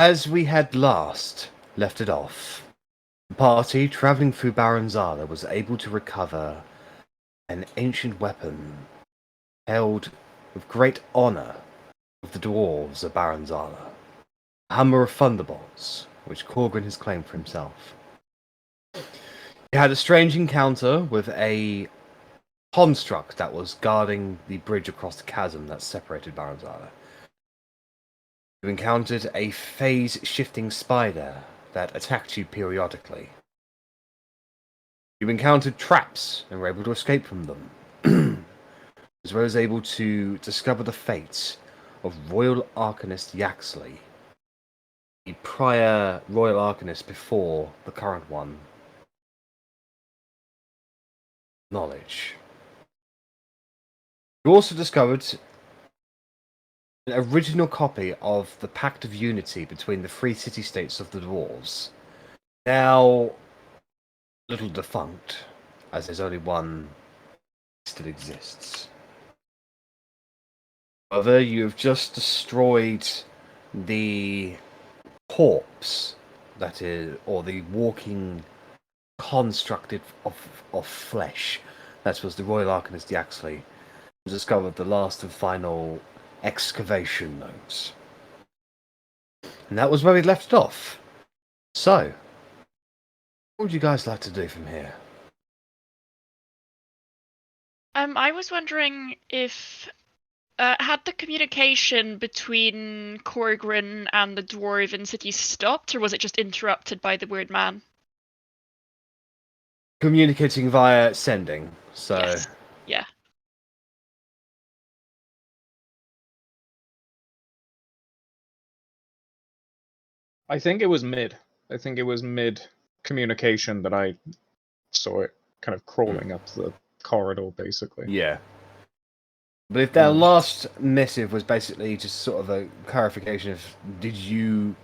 as we had last left it off, the party travelling through Baranzala was able to recover an ancient weapon held with great honour of the dwarves of Baranzala, a hammer of thunderbolts, which Korgrin has claimed for himself. He had a strange encounter with a construct that was guarding the bridge across the chasm that separated Baranzala. You encountered a phase-shifting spider that attacked you periodically. You encountered traps and were able to escape from them, as well as able to discover the fate of Royal Arcanist Yaxley, the prior Royal Arcanist before the current one. Knowledge. You also discovered an original copy of the Pact of Unity between the three city-states of the dwarves. Now, a little defunct, as there's only one still exists. However, you have just destroyed the corpse that is, or the walking constructed of flesh that was the Royal Arcanist Yaxley, and discovered the last and final excavation notes. And that was where we left it off. So, what would you guys like to do from here? I was wondering if had the communication between Korgrin and the Dwarven city stopped, or was it just interrupted by the weird man? Communicating via sending, so... Yes. Yeah. I think it was mid. I think it was mid communication that I saw it kind of crawling up the corridor, basically. Yeah. But if their last missive was basically just sort of a clarification of, did you...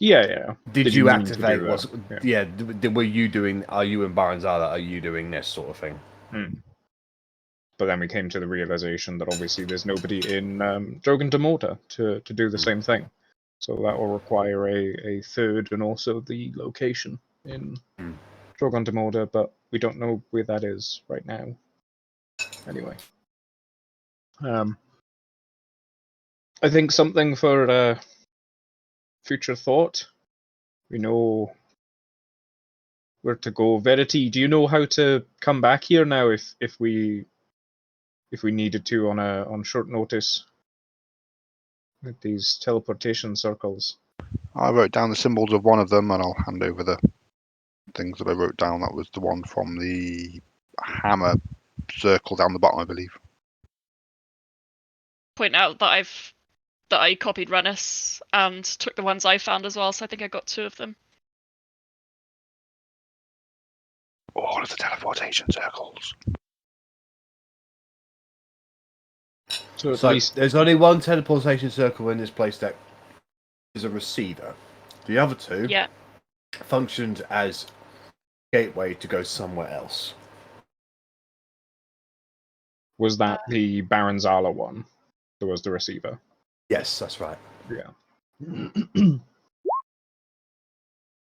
Yeah. Did you mean to activate? do that? Yeah. Were you doing? Are you in Baranzala? Are you doing this sort of thing? But then we came to the realization that obviously there's nobody in Drogon de Morta to do the same thing. So that will require a third and also the location in Drogon de Morta, but we don't know where that is right now. Anyway. I think something for future thought. We know where to go. Verity, do you know how to come back here now if we needed to on short notice with these teleportation circles? I wrote down the symbols of one of them, and I'll hand over the things that I wrote down. That was the one from the hammer circle down the bottom, I believe. Point out that I copied Rennas and took the ones I found as well, so I think I got 2 of them. All of the teleportation circles. So at So least there's only one teleportation circle in this place that is a receiver. The other 2 functioned as gateway to go somewhere else. was that the Baranzala one? That was the receiver. Yes, that's right. Yeah.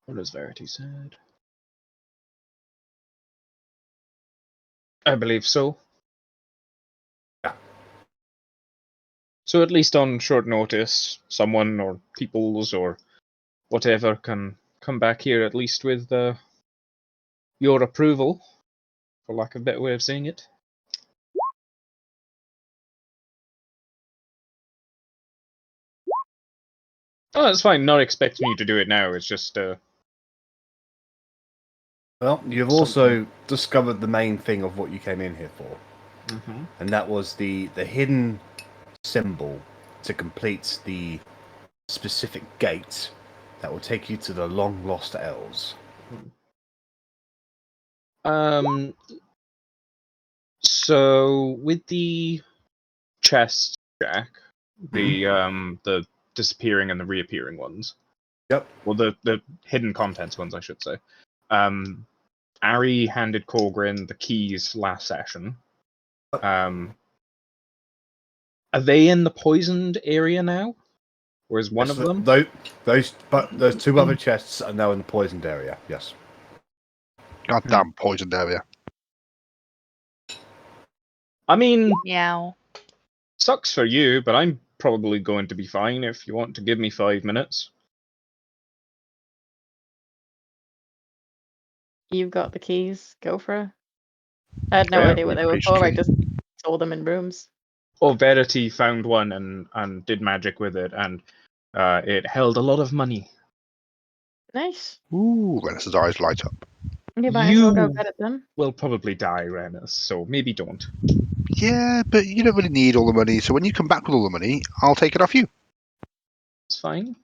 What has Verity said? I believe so. Yeah. So at least on short notice, someone or peoples or whatever can come back here at least with your approval, for lack of a better way of saying it. Oh, that's fine. Not expecting you to do it now. It's just Well, you've also discovered the main thing of what you came in here for. And that was the hidden symbol to complete the specific gate that will take you to the long lost elves. So with the chest, Jack, the disappearing and the reappearing ones. Yep. Well, the hidden contents ones, I should say. Arri handed Korgrin the keys last session. Are they in the poisoned area now? Or is one Yes, of them? Those two other chests are now in the poisoned area. Yes. Goddamn poisoned area. I mean, Meow. sucks for you, but I'm probably going to be fine if you want to give me 5 minutes. You've got the keys. Go for it. I had no Yeah, idea what they were which for. I key? just saw them in rooms. Oh, Verity found one and did magic with it, and it held a lot of money. Nice. Ooh, Rennas' eyes light up. You might as well go You get it then. will probably die, Rennas, so maybe don't. Yeah, but you don't really need all the money, so when you come back with all the money, I'll take it off you. It's fine.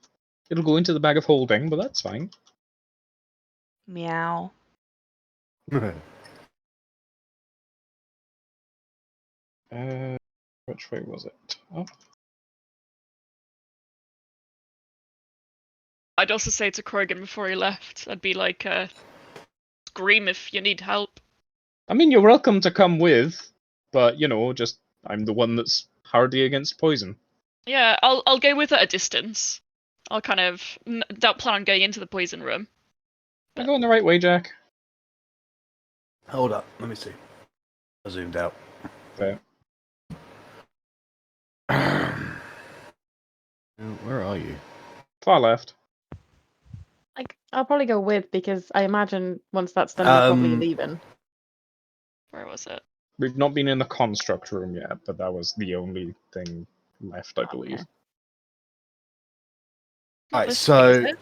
It'll go into the bag of holding, but that's fine. Meow. Which way was it? Oh, I'd also say to Korgrin before he left, I'd be like, scream if you need help. I mean, you're welcome to come with, but just I'm the one that's hardy against poison. Yeah, I'll go with at a distance. I'll kind of don't plan on going into the poison room. I'm going the right way, Jack. Hold up. Let me see. I zoomed out. There. Where are you? Far left. I'll probably go with because I imagine once that's done, you're probably leaving. Where was it? We've not been in the construct room yet, but that was the only thing left, I believe. Okay. Not Alright, this way, is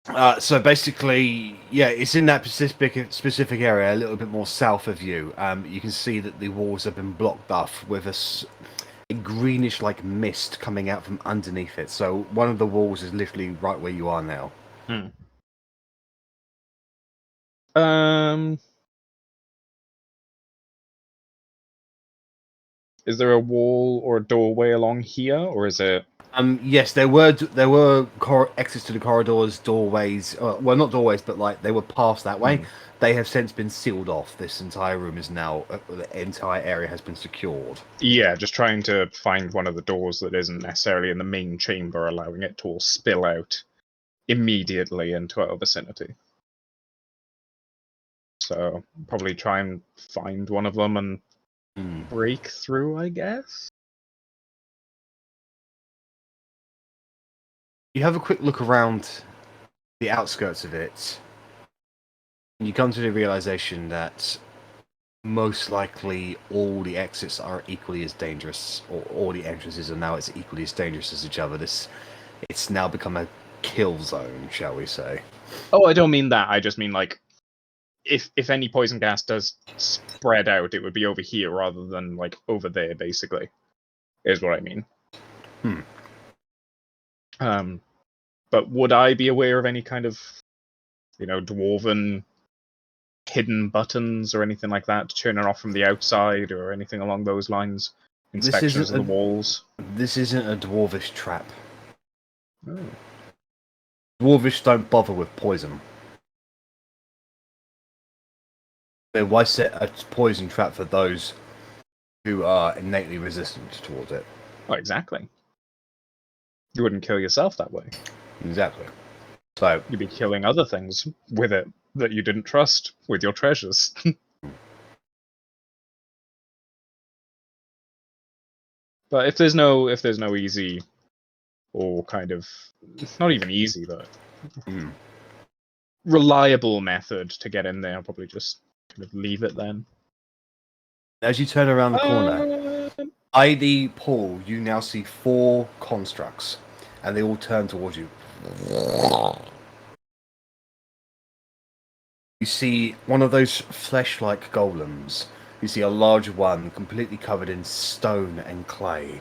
so it? so basically, yeah, it's in that specific area, a little bit more south of you. You can see that the walls have been blocked off with a greenish like mist coming out from underneath it. So one of the walls is literally right where you are now. Is there a wall or a doorway along here, or is it? Yes, there were exits to the corridors, doorways. Well, not doorways, but like they were past that way. They have since been sealed off. This entire room is now the entire area has been secured. Yeah, just trying to find one of the doors that isn't necessarily in the main chamber, allowing it to all spill out immediately into our vicinity. So probably try and find one of them and break through, I guess. You have a quick look around the outskirts of it, and you come to the realization that most likely all the exits are equally as dangerous, or all the entrances are now as equally as dangerous as each other. It's now become a kill zone, shall we say? Oh, I don't mean that. I just mean like if any poison gas does spread out, it would be over here rather than like over there. Basically, is what I mean. But would I be aware of any kind of, dwarven hidden buttons or anything like that to turn it off from the outside or anything along those lines? Inspections of the walls. This isn't a dwarvish trap. Oh. Dwarvish don't bother with poison. So why set a poison trap for those who are innately resistant towards it? Oh, exactly. You wouldn't kill yourself that way. Exactly. So You'd be killing other things with it that you didn't trust with your treasures. But if there's no easy or kind of not even easy, but reliable method to get in there, I'll probably just kind of leave it then. as you turn around the corner, by the pool, you now see 4 constructs, and they all turn towards you. You see one of those flesh-like golems. You see a large one completely covered in stone and clay.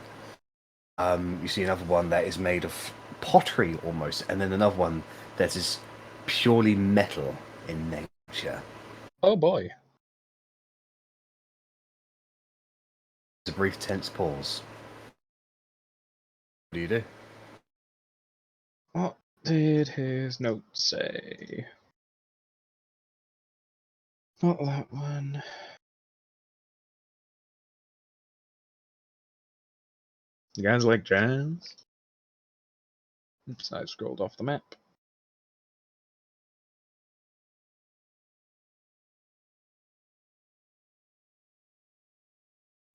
You see another one that is made of pottery almost, and then another one that is purely metal in nature. Oh boy. There's a brief tense pause. What do you do? What did his note say? Not that one. You guys like jazz? Oops, I scrolled off the map.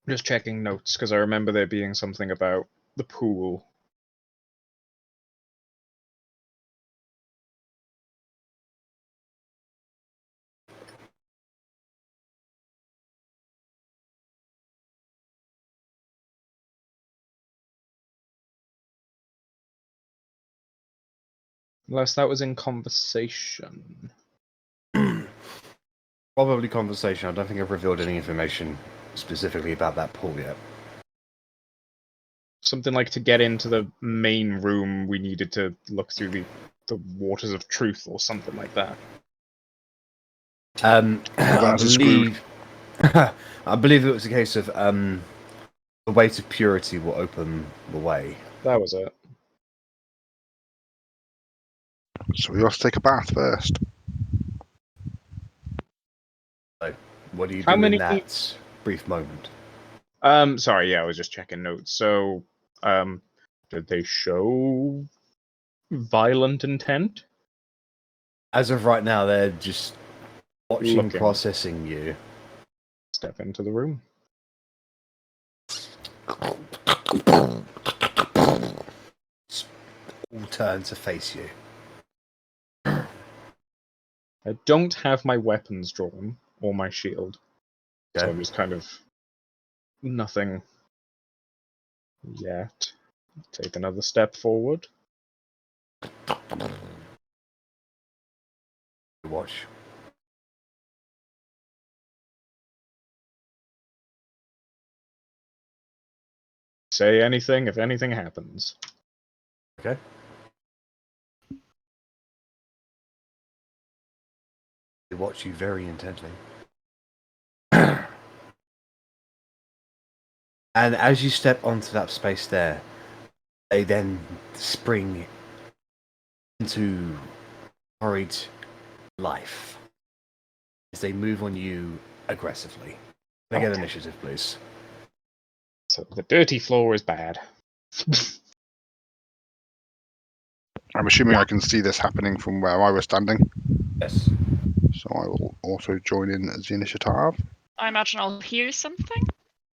Just checking notes, because I remember there being something about the pool. Unless that was in conversation. Probably conversation. I don't think I've revealed any information specifically about that pool yet. Something like to get into the main room, we needed to look through the waters of truth or something like that. I Events are screwed. believe I believe it was a case of the weight of purity will open the way. That was it. So we must take a bath first. So, what do you How do many- in that brief moment? Sorry, yeah, I was just checking notes. So, did they show violent intent? As of right now, they're just watching, Looking. processing you. Step into the room. All turn to face you. I don't have my weapons drawn or my shield, so Okay. I'm just kind of nothing yet. Take another step forward. Watch. Say anything if anything happens. Okay. They watch you very intently. And as you step onto that space there, they then spring into horrid life as they move on you aggressively. Can I get Okay. initiative, please? So the dirty floor is bad. I'm assuming I can see this happening from where I was standing, Yes. so I will also join in as the initiative. I imagine I'll hear something.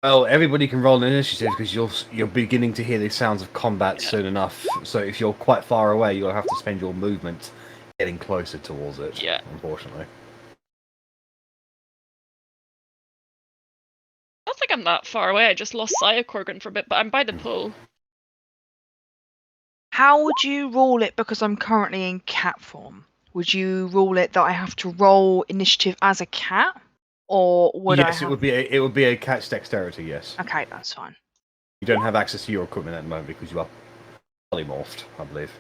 Well, everybody can roll an initiative because you're beginning to hear the sounds of combat soon enough. So if you're quite far away, you'll have to spend your movement getting closer towards it. Yeah. Unfortunately. I don't think I'm that far away. I just lost sight of Korgrin for a bit, but I'm by the pool. How would you rule it because I'm currently in cat form? Would you rule it that I have to roll initiative as a cat? Or would I Yes, have... it would be a catch dexterity. Yes. Okay, that's fine. You don't have access to your equipment at the moment because you are polymorphed, I believe.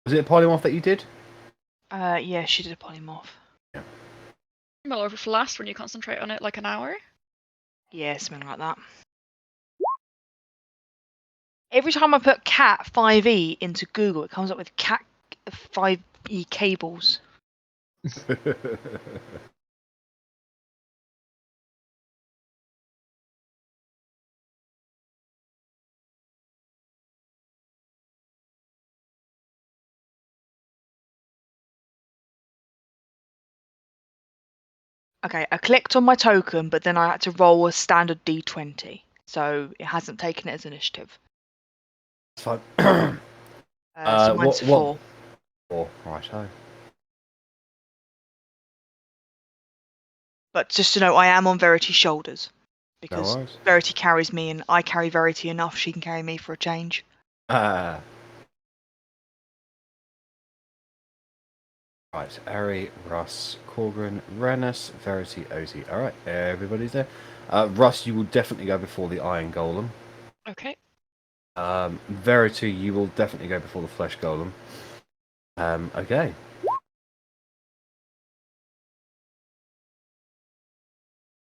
Was it a polymorph that you did? Yeah, she did a polymorph. Well, over for last when you concentrate on it like an hour. Yeah, something like that. Every time I put cat 5e into Google, it comes up with cat 5e cables. Okay, I clicked on my token, but then I had to roll a standard d20. So it hasn't taken it as initiative. That's fine. So mine's 4. 4, right. But just to know, I am on Verity's shoulders. Because worries. Verity carries me and I carry Verity enough, she can carry me for a change. Right, Arri, Russ, Korgrin, Rennas, Verity, Otti. Alright, everybody's there. Russ, you will definitely go before the Iron Golem. Okay. Verity, you will definitely go before the Flesh Golem. Okay.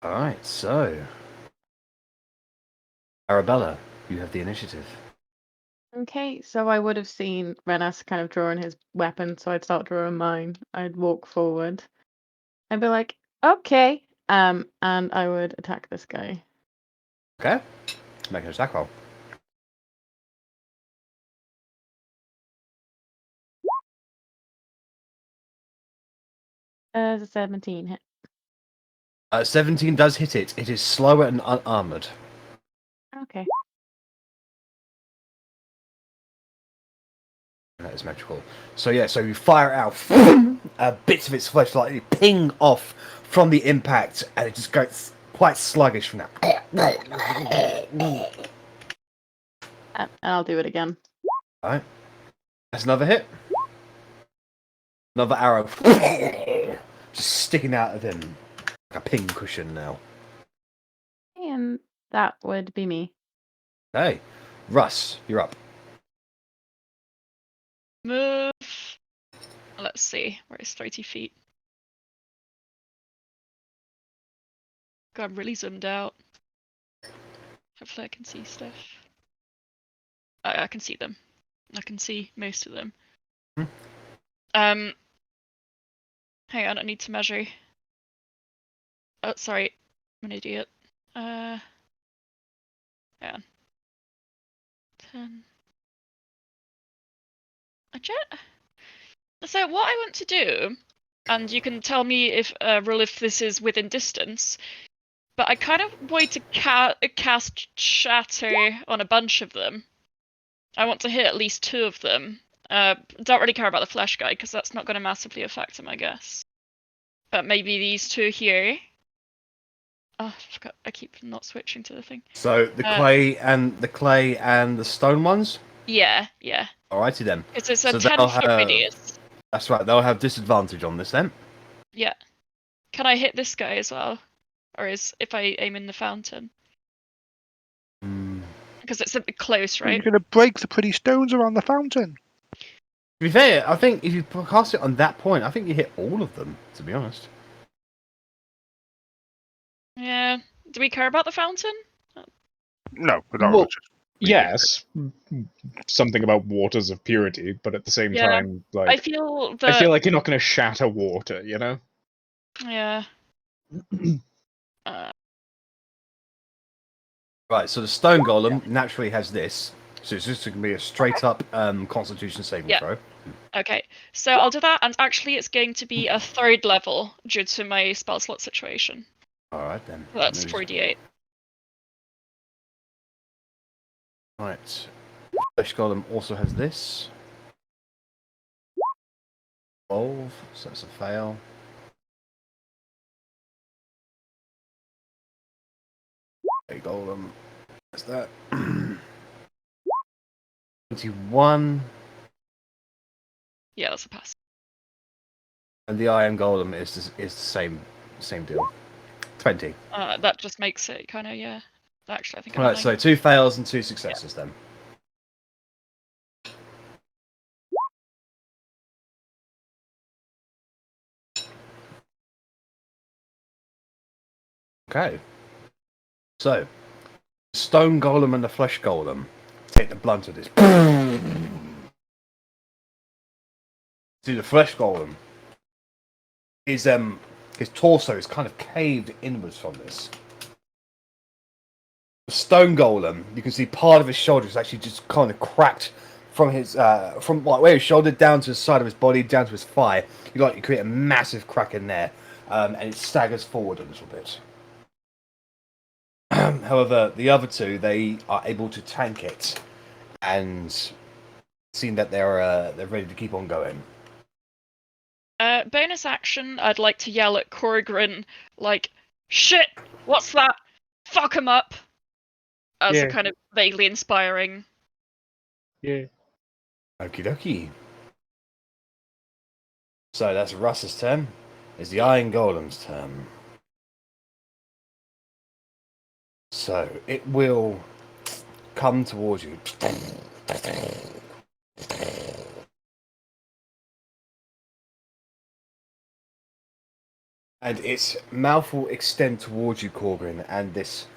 Alright, so... Arrabella, you have the initiative. Okay, so I would have seen Rennas kind of drawing his weapon, so I'd start drawing mine. I'd walk forward. I'd be like, okay. And I would attack this guy. Okay. Make an attack roll. The 17 hit. 17 does hit it. It is slower and unarmored. Okay. That is magical. So yeah, so you fire out, bits of its flesh like ping off from the impact, and it just goes quite sluggish from that. And I'll do it again. Alright. That's another hit. Another arrow. Just sticking out of him. Like a ping cushion now. And that would be me. Hey. Russ, you're up. Move. Let's see. Where is 30 feet? God, I'm really zoomed out. Hopefully I can see stuff. I can see them. I can see most of them. Hang on, I need to measure. Oh, sorry. I'm an idiot. Hang on. 10. So what I want to do, and you can tell me if rule if this is within distance, but I kind of want to cast Shatter on a bunch of them. I want to hit at least 2 of them. Don't really care about the flesh guy because that's not going to massively affect him, I guess. But maybe these 2 here. Oh, I forgot. I keep not switching to the thing. So the clay and the stone ones? Yeah. Alrighty then. It's a So 10-foot radius. That's right, they'll have disadvantage on this then. Yeah. Can I hit this guy as well? Or is if I aim in the fountain? Because it's a bit close, You're right? going to break the pretty stones around the fountain. To be fair, I think if you cast it on that point, I think you hit all of them, to be honest. Yeah. Do we care about the fountain? No, but that Well, was just Yes, something about waters of purity, but at the same Yeah, time, I like feel that. I feel like you're not going to shatter water, you know? Yeah. Right, so the stone golem naturally has this. So it's just going to be a straight up constitution saving Yeah. throw. Okay, so I'll do that, and actually it's going to be a 3rd level due to my spell slot situation. Alright then. So that's Moves- 48. Right. Flesh golem also has this. 12, so that's a fail. Okay, golem. That's that. 21. Yeah, that's a pass. And the iron golem is the same deal. 20. That just makes it kind of, yeah. Actually, I think I'm Alright, so lying. 2 fails and 2 successes then. Okay. So, stone golem and the flesh golem take the blunt of this. See, the flesh golem is his torso is kind of caved inwards from this. The stone golem, you can see part of his shoulder is actually just kind of cracked from his from like where his shoulder down to the side of his body down to his thigh. You create a massive crack in there, and it staggers forward a little bit. However, the other 2 they are able to tank it, and seem that they're ready to keep on going. Bonus action, I'd like to yell at Korgrin, like, shit, what's that? Fuck him up! As a Yeah. kind of vaguely inspiring. Yeah. Okie dokie. So that's Russ's turn. It's the Iron Golem's turn. So it will come towards you. And its mouth will extend towards you, Korgrin, and this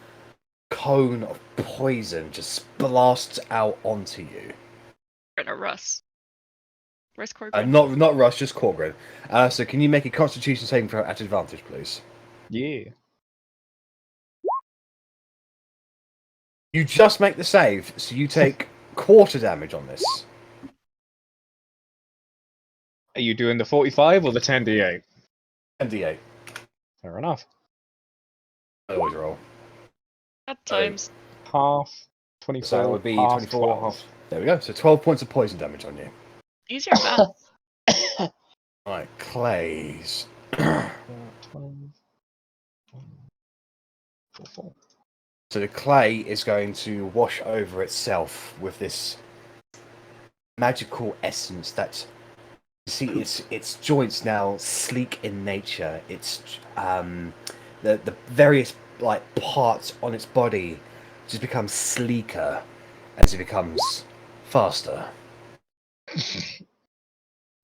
cone of poison just blasts out onto you. Or Russ. Where's Korgrin? Not Russ, just Korgrin. So can you make a Constitution saving throw at advantage, please? Yeah. You just make the save, so you take quarter damage on this. Are you doing the 45 or the 10d8? MD8. Fair enough. I always roll. At times. Half 24. So it would be half 24, 12. half. There we go. So 12 points of poison damage on you. Easier math. Right, Clays. 12. 4. So the clay is going to wash over itself with this magical essence that you see its joints now sleek in nature. It's the various like parts on its body just become sleeker as it becomes faster.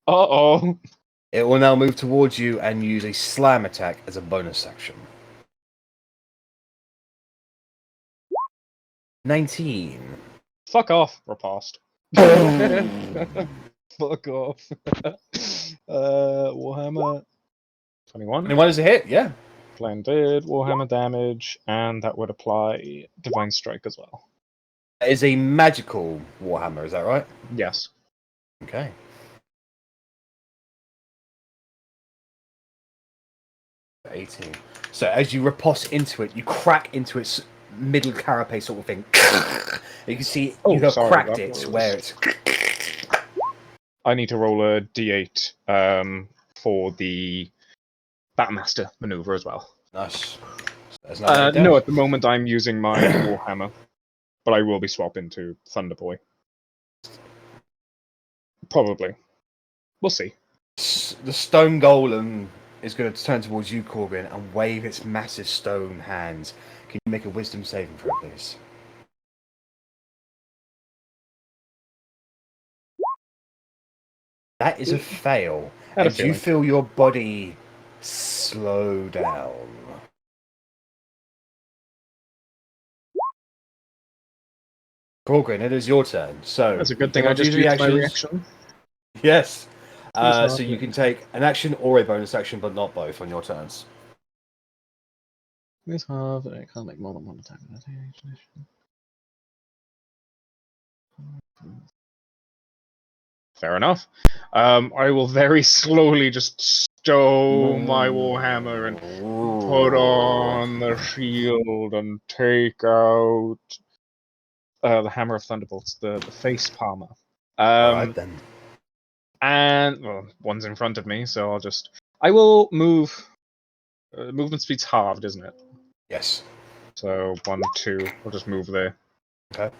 Uh-oh. It will now move towards you and use a slam attack as a bonus action. 19. Fuck off. We're past. Fuck off. Warhammer 21. 21 is a hit, yeah. Blended, Warhammer damage, and that would apply Divine Strike as well. That is a magical Warhammer, is that right? Yes. Okay. $18. So as you riposte into it, you crack into its middle carapace sort of thing. You can see you have sorry, cracked that it was- where it's... I need to roll a d8 for the Batmaster maneuver as well. Nice. There's no No, at the moment I'm using my Warhammer, but I will be swapping to Thunderboy. Probably. We'll see. The stone golem is going to turn towards you, Korgrin, and wave its massive stone hands. Can you make a wisdom saving throw, please? That is a fail. Had a And you feeling. feel your body slow down. Korgrin, it is your turn. So That's a good you thing can I just use used my reactions. reaction. Yes. Yes, So you okay. can take an action or a bonus action, but not both on your turns. This half, I can't make more than one attack. Fair enough. I will very slowly just stow my Warhammer and put on the shield and take out the Hammer of Thunderbolts, the face palmer. Alright then. And well, one's in front of me, so I will move. Movement speed's halved, isn't it? Yes. So 1, 2. I'll just move there. Okay.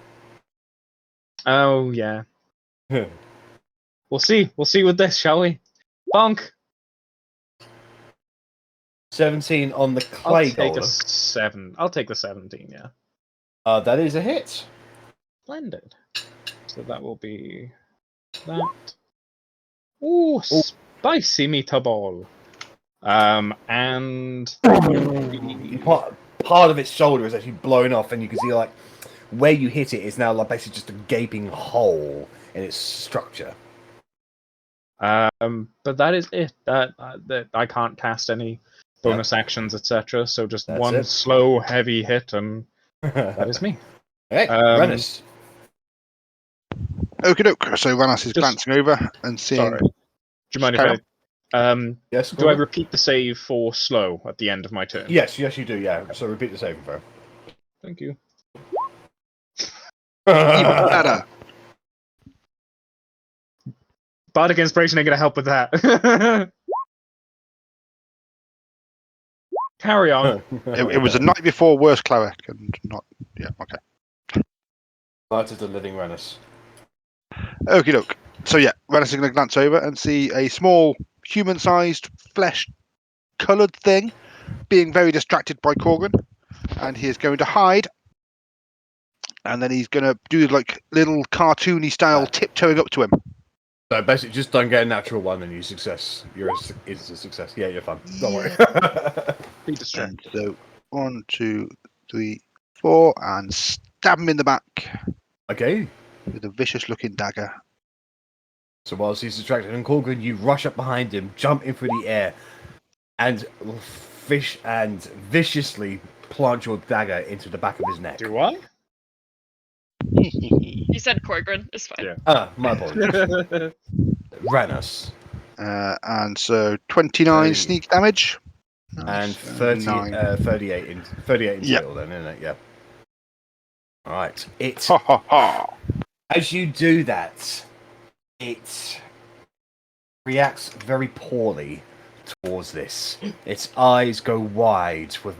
Oh yeah. We'll see. We'll see with this, shall we? Bonk. 17 on the I'll clay take a golem. 7. I'll take the 17. Yeah. That is a hit. Splendid. So that will be that. Ooh, spicy meatball. And Part of its shoulder is actually blown off, and you can see like where you hit it is now like basically just a gaping hole in its structure. but that is it. That I can't cast any bonus actions, etc. So just That's one it. slow, heavy hit, and that is me. Hey, Rennas. Okie doke. So Rennas is Just- glancing over and seeing. Sorry. Do you mind if Carry I? Yes. Do I Korgrin? repeat the save for slow at the end of my turn? Yes, you do. Yeah. So repeat the saving throw. Thank you. Even better. Bardic Inspiration ain't gonna help with that. Carry on. It was a night before worst cleric, and not. Yeah. Okay. Night of the Living Rennas. Okie doke. So yeah, Rennas is going to glance over and see a small, human-sized, flesh-coloured thing being very distracted by Korgrin, and he is going to hide. And then he's going to do like little cartoony style tiptoeing up to him. So basically, just don't get a natural one and you success. It's a success. Yeah, you're fine. Don't worry. Be distracted. And so 1, 2, 3, 4, and stab him in the back Okay. with a vicious-looking dagger. So whilst he's distracted and Korgrin, you rush up behind him, jump in through the air, and viciously plant your dagger into the back of his neck. Do I? You said Korgrin. It's fine. Yeah. My apologies. Rennas. And so 29 30. sneak damage. And So 30, 9. 38 in Yeah. total then, isn't it? Yeah. Alright. It Ha ha ha. as you do that, it reacts very poorly towards this. Its eyes go wide with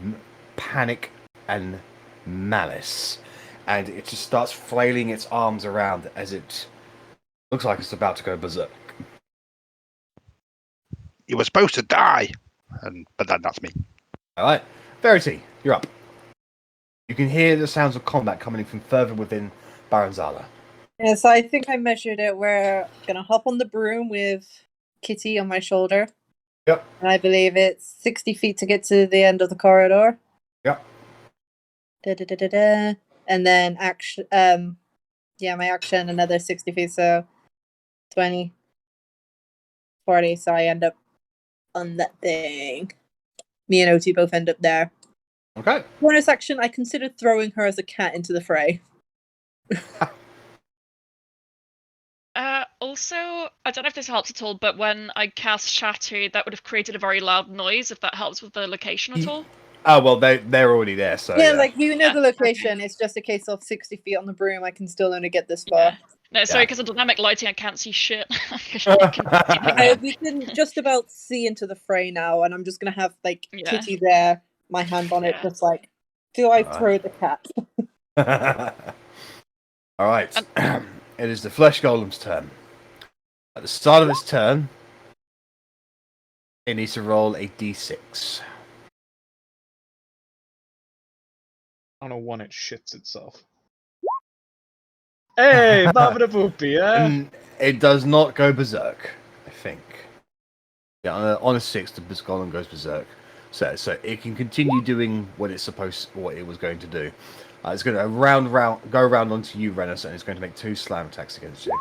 panic and malice, and it just starts flailing its arms around as it looks like it's about to go berserk. You were supposed to die. But that's me. Alright. Verity, you're up. You can hear the sounds of combat coming from further within Baranzala. Yeah, so I think I measured it where I'm gonna hop on the broom with Kitty on my shoulder. Yep. And I believe it's 60 feet to get to the end of the corridor. Yep. Da-da-da-da-da. And then action my action another 60 feet, so 20, 40, so I end up on that thing. Me and Otti both end up there. Okay. Bonus action, I considered throwing her as a cat into the fray. Also, I don't know if this helps at all, but when I cast Shatter, that would have created a very loud noise, if that helps with the location at all. Oh, well, they're already there, so yeah, like you know Yeah, the location. It's just a case of 60 feet on the broom. I can still only get this far. Yeah. No, sorry, Yeah. because of dynamic lighting, I can't see shit. We can just about see into the fray now, and I'm just gonna have like Yeah. Kitty there, my hand on it, Yeah. just like, do I Alright. throw the cat? Alright. It is the Flesh Golem's turn. At the start of its turn, it needs to roll a d6. On a 1, it shits itself. Hey, Barbara Poopy, yeah? And it does not go berserk, I think. Yeah, on a 6, the Golem goes berserk. So it can continue doing what it was going to do. It's going to go around onto you, Rennas, and it's going to make 2 slam attacks against you.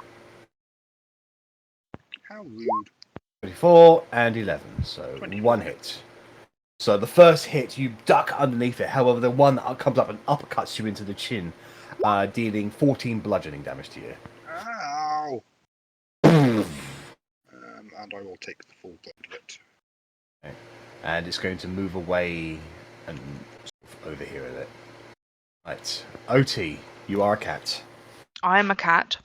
How rude. 24 and 11, so 24. 1 hit. So the first hit, you duck underneath it. However, the one that comes up and uppercuts you into the chin, dealing 14 bludgeoning damage to you. Ow. And I will take the full blood of it. Okay. And it's going to move away and over here with it. Right. Otti, you are a cat. I am a cat,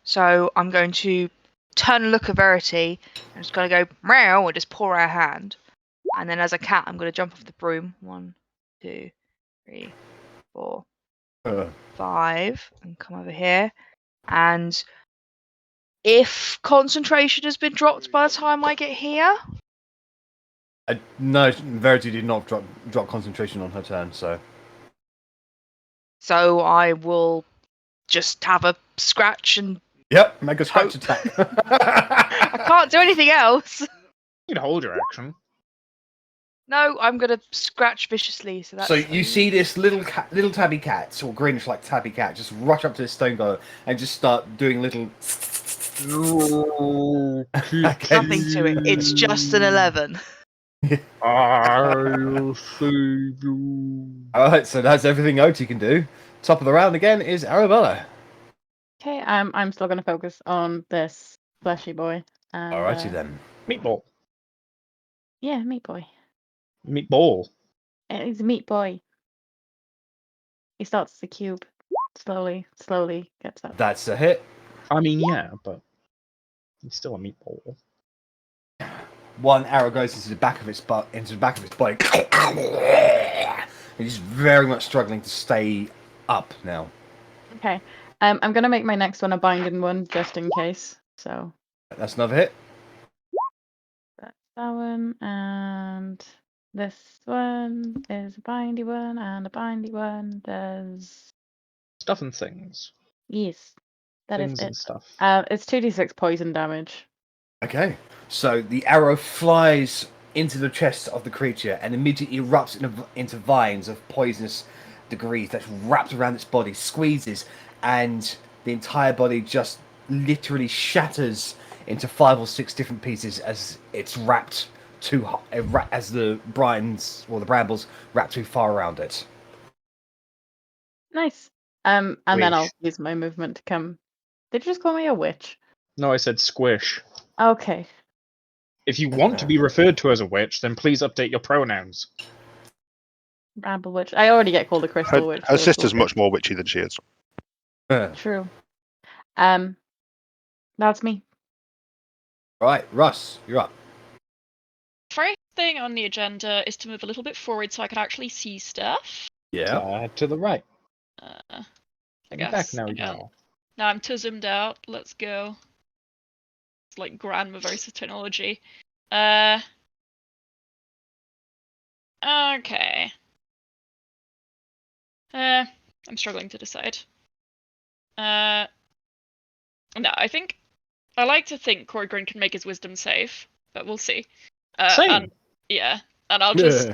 so I'm going to turn and look at Verity. I'm just going to go meow and just paw her hand. And then as a cat, I'm going to jump off the broom. 1, 2, 3, 4, 5, and come over here. And if concentration has been dropped by the time I get here, No, Verity did not drop concentration on her turn, so I will just have a scratch and yep, make a scratch attack. I can't do anything else. You can hold your action. No, I'm going to scratch viciously. So that's So you see this little tabby cat, or greenish like tabby cat, just rush up to this stone golem and just start doing little. nothing to it. It's just an 11. I'll save you. Alright, so that's everything Otti can do. Top of the round again is Arrabella. Okay, I'm still gonna focus on this fleshy boy. And, Alrighty then. Meatball. Yeah, meat boy. Meatball. He's a meat boy. He starts as a cube. Slowly gets up. That's a hit. I mean, yeah, but he's still a meatball. One arrow goes into the back of its body. And he's very much struggling to stay up now. Okay. I'm gonna make my next one a binding one just in case. So That's another hit. that's that one, and this one is a bindy one, and a bindy one. There's Stuff and things. yes, that is Things it. and stuff. It's 2d6 poison damage. Okay. So the arrow flies into the chest of the creature and immediately erupts into vines of poisonous degrees that's wrapped around its body, squeezes, and the entire body just literally shatters into 5 or 6 different pieces as it's wrapped as the brambles wrap too far around it. Nice. And then I'll Wish. use my movement to come. Did you just call me a witch? No, I said squish. Okay. If you want to be referred to as a witch, then please update your pronouns. Bramble witch. I already get called a crystal witch. Her so it's sister's all much more witchy than she is. good. True. That's me. Right, Russ, you're up. First thing on the agenda is to move a little bit forward so I can actually see stuff. Yeah. To the right. I Back guess. now, Yeah. y'all. Now I'm too zoomed out. Let's go. It's like grand reverse technology. Okay. I'm struggling to decide. No, I think I like to think Korgrin can make his wisdom save, but we'll see. Same. And, yeah, and I'll just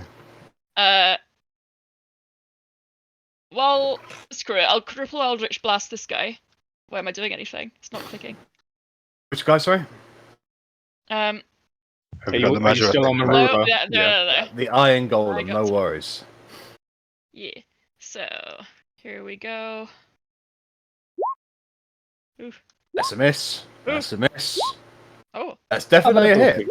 well, screw it. I'll cripple Eldritch Blast this guy. Why am I doing anything? It's not clicking. Which guy, sorry? Are Have got the you measure still up? on the No, ruler? no. The Iron I Golem, got no to- worries. Yeah. So here we go. That's a miss. That's a miss. Oh, That's definitely a How about hit.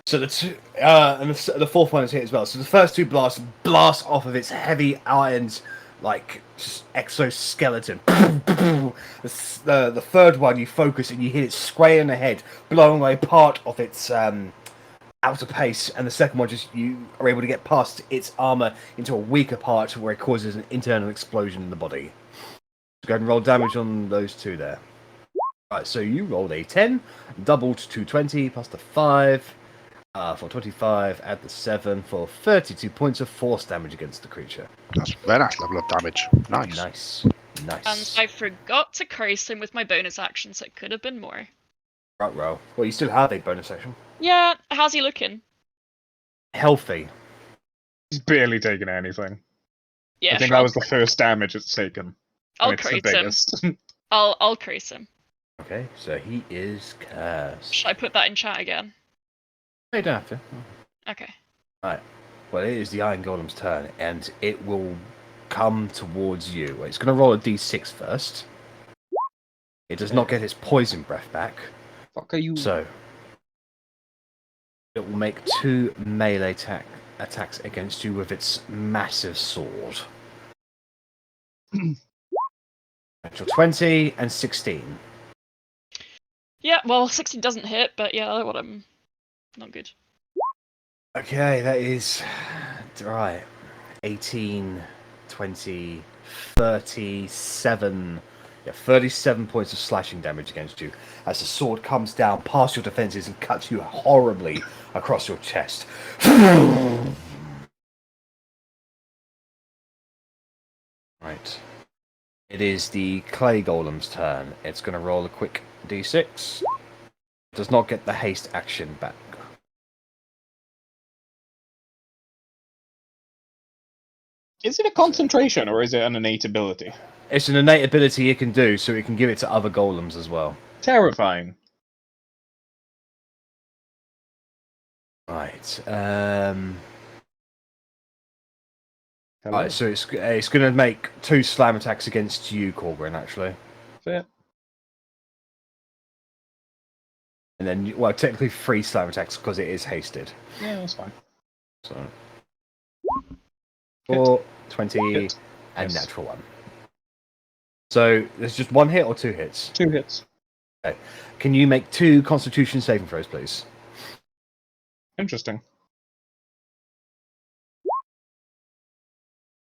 So the two, and the fourth one is hit as well. So the first two blasts blast off of its heavy irons, like just exoskeleton. The third one you focus and you hit it square in the head, blowing away part of its outer pace, and the second one just you are able to get past its armor into a weaker part where it causes an internal explosion in the body. So go ahead and roll damage on those two there. Right, so you rolled a 10, doubled to 20 plus the 5. For 25, add the 7 for 32 points of force damage against the creature. That's a very nice level of damage. Nice. Nice. and Nice. I forgot to curse him with my bonus action, so it could have been more. Right, roll. Well, you still have a bonus action. Yeah, how's he looking? Healthy. He's barely taken anything. Yeah, I think sure. that was the first damage it's taken. I'll It's the curse him. biggest. I'll curse him. Okay, so he is cursed. Should I put that in chat again? No, you don't have to. Okay. Right. Well, it is the Iron Golem's turn, and it will come towards you. It's going to roll a d6 first. It does not get its poison breath back, Fuck are you? so it will make 2 melee attacks against you with its massive sword. Natural 20 and 16. Yeah, well, 16 doesn't hit, but yeah, that one not good. Okay, that is right. 18, 20, 37. Yeah, 37 points of slashing damage against you as the sword comes down past your defenses and cuts you horribly across your chest. Right. It is the clay golem's turn. It's going to roll a quick d6. Does not get the haste action back. Is it a concentration or is it an innate ability? It's an innate ability it can do, so it can give it to other golems as well. Terrifying. Right. Hello? Right. So it's going to make 2 slam attacks against you, Korgrin, actually, Fair. and then well, technically 3 slam attacks because it is hasted. Yeah, that's fine. So 4, 20, Hit. and Yes. natural 1. So there's just 1 hit or 2 hits. 2 hits. Can you make 2 Constitution saving throws, please? Interesting.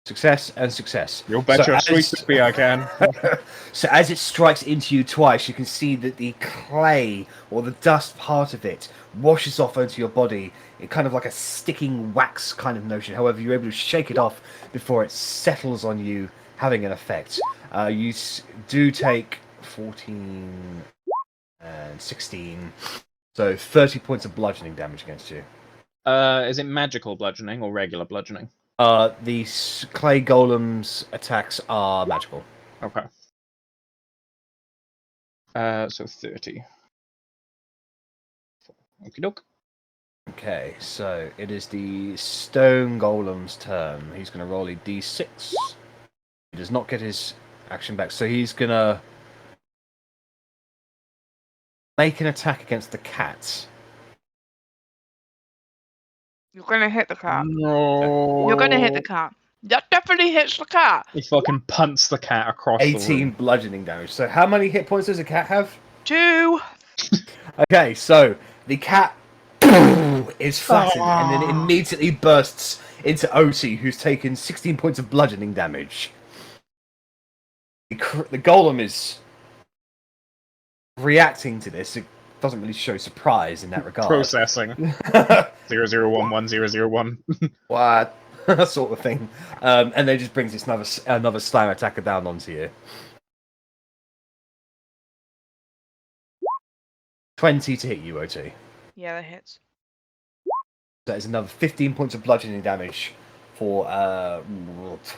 Success and success. You'll bet So your as- sweet baby I can. So as it strikes into you twice, you can see that the clay or the dust part of it washes off onto your body. It kind of like a sticking wax kind of notion. However, you're able to shake it off before it settles on you, having an effect. You do take 14 and 16, so 30 points of bludgeoning damage against you. Is it magical bludgeoning or regular bludgeoning? The clay golem's attacks are magical. Okay. So 30. Okie doke. Okay, so it is the stone golem's turn. He's going to roll a d6. He does not get his action back. So he's gonna make an attack against the cat. You're gonna hit the cat. No. You're gonna hit the cat. That definitely hits the cat. He fucking punts the cat across 18 the room. bludgeoning damage. So how many hit points does a cat have? 2. Okay, so the cat is flattened and then immediately bursts into Otti, who's taken 16 points of bludgeoning damage. The golem is reacting to this. It doesn't really show surprise in that regard. Processing. 00110001. What? Sort of thing. And then just brings this another slam attacker down onto you. 20 to hit you, OT. Yeah, that hits. That is another 15 points of bludgeoning damage for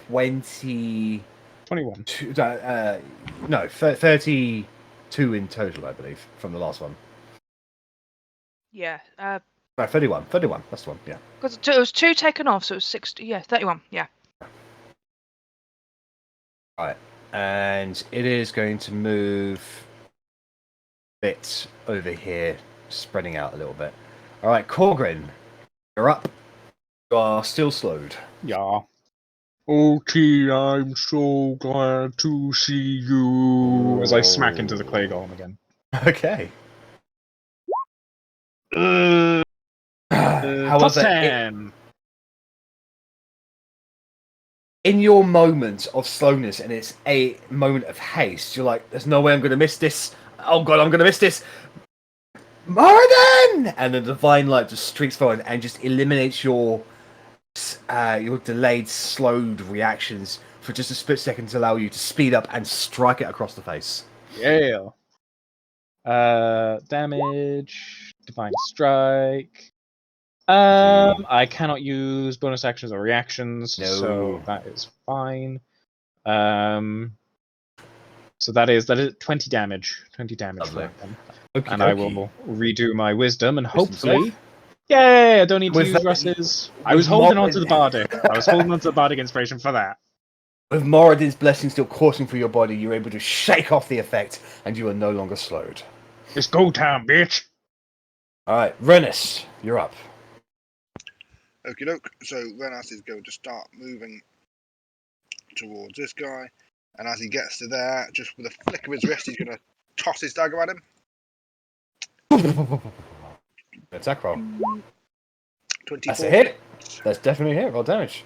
20... 21. 32 in total, I believe, from the last one. Yeah. No, 31. 31, that's the one, yeah. Because it was 2 taken off, so it was 60. Yeah, 31. Yeah. Alright, and it is going to move a bit over here, spreading out a little bit. Alright, Korgrin, you're up. You are still slowed. Yeah. Okay, I'm so glad to see you. As I smack into the clay golem again. Okay. Plus However, 10. in your moment of slowness, and it's a moment of haste, you're like, there's no way I'm going to miss this. Oh god, I'm going to miss this. Moradin! And the divine light just streaks forward and just eliminates your delayed, slowed reactions for just a split second to allow you to speed up and strike it across the face. Yeah. Damage. Divine strike. I cannot use bonus actions or reactions, No. so that is fine. So that is 20 damage. 20 damage for Lovely. that one. Okie And I dokie. will redo my wisdom and Wisdom hopefully. save. Yay! I don't need to With use that- Russ's. I with was holding more- on to the bardic. I was holding on to the bardic inspiration for that. With Moradin's blessing still coursing through your body, you're able to shake off the effect, and you are no longer slowed. It's go time, bitch. Alright, Rennas, you're up. Okie doke. So Rennas is going to start moving towards this guy, and as he gets to there, just with a flick of his wrist, he's going to toss his dagger at him. Attack roll. 24. That's a hit. That's definitely a hit. Roll damage.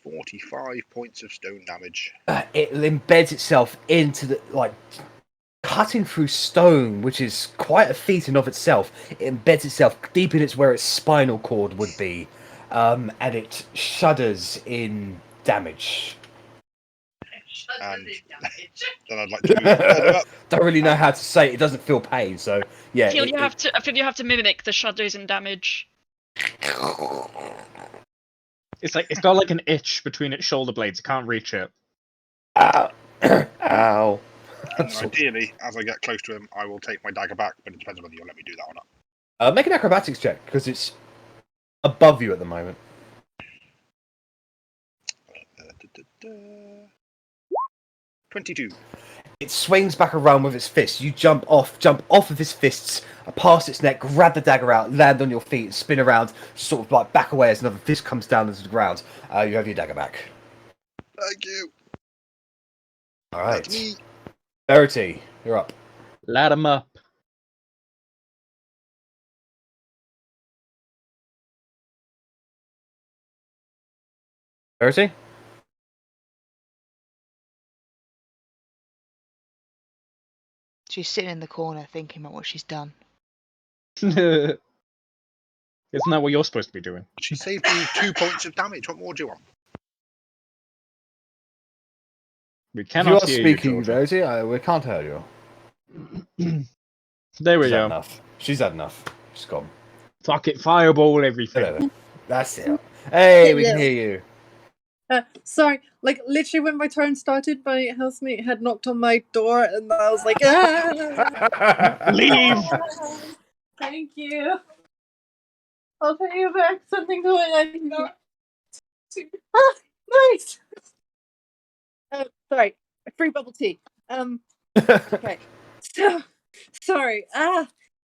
45 points of stone damage. It embeds itself into the, like, cutting through stone, which is quite a feat in of itself. It embeds itself deep in where its spinal cord would be, and it shudders in damage. And then I'd like to move further up. Don't really know how to say it. It doesn't feel pain, so yeah. I feel you have to mimic the shudders and damage. It's got like an itch between its shoulder blades. It can't reach it. Ow. Ow. And ideally, as I get close to him, I will take my dagger back, but it depends on whether you'll let me do that or not. Make an acrobatics check, because it's above you at the moment. 22. It swings back around with its fists. You jump off of his fists, past its neck, grab the dagger out, land on your feet, spin around, sort of like back away as another fist comes down into the ground. You have your dagger back. Thank you. All right. That's me. Verity, you're up. Lad him up. Verity? She's sitting in the corner thinking about what she's done. Isn't that what you're supposed to be doing? She saved me 2 points of damage. What more do you want? We If cannot you are hear speaking, you, Georgia. Verity, we can't hear you. There we She's had go. enough. She's had enough. She's gone. Fuck it, fireball everything. Whatever. That's it. Hey, we can Hello. hear you. Sorry, like literally when my turn started, my housemate had knocked on my door, and I was like, ah! Leave! Thank you. I'll pay you back something to it. Ah, nice. Sorry, free bubble tea. Okay. So, sorry.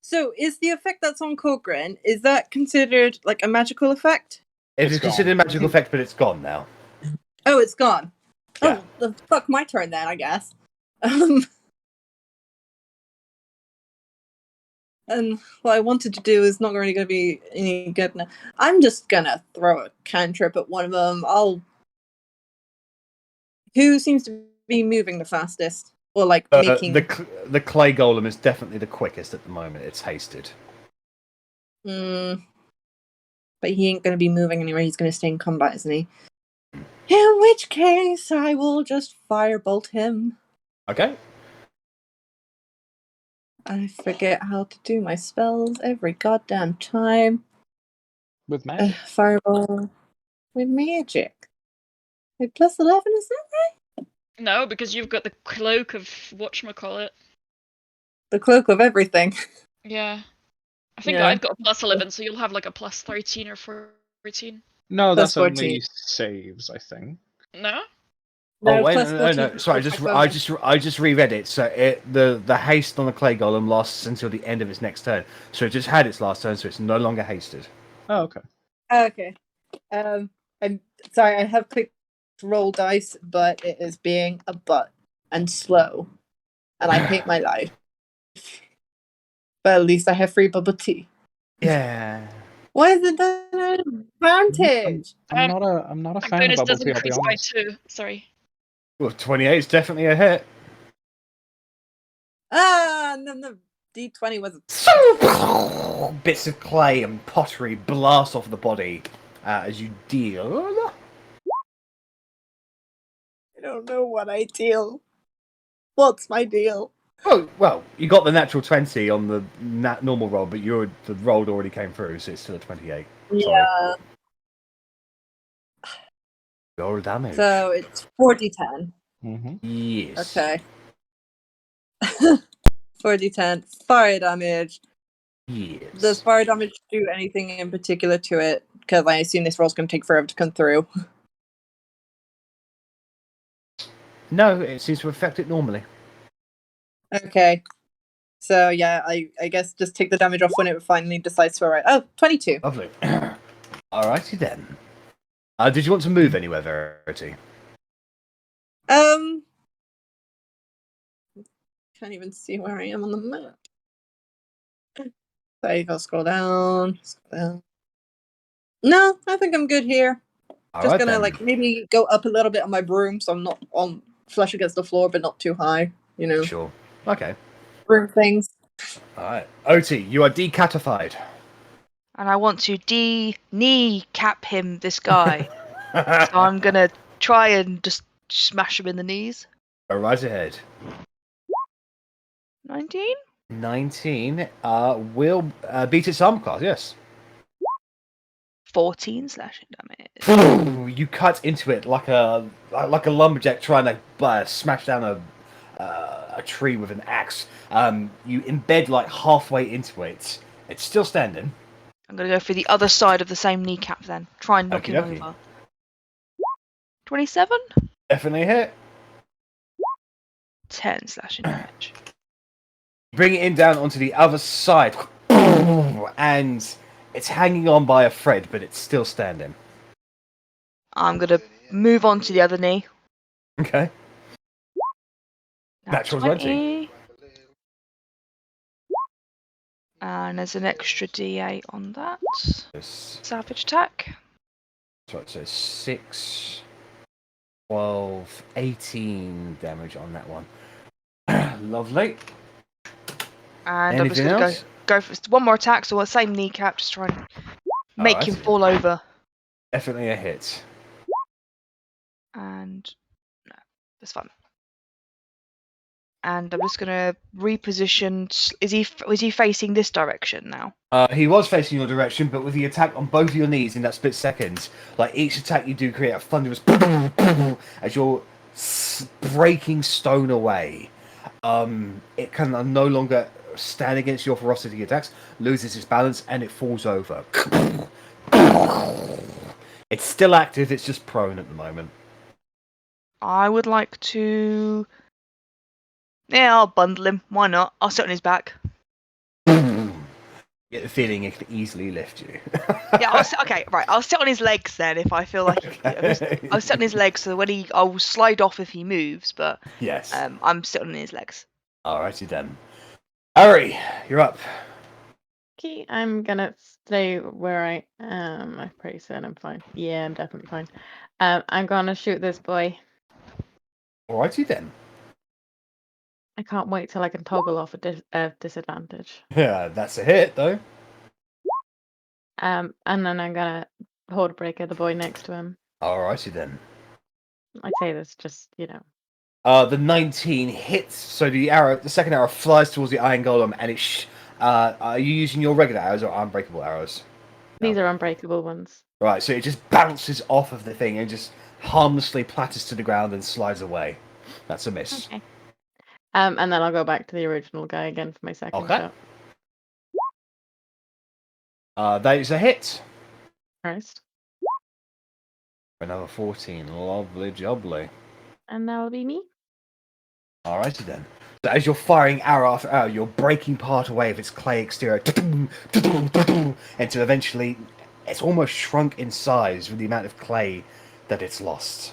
So is the effect that's on Korgrin, is that considered like a magical effect? It It's is considered a gone. magical effect, but it's gone now. Oh, it's gone. Yeah. Oh, the fuck, my turn then, I guess. And what I wanted to do is not really going to be any good now. I'm just gonna throw a cantrip at one of them. Who seems to be moving the fastest? Or like making... The clay golem is definitely the quickest at the moment. It's hasted. But he ain't gonna be moving anywhere. He's gonna stay in combat, isn't he? In which case, I will just firebolt him. Okay. I forget how to do my spells every goddamn time. With magic. Fireball with magic. Wait, plus 11, is that right? No, because you've got the cloak of whatchamacallit. The cloak of everything. Yeah. I think Yeah. I've got a plus 11, so you'll have like a plus 13 or 14. No, Plus that's only 14. saves, I think. No? Oh wait, plus no. 14 Sorry, for I just reread it. So the haste on the clay golem lasts until the end of its next turn. So it just had its last turn, so it's no longer hasted. Oh, okay. Okay. I'm sorry, I have clicked roll dice, but it is being a butt and slow. And I hate my life. But at least I have free bubble tea. Yeah. Why is it an advantage? I'm not a My fan of bonus bubble does tea, I'll be increase by honest. 2. Sorry. Well, 28 is definitely a hit. And then the D20 was... Bits of clay and pottery blast off the body as you deal. I don't know what I deal. What's my deal? Oh, well, you got the natural 20 on the normal roll, but the roll already came through, so it's still a 28. Sorry. Yeah. Roll damage. So it's 4d10. Mm-hmm. Yes. Okay. 4d10. Fire damage. Yes. Does fire damage do anything in particular to it? Because I assume this roll's going to take forever to come through. No, it seems to affect it normally. Okay. So yeah, I guess just take the damage off when it finally decides to arrive. Oh, 22. Lovely. Alrighty then. Did you want to move anywhere, Verity? Can't even see where I am on the map. So I'll scroll down. No, I think I'm good here. Just gonna like maybe go up a little bit on my broom, so I'm not on flush against the floor, but not too high. You know. Sure. Okay. Broom things. Alright. Otti, you are decatified. And I want to kneecap him, this guy. So I'm gonna try and just smash him in the knees. Go right ahead. 19? 19 will beat its armor class, yes. 14 slashing damage. You cut into it like a lumberjack trying to smash down a tree with an axe. You embed like halfway into it. It's still standing. I'm gonna go for the other side of the same kneecap then. Try and knock him Okey-dokey. over. 27? Definitely a hit. 10 slashing damage. Bring it in down onto the other side, and it's hanging on by a thread, but it's still standing. I'm gonna move on to the other knee. Okay. Nat Natural 20. And there's an extra d8 on that. Yes. Savage attack. So 6, 12, 18 damage on that one. Lovely. And I'm just Anything gonna else? go for one more attack, so the same kneecap, just try and make him fall over. Definitely a hit. And no, that's fine. And I'm just gonna reposition. Is he facing this direction now? He was facing your direction, but with the attack on both of your knees in that split second, like each attack you do create a thunderous as you're breaking stone away. It can no longer stand against your ferocity attacks, loses its balance, and it falls over. It's still active, it's just prone at the moment. I would like to. Yeah, I'll bundle him. Why not? I'll sit on his back. Get the feeling it could easily lift you. Yeah, okay, right. I'll sit on his legs then if I feel like I'll sit on his legs so when I'll slide off if he moves, but Yes. I'm sitting on his legs. Alrighty then. Arri, you're up. Okay, I'm gonna stay where I am. I'm pretty certain I'm fine. Yeah, I'm definitely fine. I'm gonna shoot this boy. Alrighty then. I can't wait till I can toggle off a disadvantage. Yeah, that's a hit though. And then I'm gonna horde breaker the boy next to him. Alrighty then. I say this just, The 19 hits, so the second arrow flies towards the iron golem, and are you using your regular arrows or unbreakable arrows? these are unbreakable ones. Right, so it just bounces off of the thing and just harmlessly platters to the ground and slides away. That's a miss. Okay. And then I'll go back to the original guy again for my second Okay. shot. That is a hit. Christ. Another 14. Lovely jubbly. And that'll be me. Alrighty then. So as you're firing arrow after arrow, you're breaking part away of its clay exterior, until eventually it's almost shrunk in size with the amount of clay that it's lost.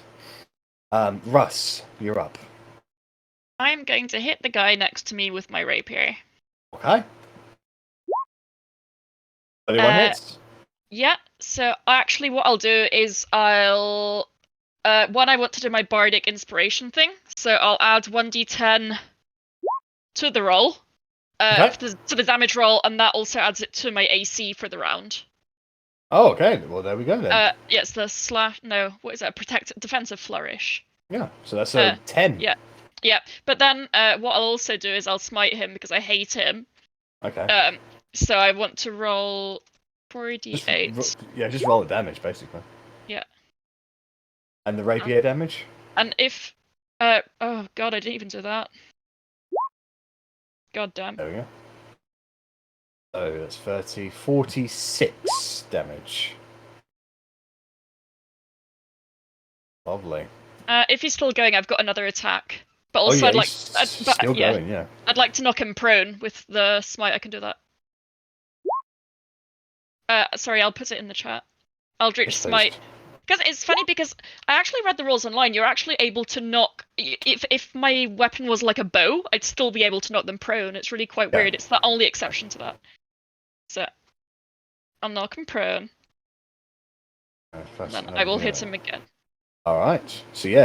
Russ, you're up. I'm going to hit the guy next to me with my rapier. Okay. 31 hits. Yeah, so actually what I'll do is I'll... one, I want to do my bardic inspiration thing, so I'll add 1d10 to the roll, to the damage roll, and that also adds it to my AC for the round. Oh, okay. Well, there we go then. Yeah, it's the defensive flourish. Yeah, so that's a 10. Yeah. Yeah, but then what I'll also do is I'll smite him because I hate him. Okay. So I want to roll 4d8. Just roll the damage, basically. Yeah. And the rapier damage? And if... oh god, I didn't even do that. God damn. There we go. So that's 30, 46 damage. Lovely. If he's still going, I've got another attack. But also, still going, yeah. I'd like to knock him prone with the smite. I can do that. Sorry, I'll put it in the chat. Eldritch Smite. Because it's funny because I actually read the rules online. You're actually able to knock... If my weapon was like a bow, I'd still be able to knock them prone. It's really quite weird. It's the only exception to that. So, I'll knock him prone. Then I will hit him again. Alright. So you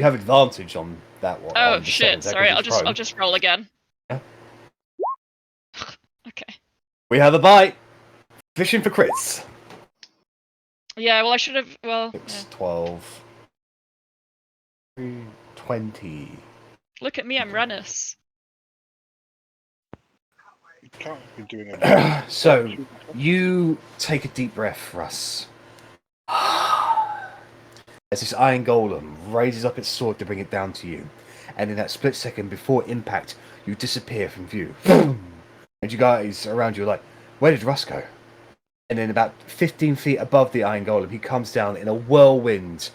have advantage on that one. Oh shit, sorry, I'll just roll again. Yeah. Okay. We have a bite. Fishing for crits. Yeah, well I should have 6, 12, 20. Look at me, I'm Rennas. You can't be doing it. So you take a deep breath, Russ. As this iron golem raises up its sword to bring it down to you, and in that split second before impact, you disappear from view. And you guys around you are like, where did Russ go? And then about 15 feet above the iron golem, he comes down in a whirlwind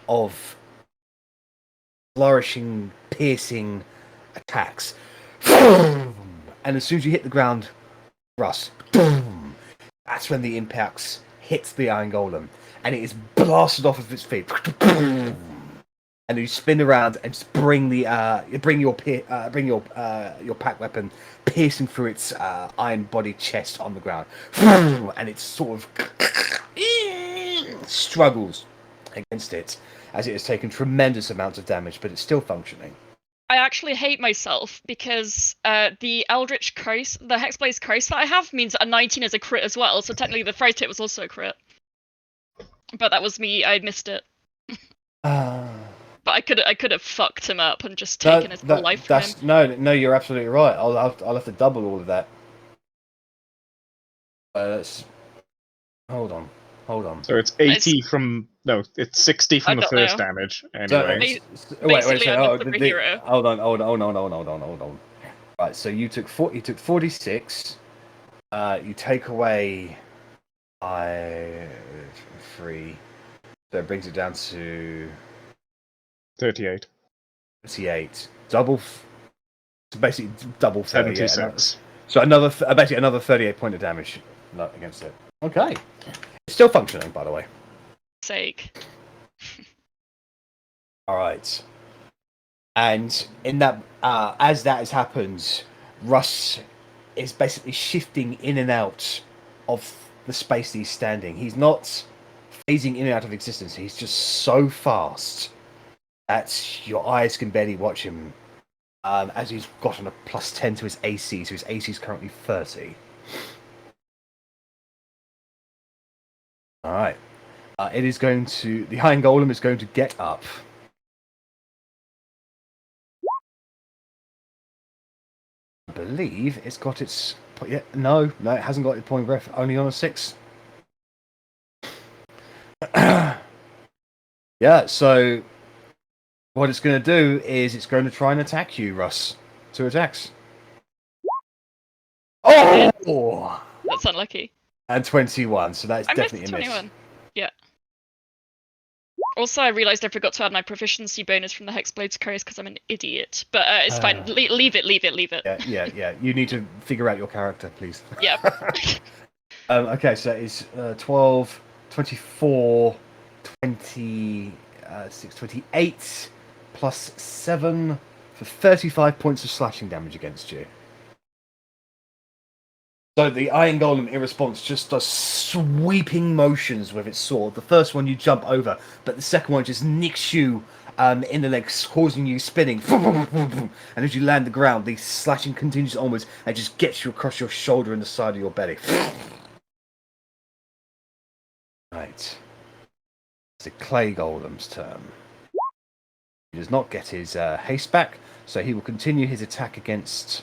of flourishing, piercing attacks. And as soon as you hit the ground, Russ, that's when the impacts hits the iron golem, and it is blasted off of its feet. And you spin around and just bring your pack weapon piercing through its iron body chest on the ground, and it sort of struggles against it as it has taken tremendous amounts of damage, but it's still functioning. I actually hate myself because the Eldritch Curse, the Hexblade's Curse that I have means a 19 is a crit as well, so technically the first hit was also a crit. But that was me, I missed it. But I could have fucked him up and just taken his whole life from him. No, you're absolutely right. I'll have to double all of that. Hold on. So it's 80 from... No, it's 60 from the first damage, anyway. Hold on. Right, so you took 46. You take away 3. So it brings it down to 38. 38. So basically double 30. Yeah, 76. so basically another 38 point of damage against it. Okay. It's still functioning, by the way. Sake. All right. And in that, as that has happened, Russ is basically shifting in and out of the space that he's standing. He's not phasing in and out of existence. He's just so fast that your eyes can barely watch him. As he's gotten a +10 to his AC, so his AC is currently 30. All right. The Iron Golem is going to get up. I believe it's got its... Yeah, no, it hasn't got its point of breath. Only on a 6. Yeah, so what it's going to do is it's going to try and attack you, Russ. 2 attacks. Oh! That's unlucky. And 21, so that's I definitely missed a miss. 21. Yeah. Also, I realised I forgot to add my proficiency bonus from the Hexblade's curse because I'm an idiot. But it's fine. Leave it. Yeah. You need to figure out your character, please. Yeah. Okay, so it's 12, 24, 26, 28, plus 7 for 35 points of slashing damage against you. So the Iron Golem, in response, just does sweeping motions with its sword. The first one you jump over, but the second one just nicks you in the legs, causing you spinning. And as you land the ground, the slashing continues onwards and just gets you across your shoulder and the side of your belly. Right. It's the Clay Golem's turn. He does not get his haste back, so he will continue his attack against...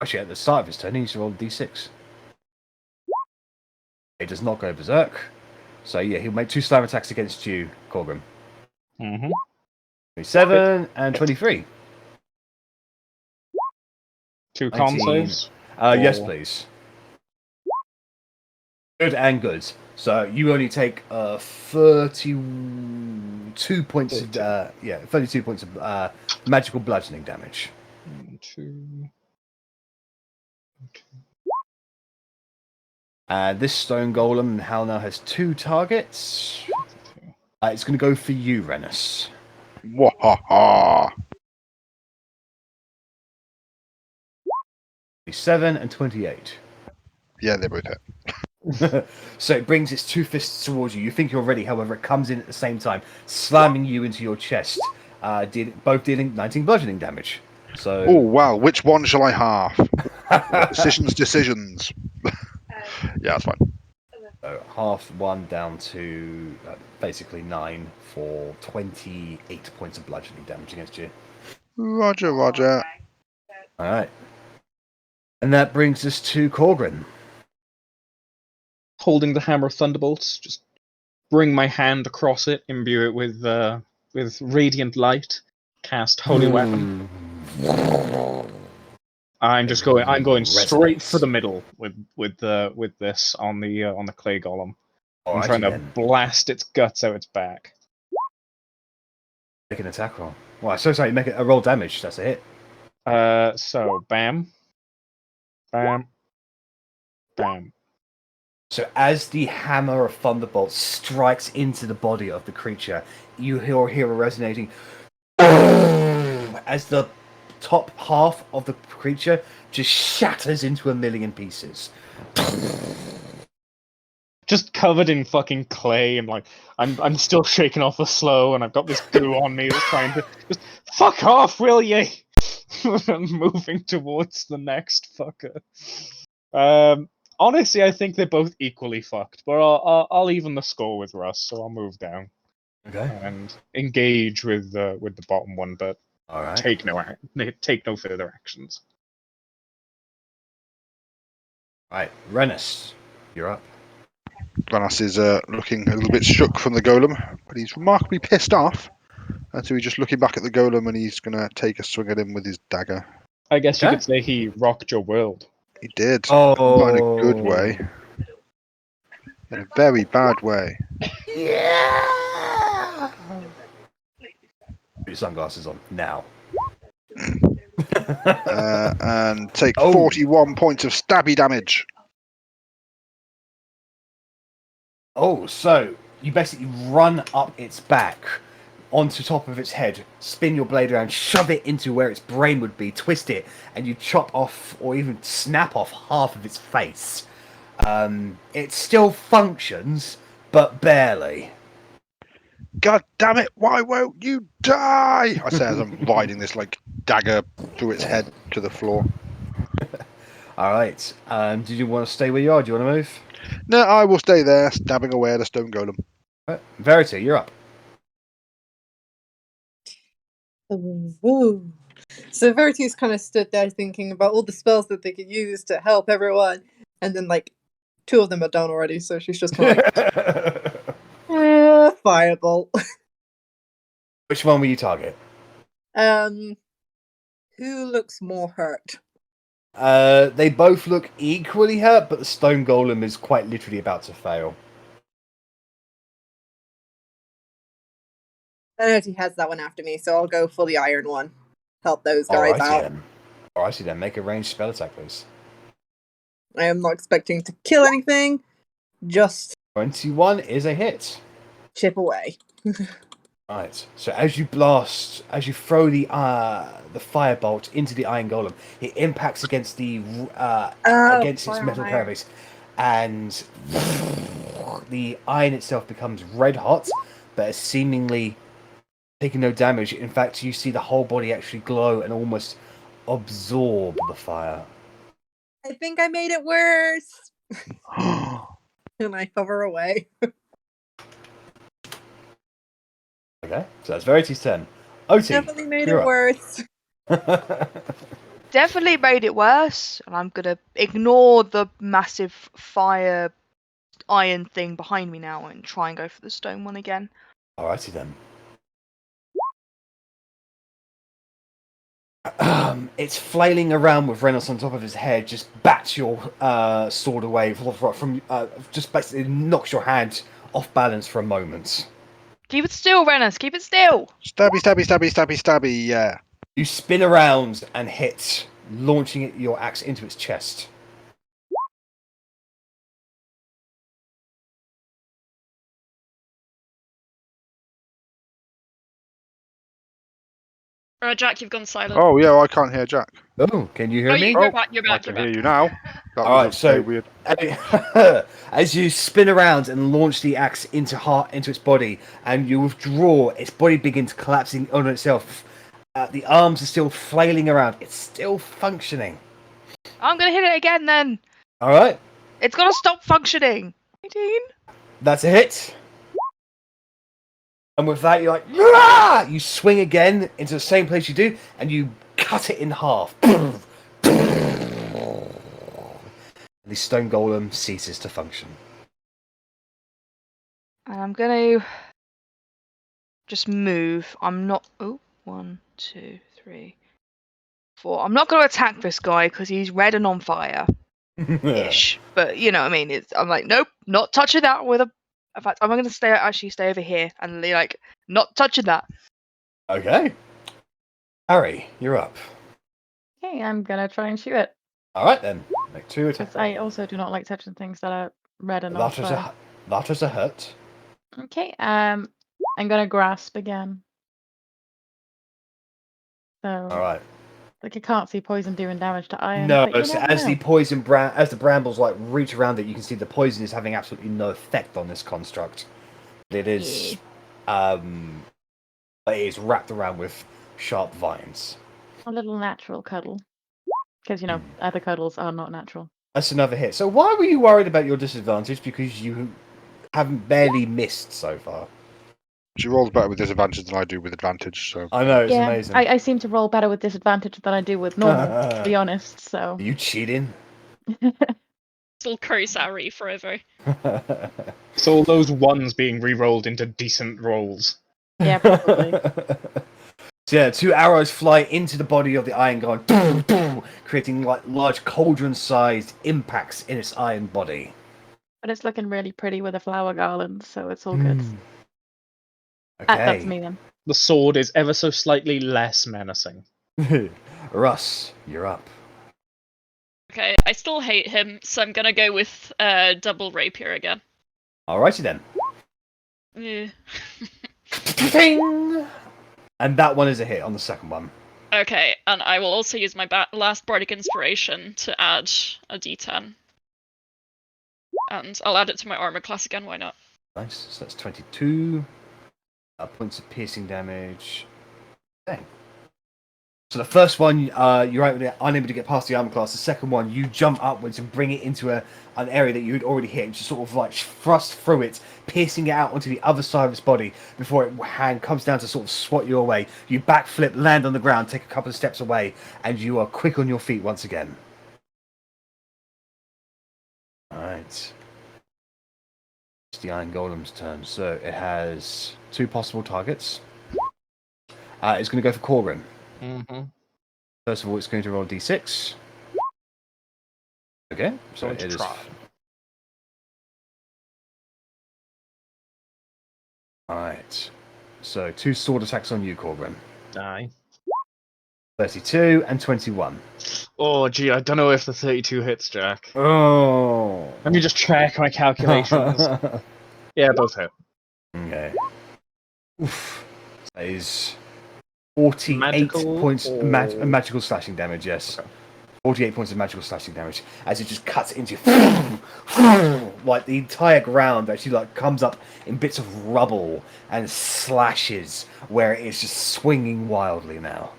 Actually, at the start of his turn, he needs to roll a d6. He does not go berserk. So, yeah, he'll make 2 slam attacks against you, Korgrin. Mm-hmm. 27 and 23. 2 con 19. saves? Yes, please. Good and good. So, you only take 32 points of... 32 points of magical bludgeoning damage. 2... This stone golem now has 2 targets. It's going to go for you, Rennas. Wahaha. 7 and 28. Yeah, they both hit. So it brings its 2 fists towards you. You think you're ready, however, it comes in at the same time, slamming you into your chest, both dealing 19 bludgeoning damage. So. Oh, wow. Which one shall I have? Decisions. Yeah, that's fine. So half 1 down to basically 9 for 28 points of bludgeoning damage against you. Roger. Alright. And that brings us to Korgrin. Holding the hammer of thunderbolts, just bring my hand across it, imbue it with radiant light, cast holy weapon. I'm going straight for the middle with this on the clay golem. I'm trying to blast its guts out its back. Make an attack roll. Well, so sorry, make a roll damage. That's a hit. So bam, bam, bam. So as the hammer of thunderbolt strikes into the body of the creature, you hear a resonating as the top half of the creature just shatters into a million pieces. Just covered in fucking clay, and like I'm still shaking off the slow, and I've got this goo on me that's trying to just fuck off, will ye? I'm moving towards the next fucker. Honestly, I think they're both equally fucked, but I'll even the score with Russ, so I'll move down. Okay. And engage with the bottom one, but All right. take no further actions. Right, Rennas, you're up. Rennas is looking a little bit shook from the golem, but he's remarkably pissed off. And so he's just looking back at the golem, and he's going to take a swing at him with his dagger. I guess you Okay. could say he rocked your world. He did. Oh, Not in a good way. In a very bad way. Yeah. Put your sunglasses on now. And take Oh. 41 points of stabby damage. Oh, so you basically run up its back onto top of its head, spin your blade around, shove it into where its brain would be, twist it, and you chop off or even snap off half of its face. It still functions, but barely. God damn it, why won't you die? I say as I'm riding this like dagger through its head to the floor. Alright, did you want to stay where you are? Do you want to move? No, I will stay there, stabbing away at a stone golem. Right. Verity, you're up. Ooh. So Verity's kind of stood there thinking about all the spells that they could use to help everyone, and then like 2 of them are done already, so she's just kind of like, fireball. Which one will you target? Who looks more hurt? They both look equally hurt, but the stone golem is quite literally about to fail. Verity has that one after me, so I'll go for the iron one. Help those guys out. Alrighty then, make a ranged spell attack, please. I am not expecting to kill anything, just 21 is a hit. chip away. Right. So as you throw the firebolt into the iron golem, it impacts against against its metal iron. carapace, and the iron itself becomes red hot, but it's seemingly taking no damage. In fact, you see the whole body actually glow and almost absorb the fire. I think I made it worse. And I hover away. Okay, so that's Verity's turn. Otti, Definitely made it you're up. worse. Definitely made it worse, and I'm gonna ignore the massive fire iron thing behind me now and try and go for the stone one again. Alrighty then. It's flailing around with Rennas on top of his head, just bats your sword away from just basically knocks your hand off balance for a moment. Keep it still, Rennas. Keep it still. Stabby, stabby, stabby, stabby, stabby, yeah. You spin around and hit, launching your axe into its chest. Jack, you've gone silent. Oh, yeah, I can't hear Jack. Oh, can you hear me? You're back. You're I back. can You're hear back. you now. That Alright, was so weird. as you spin around and launch the axe into its body, and you withdraw, its body begins collapsing on itself. The arms are still flailing around. It's still functioning. I'm gonna hit it again then. All right, It's gotta stop functioning. 19. that's a hit. And with that, you're like, "Rah!" You swing again into the same place you do, and you cut it in half. The stone golem ceases to function. And I'm gonna just move. I'm not. Oh, 1, 2, 3, 4. I'm not gonna attack this guy because he's red and on fire. Ish. But you know what I mean. I'm like, nope, not touching that with a. In fact, I'm gonna stay over here and like not touching that. Okay. Arri, you're up. Okay, I'm gonna try and shoot it. All right then. Make 2 attacks. Because I also do not like touching things that are red and on fire. That was a hit. Okay, I'm gonna grasp again. So, All right. like I can't see poison doing damage to iron. No, but you so never as know. the brambles like reach around it, you can see the poison is having absolutely no effect on this construct. It is, it is wrapped around with sharp vines. A little natural cuddle. Because, you know, other cuddles are not natural. That's another hit. So why were you worried about your disadvantage? Because you haven't barely missed so far. She rolls better with disadvantage than I do with advantage, so. I know, it's yeah, amazing. I seem to roll better with disadvantage than I do with normal, to be honest, so. Are you cheating? Still curse Arri forever. It's all those ones being re-rolled into decent rolls. Yeah, probably. So yeah, 2 arrows fly into the body of the iron god, boom, boom, creating like large cauldron-sized impacts in its iron body. But it's looking really pretty with a flower garland, so it's all good. Hmm. That's Okay. me then. The sword is ever so slightly less menacing. Russ, you're up. Okay, I still hate him, so I'm gonna go with double rapier again. Alrighty then. Eh. Ping! And that one is a hit on the second one. Okay, and I will also use my last bardic inspiration to add a d10. And I'll add it to my armor class again, why not? Nice. So that's 22 points of piercing damage. Dang. So the first one, you're unable to get past the armor class. The second one, you jump upwards and bring it into an area that you had already hit, and just sort of like thrust through it, piercing it out onto the other side of its body before its hand comes down to sort of swat you away. You backflip, land on the ground, take a couple of steps away, and you are quick on your feet once again. Alright. It's the Iron Golem's turn. So it has 2 possible targets. It's going to go for Korgrin. Mm-hmm. First of all, it's going to roll d6. Okay, so Going to it is. try. Alright. So 2 sword attacks on you, Korgrin. Aye. 32 and 21. Oh, gee, I don't know if the 32 hits, Jack. Oh. Let me just check my calculations. Yeah, both hit. Okay. Oof. That is 48 Magical points or- magical slashing damage, yes. Okay. 48 points of magical slashing damage as it just cuts into like the entire ground actually like comes up in bits of rubble and slashes where it is just swinging wildly now.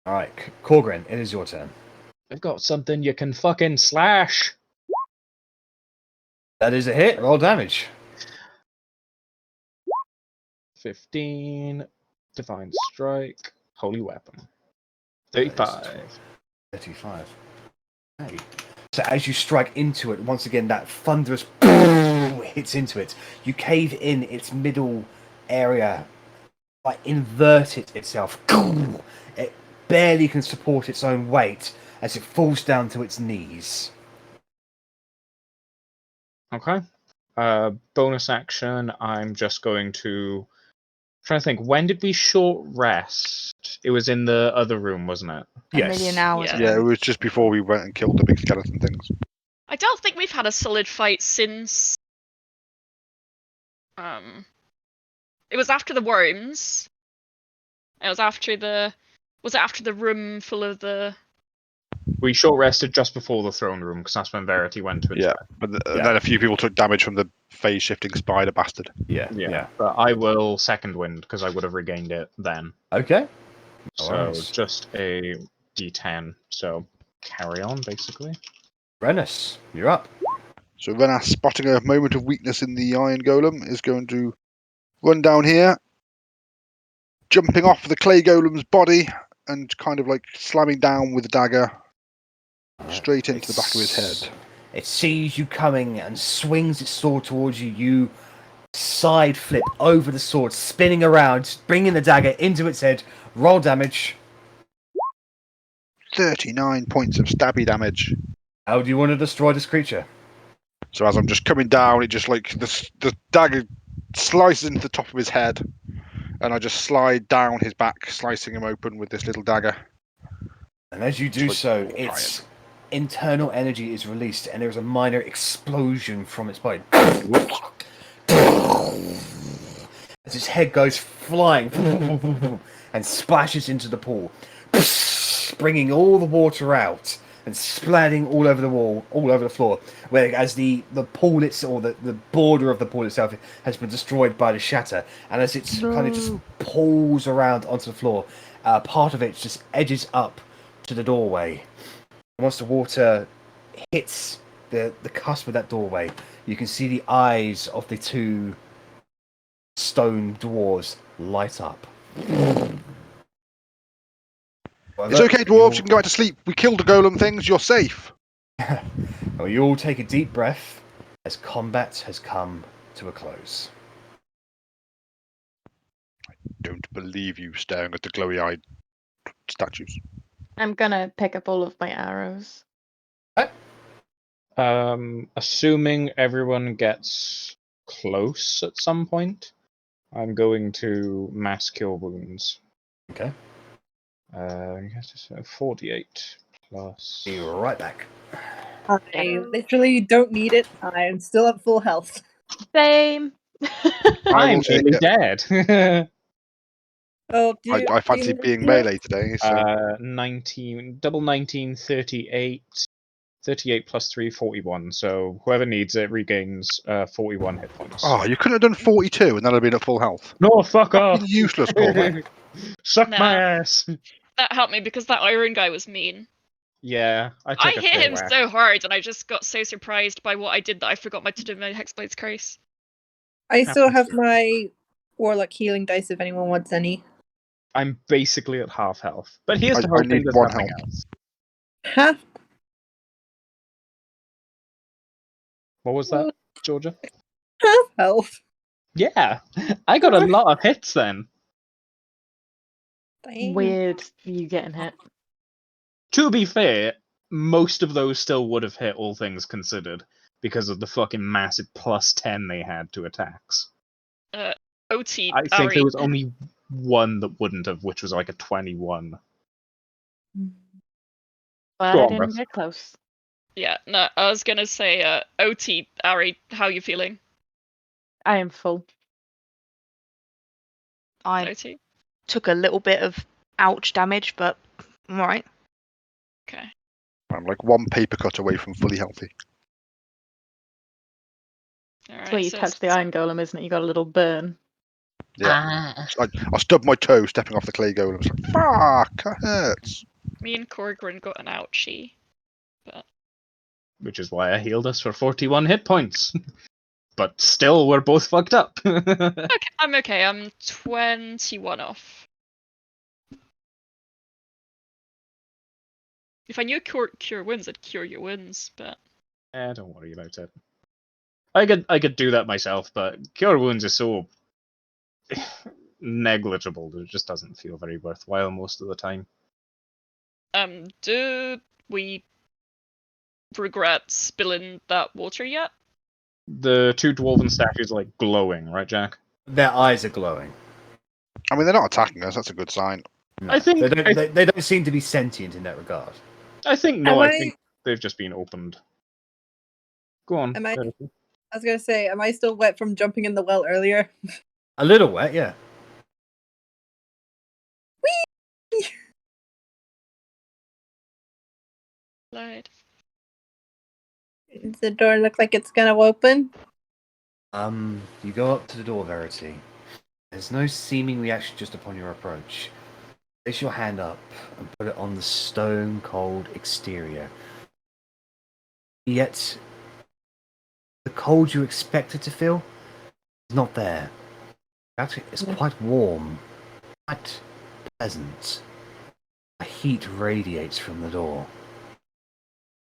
Alright, Korgrin, it is your turn. I've got something you can fucking slash. That is a hit. Roll damage. 15. Divine Strike. Holy Weapon. 35. 35. Okay. So as you strike into it, once again that thunderous hits into it. You cave in its middle area, like invert it itself. It barely can support its own weight as it falls down to its knees. Okay. Bonus action, I'm just going to... trying to think, when did we short rest? It was in the other room, wasn't it? A million hours Yeah. ago. Yeah, it was just before we went and killed the big skeleton things. I don't think we've had a solid fight since... It was after the worms. It was after the... Was it after the room full of the... We short rested just before the throne room, because that's when Verity went to Yeah, inspect. but Yeah. then a few people took damage from the phase shifting spider bastard. Yeah. But I will second wind, because I would have regained it then. Okay. So Alright. just a d10. So carry on, basically. Rennas, you're up. So Rennas, spotting a moment of weakness in the Iron Golem, is going to run down here, jumping off the Clay Golem's body and kind of like slamming down with the dagger straight into the back of his head. It sees you coming and swings its sword towards you. You side flip over the sword, spinning around, bringing the dagger into its head. Roll damage. 39 points of stabby damage. How do you want to destroy this creature? So as I'm just coming down, it just like the dagger slices into the top of his head, and I just slide down his back, slicing him open with this little dagger. And as you do Like, so, try its internal energy is released, and there is a minor explosion from its body. As its head goes flying and splashes into the pool, bringing all the water out and splatting all over the wall, all over the floor. Whereas the pool itself, or the border of the pool itself, has been destroyed by the shatter, and as it's kind of just pulls around onto the floor, part of it just edges up to the doorway. Once the water hits the cusp of that doorway, you can see the eyes of the 2 stone dwarves light up. It's okay, dwarves, you can go back to sleep. We killed the golem things, you're safe. Well, you all take a deep breath as combat has come to a close. Don't believe you staring at the glowy-eyed statues. I'm gonna pick up all of my arrows. Assuming everyone gets close at some point, I'm going to mass cure wounds. Okay. 48 plus. Be right back. I literally don't need it. I am still at full health. Same. I I'm will take nearly it. dead. Oh, do you, I fancy being melee today, so 19, double 19, 38. 38 plus 3, 41. So whoever needs it regains 41 hit points. oh, you couldn't have done 42 and that'd have been at full health. No, fuck off! Useless, Korgrin. Suck Nah. my ass! That helped me because that iron guy was mean. Yeah, I I took a hit fair him whack. so hard, and I just got so surprised by what I did that I forgot to do my Hexblade's Curse. I still Happens have to- my Warlock healing dice if anyone wants any. I'm basically at half health. But here's I the whole need thing, there's one nothing health. else. Half What was that, Georgia? health. Yeah, I got a lot of hits then. Dang. Weird you getting hit. To be fair, most of those still would have hit, all things considered, because of the fucking massive plus 10 they had to attacks. Otti, I think there Arri. was only one that wouldn't have, which was like a 21. But Go I on, didn't Russ. get close. Yeah, no, I was gonna say, Otti, Arri, how you feeling? I am full. I Otti? took a little bit of ouch damage, but I'm alright. Okay. I'm like one paper cut away from fully healthy. That's where Alright, you so touch the iron golem, isn't it? You got a little burn. Yeah. I stubbed my toe stepping off the clay golem. It's like, fuck, that hurts. me and Korgrin got an ouchie. Which is why I healed us for 41 hit points. But still, we're both fucked up. Okay, I'm okay, I'm 21 off. If I knew cure wounds, I'd cure your wounds, but... Don't worry about it. I could do that myself, but cure wounds is so negligible that it just doesn't feel very worthwhile most of the time. Do we regret spilling that water yet? The two dwarven statues are like glowing, right, Jack? Their eyes are glowing. I mean, they're not attacking us. That's a good sign. No, I think- they don't seem to be sentient in that regard. I think they've just been opened. Go on. Am I- Verity. I was gonna say, am I still wet from jumping in the well earlier? A little wet, yeah. Slide. Does the door look like it's gonna open? You go up to the door, Verity. There's no seeming reaction just upon your approach. Place your hand up and put it on the stone-cold exterior. Yet, the cold you expected to feel is not there. Actually, it's quite warm, quite pleasant. A heat radiates from the door,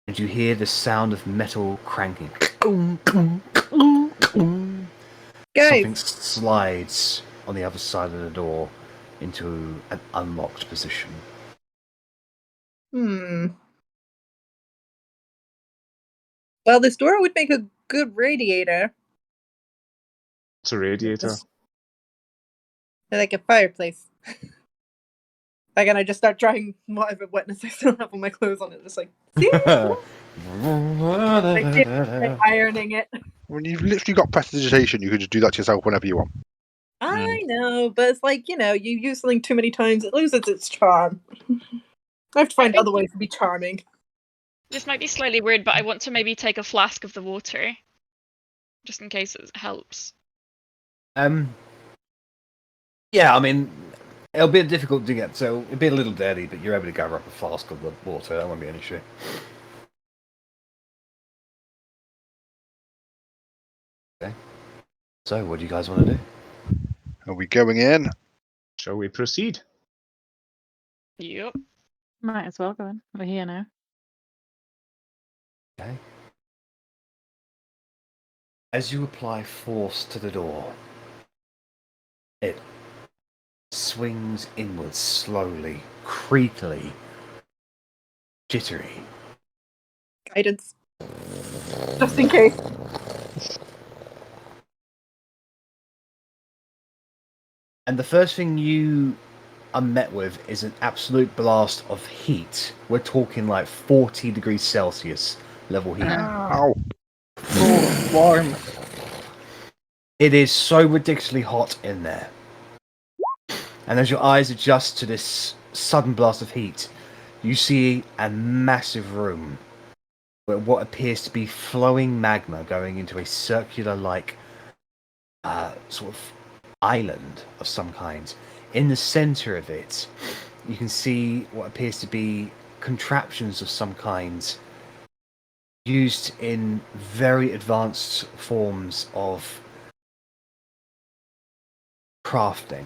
and you hear the sound of metal cranking. Something Guys, slides on the other side of the door into an unlocked position. Well, this door would make a good radiator. It's a radiator. Like a fireplace. Like, and I just start drying whatever wetness I still have on my clothes on it. Just like, see? Like ironing it. When you've literally got prestidigitation, you can just do that to yourself whenever you want. I know, but it's like, you use something too many times, it loses its charm. I have to find other ways to be charming. This might be slightly weird, but I want to maybe take a flask of the water. Just in case it helps. Yeah, I mean, it'll be difficult to get, so it'll be a little dirty, but you're able to gather up a flask of the water. That won't be an issue. Okay. So, what do you guys want to do? Are we going in? Shall we proceed? Yep. Might as well go in. We're here now. Okay. As you apply force to the door, it swings inwards slowly, creakily, jittery. Guidance. Just in case. And the first thing you are met with is an absolute blast of heat. We're talking like 40 degrees Celsius level heat. Ow. Oh, warm. It is so ridiculously hot in there. And as your eyes adjust to this sudden blast of heat, you see a massive room where what appears to be flowing magma going into a circular-like sort of island of some kind. In the center of it, you can see what appears to be contraptions of some kind used in very advanced forms of crafting,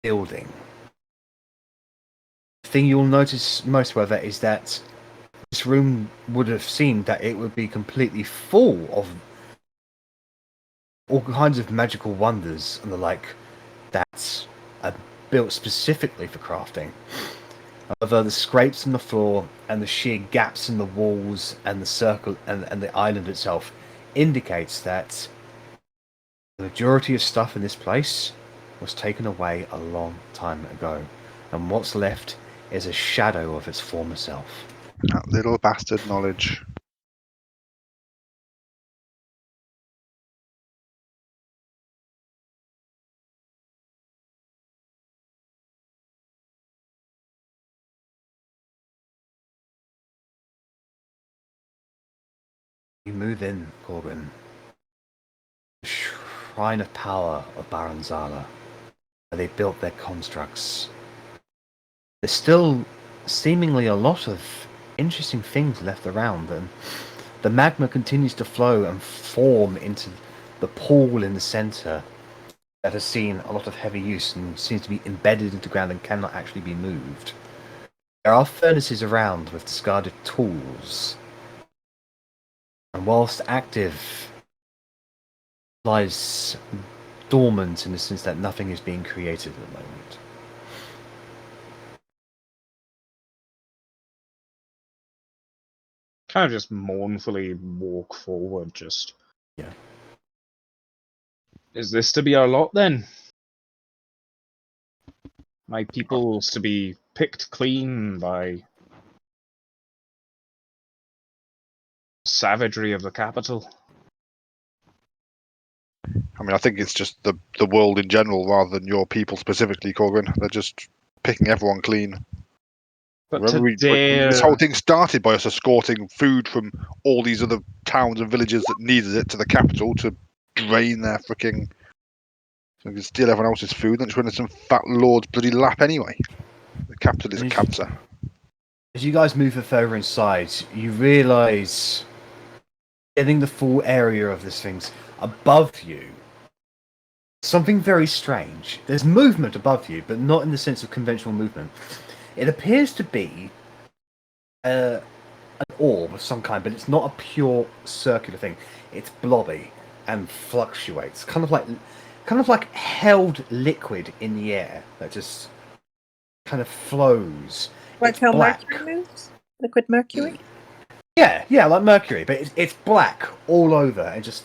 building. The thing you'll notice most, however, is that this room would have seemed that it would be completely full of all kinds of magical wonders and the like that are built specifically for crafting. However, the scrapes in the floor and the sheer gaps in the walls and the circle and the island itself indicates that the majority of stuff in this place was taken away a long time ago, and what's left is a shadow of its former self. That little bastard knowledge. You move in, Korgrin. The Shrine of Power of Baranzala, where they built their constructs. There's still seemingly a lot of interesting things left around, and the magma continues to flow and form into the pool in the center that has seen a lot of heavy use and seems to be embedded into the ground and cannot actually be moved. There are furnaces around with discarded tools, and whilst active, lies dormant in the sense that nothing is being created at the moment. Kind of just mournfully walk forward, just... Yeah. Is this to be our lot, then? My people's to be picked clean by savagery of the capital? I mean, I think it's just the world in general rather than your people specifically, Korgrin. They're just picking everyone clean. But Remember to dare... this whole thing started by us escorting food from all these other towns and villages that needed it to the capital to drain their freaking... So we can steal everyone else's food and just run in some fat lord's bloody lap anyway. The capital is a cancer. As you guys move further inside, you realise, getting the full area of this thing's above you, something very strange. There's movement above you, but not in the sense of conventional movement. It appears to be an orb of some kind, but it's not a pure circular thing. It's blobby and fluctuates, kind of like held liquid in the air that just kind of flows. Like It's how black. Mercury moves? Liquid Mercury? Yeah, like Mercury, but it's black all over and just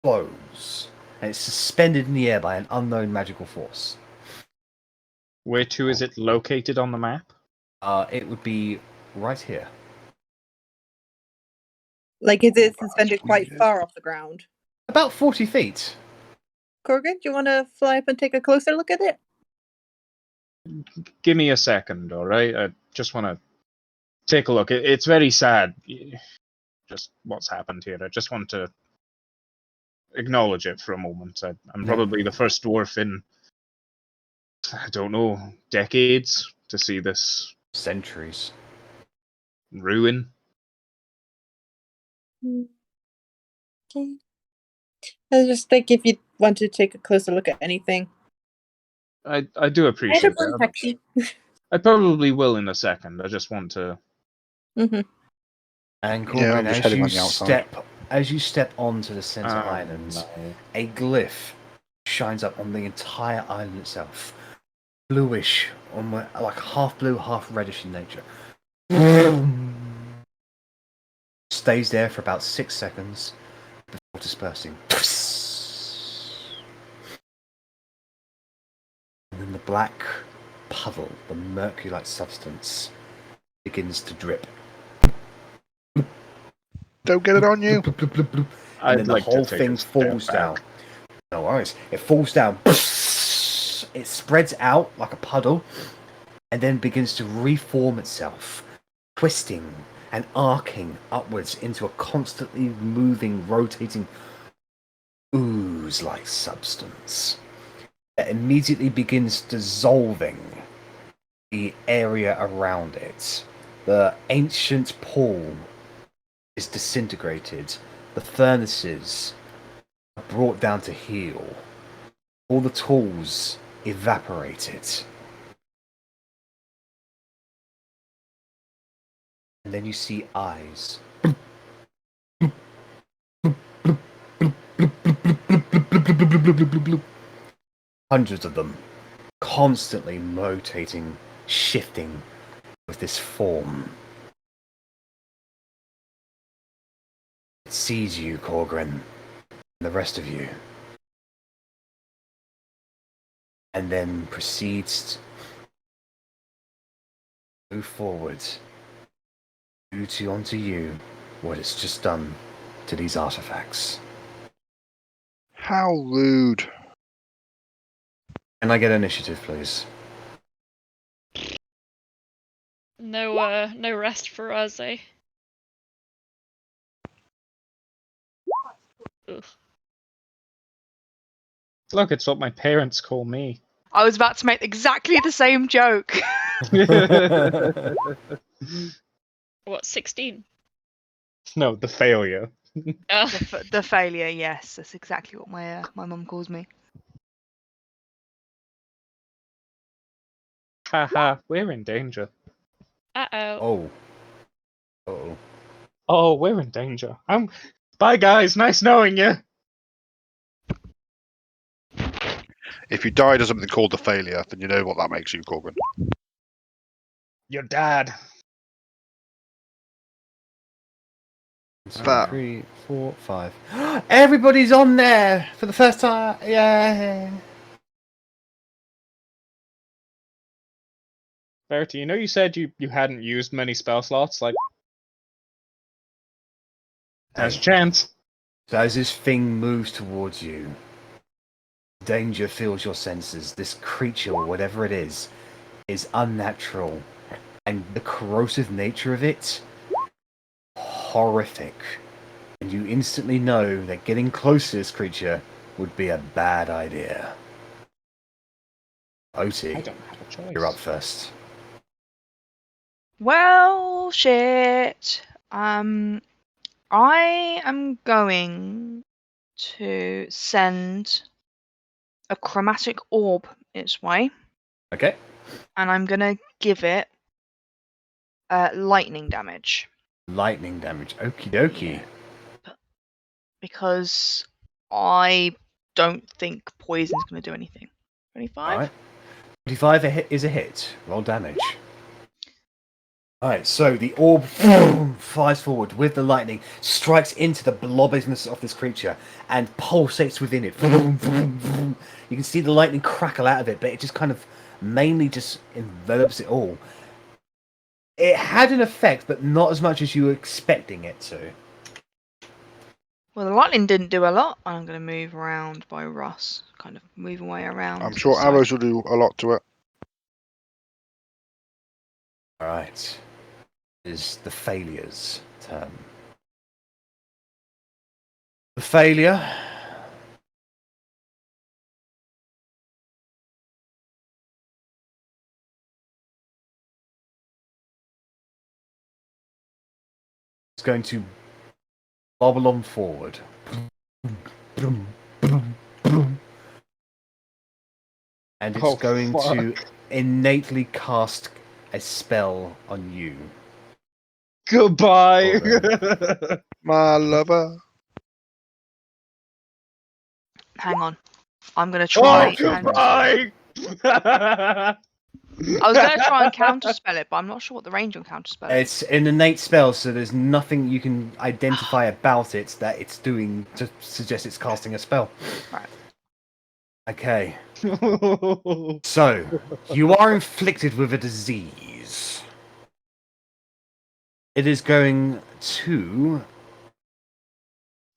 flows. And it's suspended in the air by an unknown magical force. Where to is it located on the map? It would be right here. Like, is it suspended quite far off the ground? About 40 feet. Korgrin, do you want to fly up and take a closer look at it? Give me a second, alright? I just want to take a look. It's very sad, just what's happened here. I just want to acknowledge it for a moment. I'm probably the first dwarf in, I don't know, decades to see this Centuries. ruin. Okay. I just think if you want to take a closer look at anything. I do appreciate that. I probably will in a second. I just want to... Mm-hmm. And Yeah, Korgrin, I'm just heading on the outside. as you step onto the center island, no. a glyph shines up on the entire island itself. Bluish, like half blue, half reddish in nature. stays there for about 6 seconds before dispersing. And then the black puddle, the mercury-like substance, begins to drip. Don't get it on you. Bloop, bloop, bloop, bloop. And I'd then the like to whole take thing a step falls back. down. No worries. It falls down. It spreads out like a puddle and then begins to reform itself, twisting and arcing upwards into a constantly moving, rotating ooze-like substance that immediately begins dissolving the area around it. The ancient pool is disintegrated. The furnaces are brought down to heel. All the tools evaporated. And then you see eyes. Hundreds of them, constantly rotating, shifting with this form. It sees you, Korgrin, and the rest of you. And then proceeds to move forward. Onto you what it's just done to these artifacts. How rude. Can I get initiative, please? No rest for us, eh? Ugh. Look, it's what my parents call me. I was about to make exactly the same joke. What, 16? No, the failure. The failure, yes, that's exactly what my mum calls me. Haha, we're in danger. Uh-oh. Oh. Oh, we're in danger. Bye, guys. Nice knowing you. If you died of something called the failure, then you know what that makes you, Korgrin. Your dad. 2, 3, 4, 5. Everybody's on there for the first time. Yeah. Verity, you know you said you hadn't used many spell slots? Like, now's your chance. So as this thing moves towards you, danger fills your senses. This creature, or whatever it is unnatural. And the corrosive nature of it, horrific. And you instantly know that getting close to this creature would be a bad idea. Otti, I don't have a choice. you're up first. Well, shit. I am going to send a chromatic orb its way, Okay. and I'm gonna give it lightning damage Lightning damage. Okie dokie. because I don't think poison's gonna do anything. 25. Alright. 25 is a hit. Roll damage. Alright, so the orb flies forward with the lightning, strikes into the blobbiness of this creature, and pulsates within it. You can see the lightning crackle out of it, but it just kind of mainly just envelops it all. It had an effect, but not as much as you were expecting it to. Well, the lightning didn't do a lot. I'm going to move around by Russ, kind of move away around. I'm to sure the side. arrows will do a lot to it. Alright. Is the failure's turn. The failure is going to bobble on forward. And it's Oh, going to fuck. innately cast a spell on you. Goodbye. My lover. Hang on. I'm going to try Oh, and... goodbye. I was going to try and counterspell it, but I'm not sure what the range on counterspell is. It's an innate spell, so there's nothing you can identify about it that it's doing to suggest it's casting a spell. Right. Okay. So, you are inflicted with a disease. It is going to...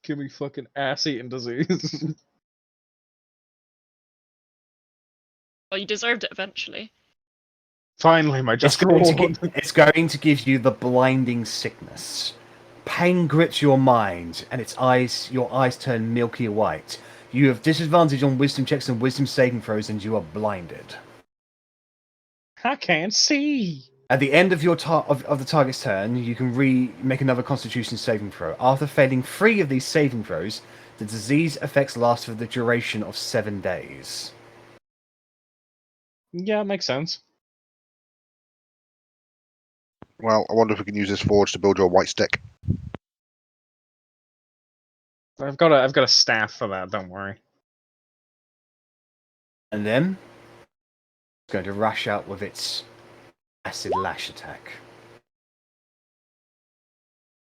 Give me fucking ass-eating disease. Well, you deserved it eventually. Finally, my It's just going, reward. it's going to give you the blinding sickness. Pain grips your mind, and your eyes turn milky white. You have disadvantage on wisdom checks and wisdom saving throws, and you are blinded. I can't see. At the end of your of the target's turn, you can make another Constitution saving throw. After failing 3 of these saving throws, the disease effects last for the duration of 7 days. Yeah, makes sense. Well, I wonder if we can use this forge to build your white stick. I've got a staff for that. Don't worry. And then it's going to rush out with its acid lash attack.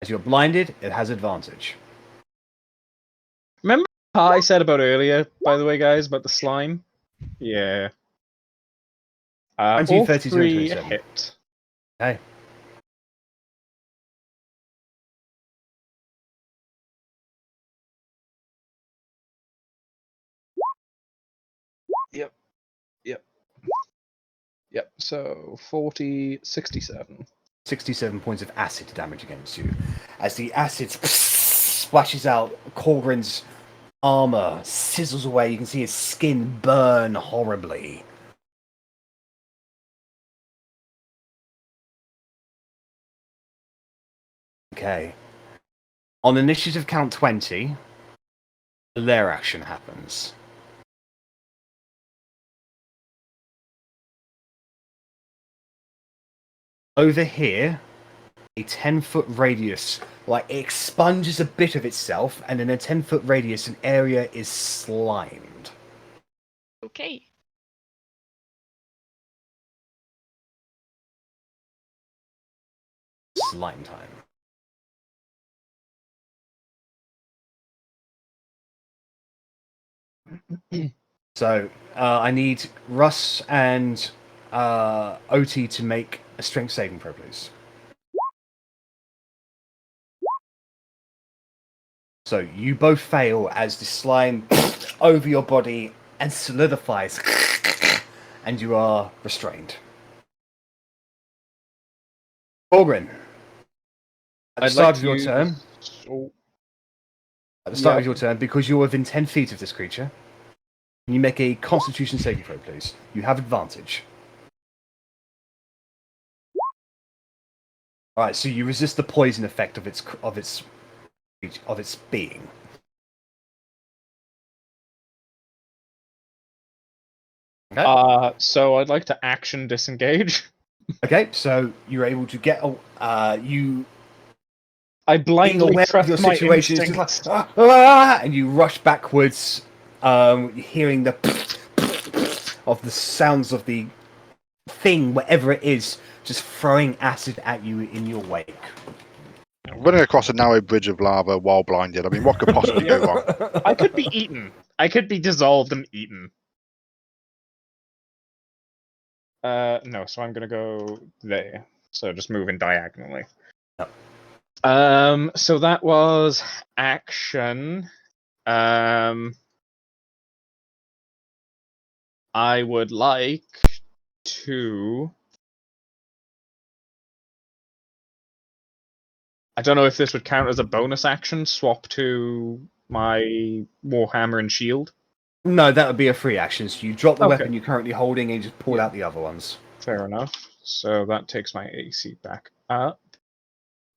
As you're blinded, it has advantage. Remember how I said about earlier, by the way, guys, about the slime? Yeah. 19, All 32, 3 27. hit. Okay. Yep, so 40, 67. 67 points of acid damage against you. As the acid splashes out, Korgrin's armor sizzles away. You can see his skin burn horribly. Okay. On initiative count 20, a lair action happens. Over here, a 10-foot radius, like it expunges a bit of itself, and in a 10-foot radius, an area is slimed. Okay. Slime time. So, I need Russ and Otti to make a strength saving throw, please. So, you both fail as the slime over your body and solidifies, and you are restrained. Korgrin, at the start of your turn, because you're within 10 feet of this creature, can you make a Constitution saving throw, please? You have advantage. All right, so you resist the poison effect of its being. Okay. So I'd like to action disengage. Okay, so you're able to get you. I Being blindly aware of trust your my situation, it's instincts. just like, and you rush backwards, hearing the of the sounds of the thing, whatever it is, just throwing acid at you in your wake. Running across a narrow bridge of lava while blinded. I mean, what could possibly go wrong? I could be eaten. I could be dissolved and eaten. No, so I'm gonna go there. So just moving diagonally. Yep. So that was action. I would like to. I don't know if this would count as a bonus action. Swap to my Warhammer and Shield. No, that would be a free action. So you drop the Okay. weapon you're currently holding and you just pull Yeah. out the other ones. Fair enough. So that takes my AC back up.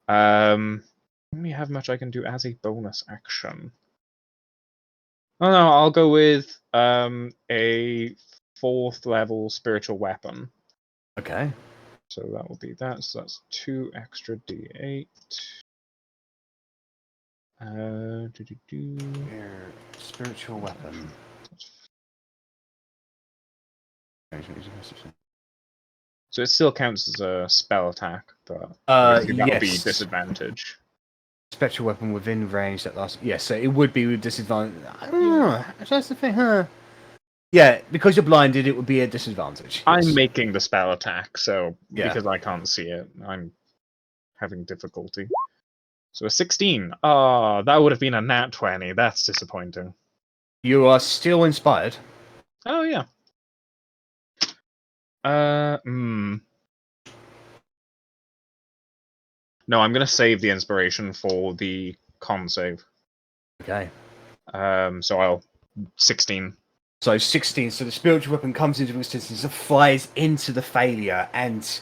Let me have much I can do as a bonus action. Oh no, I'll go with a 4th level spiritual weapon. Okay. So that will be that. So that's 2 extra D8. Your spiritual weapon. So it still counts as a spell attack, but obviously that would be Yes. disadvantage. Spectral weapon within range that lasts. Yes, so it would be with disadvantage. That's the thing, huh? Yeah, because you're blinded, it would be a disadvantage. I'm yes. making the spell attack, so Yeah. because I can't see it, I'm having difficulty. So a 16. Ah, that would have been a nat 20. That's disappointing. You are still inspired. Oh yeah. No, I'm gonna save the inspiration for the con save. Okay. So I'll 16. So 16. So the spiritual weapon comes into existence and flies into the failure, and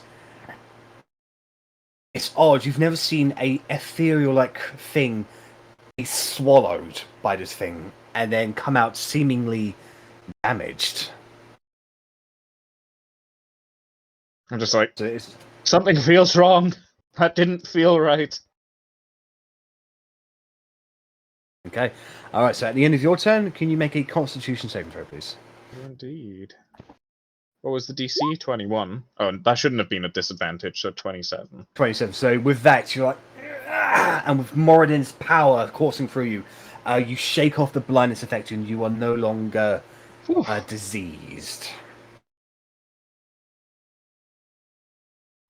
it's odd. You've never seen a ethereal-like thing be swallowed by this thing and then come out seemingly damaged. I'm just like, So it's something feels wrong. That didn't feel right. okay. All right. So at the end of your turn, can you make a Constitution saving throw, please? Indeed. What was the DC? 21. Oh, that shouldn't have been a disadvantage, so 27. 27. So with that, you're like, "Ah!" and with Moradin's power coursing through you, you shake off the blindness effect, and you are no longer Whew. diseased.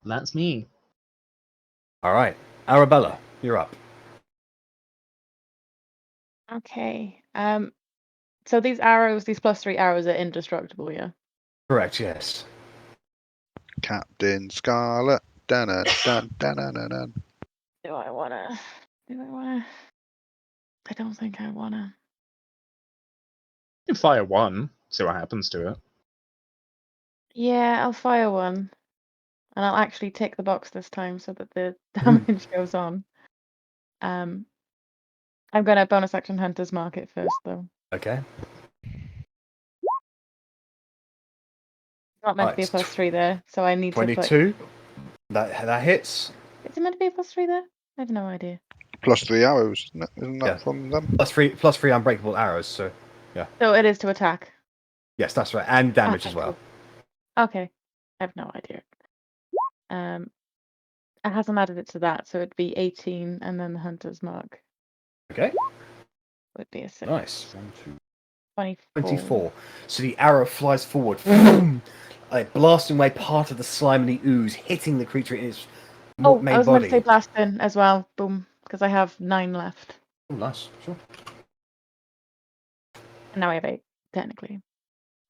That's me. All right, Arrabella, you're up. Okay. So these arrows, these +3 arrows, are indestructible, yeah. Correct. Yes. Captain Scarlet. Dun, dun, dun, dun, dun, dun. Do I wanna? I don't think I wanna. You can fire one, see what happens to it. Yeah, I'll fire one, and I'll actually tick the box this time so that the damage goes on. I'm gonna bonus action Hunter's Mark it first, though. Okay. It's not meant to be a Right, +3 there, so I need to put. 22. That hits. Is it meant to be a +3 there? I have no idea. +3 arrows, isn't it? Isn't that Yeah. from them? +3 unbreakable arrows. So So it is to attack. yes, that's right, and damage Okay, as well. cool. Okay, I have no idea. It hasn't added it to that, so it'd be 18, and then the Hunter's Mark Okay. would be a 6. Nice. 24. 24. So the arrow flies forward, like blasting away part of the slime and the ooze, hitting the creature in its Oh, main I was meant body. to say blast in as well. Boom, because I have 9 left, Oh, nice. Sure. and now I have 8 technically.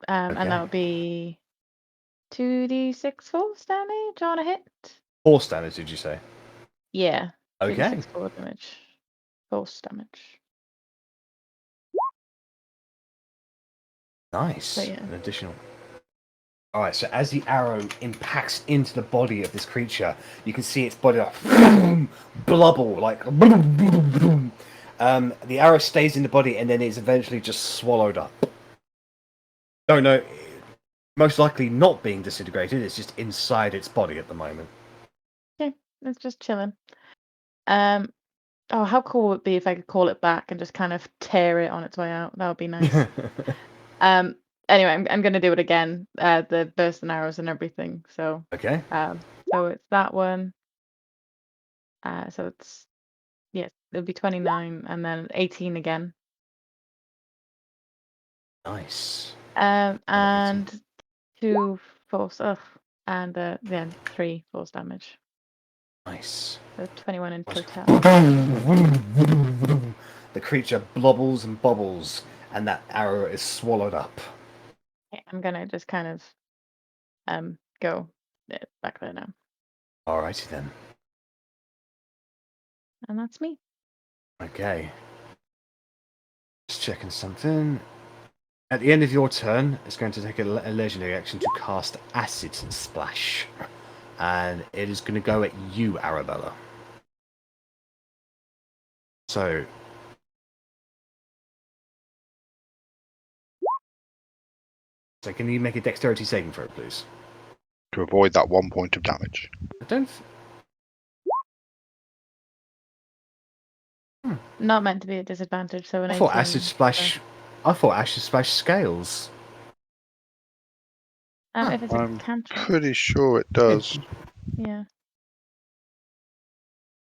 And Okay. that would be 2d6 force damage on a hit. Force damage, did you say? Yeah. Okay. 2d6 force damage. Force damage. Nice. So, yeah. An additional. All right. So as the arrow impacts into the body of this creature, you can see its body like blubble, like. The arrow stays in the body and then is eventually just swallowed up. No, most likely not being disintegrated. It's just inside its body at the moment. Okay, it's just chilling. Oh, how cool would it be if I could call it back and just kind of tear it on its way out? That would be nice. Anyway, I'm gonna do it again. The burst and arrows and everything. So Okay. so it's that one. So it's it'll be 29 and then 18 again. Nice. And 2 force and then 3 force damage. Nice. So 21 in total. The creature blobbles and bobbles, and that arrow is swallowed up. Okay, I'm gonna just kind of go back there now. Alrighty then. And that's me. Okay. Just checking something. At the end of your turn, it's going to take a legendary action to cast Acid Splash. And it is going to go at you, Arrabella. So can you make a dexterity saving throw, please? To avoid that 1 point of damage. I don't. Not meant to be a disadvantage, so an I 18. thought Acid Splash. I thought Acid Splash scales. If it's a I'm cantrip. pretty sure it does. Yeah.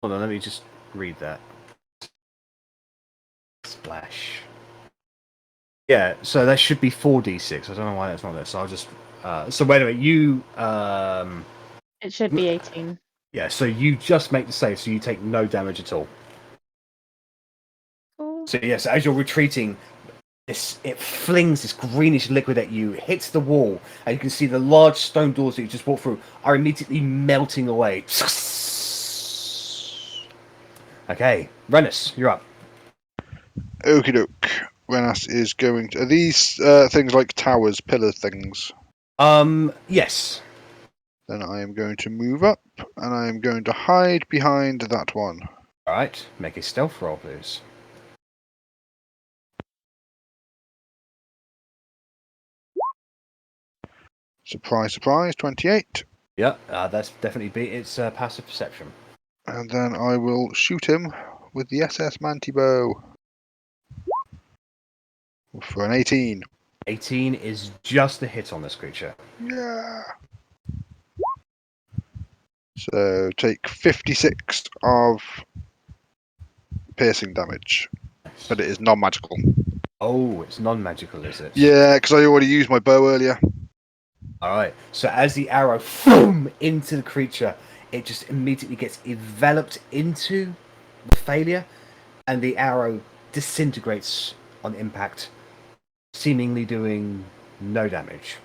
Hold on, let me just read that. Splash. Yeah, so that should be 4d6. I don't know why that's not there. So I'll just. So wait a minute. You. It should be 18. Yeah. So you just make the save, so you take no damage at all. Cool. So yes, as you're retreating, it flings this greenish liquid at you, hits the wall, and you can see the large stone doors that you just walked through are immediately melting away. Okay, Rennas, you're up. Okie doke. Rennas is going to. Are these things like towers, pillar things? Yes. Then I am going to move up, and I am going to hide behind that one. All right, make a stealth roll, please. Surprise, surprise, 28. Yeah, that's definitely beat its passive perception. And then I will shoot him with the SS Mantibow. For an 18. 18 is just a hit on this creature. Yeah. So take 56 of piercing damage. But it is non-magical. Oh, it's non-magical, is it? Yeah, because I already used my bow earlier. All right. So as the arrow boom into the creature, it just immediately gets enveloped into the failure, and the arrow disintegrates on impact, seemingly doing no damage.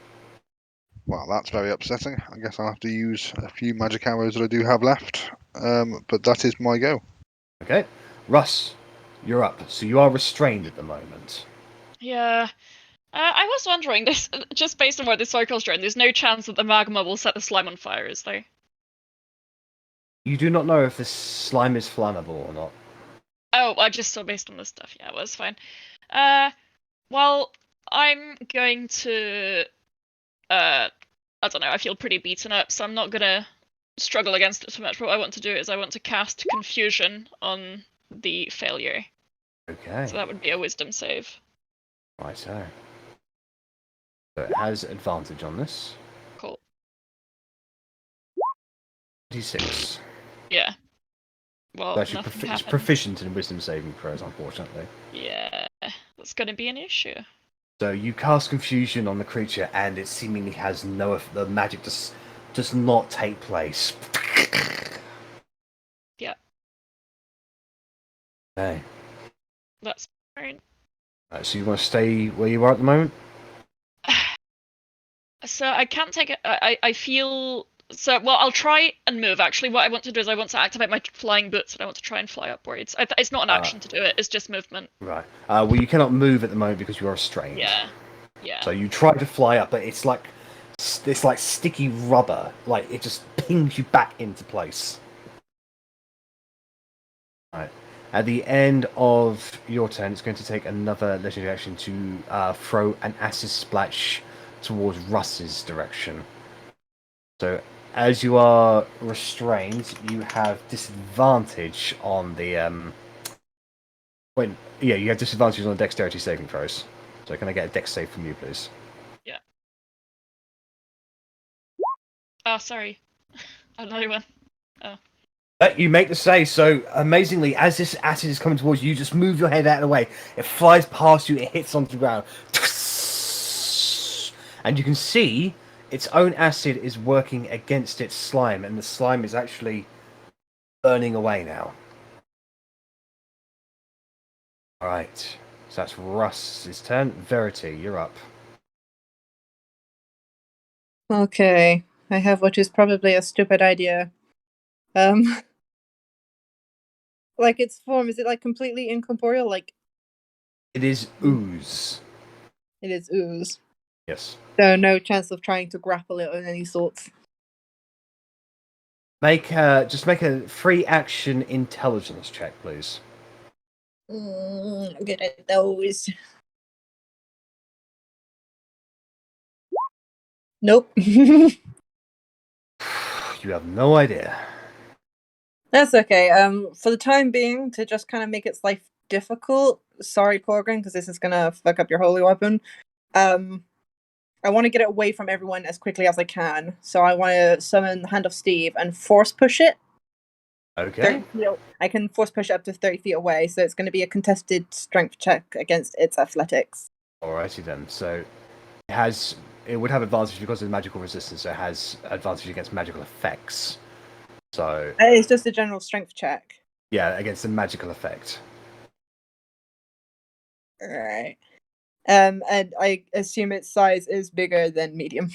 Well, that's very upsetting. I guess I'll have to use a few magic arrows that I do have left. But that is my go. Okay, Russ, you're up. So you are restrained at the moment. Yeah. I was wondering, this just based on where the circle's drawn, there's no chance that the magma will set the slime on fire, is there? You do not know if this slime is flammable or not. Oh, I just saw based on this stuff. Yeah, it was fine. Well, I'm going to. I don't know. I feel pretty beaten up, so I'm not gonna struggle against it too much. What I want to do is I want to cast Confusion on the failure. Okay. So that would be a Wisdom save. Right, so it has advantage on this. Cool. 26. Yeah. Well, It's actually nothing it's happened. proficient in wisdom saving throws, unfortunately. Yeah, that's gonna be an issue. So you cast confusion on the creature, and it seemingly has no. The magic does not take place. Yeah. Okay. That's fine. Right, so you want to stay where you are at the moment? So I can't take it. I feel so. Well, I'll try and move. Actually, what I want to do is I want to activate my flying boots, and I want to try and fly upwards. It's not an action to do it. It's just movement. Right. Well, you cannot move at the moment because you are restrained. Yeah. Yeah. So you try to fly up, but it's like sticky rubber. Like it just pings you back into place. Right. At the end of your turn, it's going to take another legendary action to throw an acid splash towards Russ's direction. So, as you are restrained, you have disadvantage on the you have disadvantage on the dexterity saving throws. So, can I get a dex save from you, please? Yeah. Oh, sorry. Another one. Oh. You make the save, so amazingly, as this acid is coming towards you, you just move your head out of the way. It flies past you, it hits onto the ground. And you can see its own acid is working against its slime, and the slime is actually burning away now. Alright, so that's Russ's turn. Verity, you're up. Okay, I have what is probably a stupid idea. Like its form, is it like completely incorporeal? Like It is ooze. it is ooze. Yes. So no chance of trying to grapple it of any sorts. Just make a free action intelligence check, please. I'm good at those. Nope. You have no idea. That's okay. For the time being, to just kind of make its life difficult. Sorry, Korgrin, because this is gonna fuck up your holy weapon. I want to get it away from everyone as quickly as I can. So I want to summon Hand of Steve and force push it. Okay. 30 feet, I can force push it up to 30 feet away, so it's going to be a contested strength check against its athletics. Alrighty then. So it would have advantage because of the magical resistance. So it has advantage against magical effects. So It's just a general strength check. yeah, against the magical effect. Alright. And I assume its size is bigger than medium.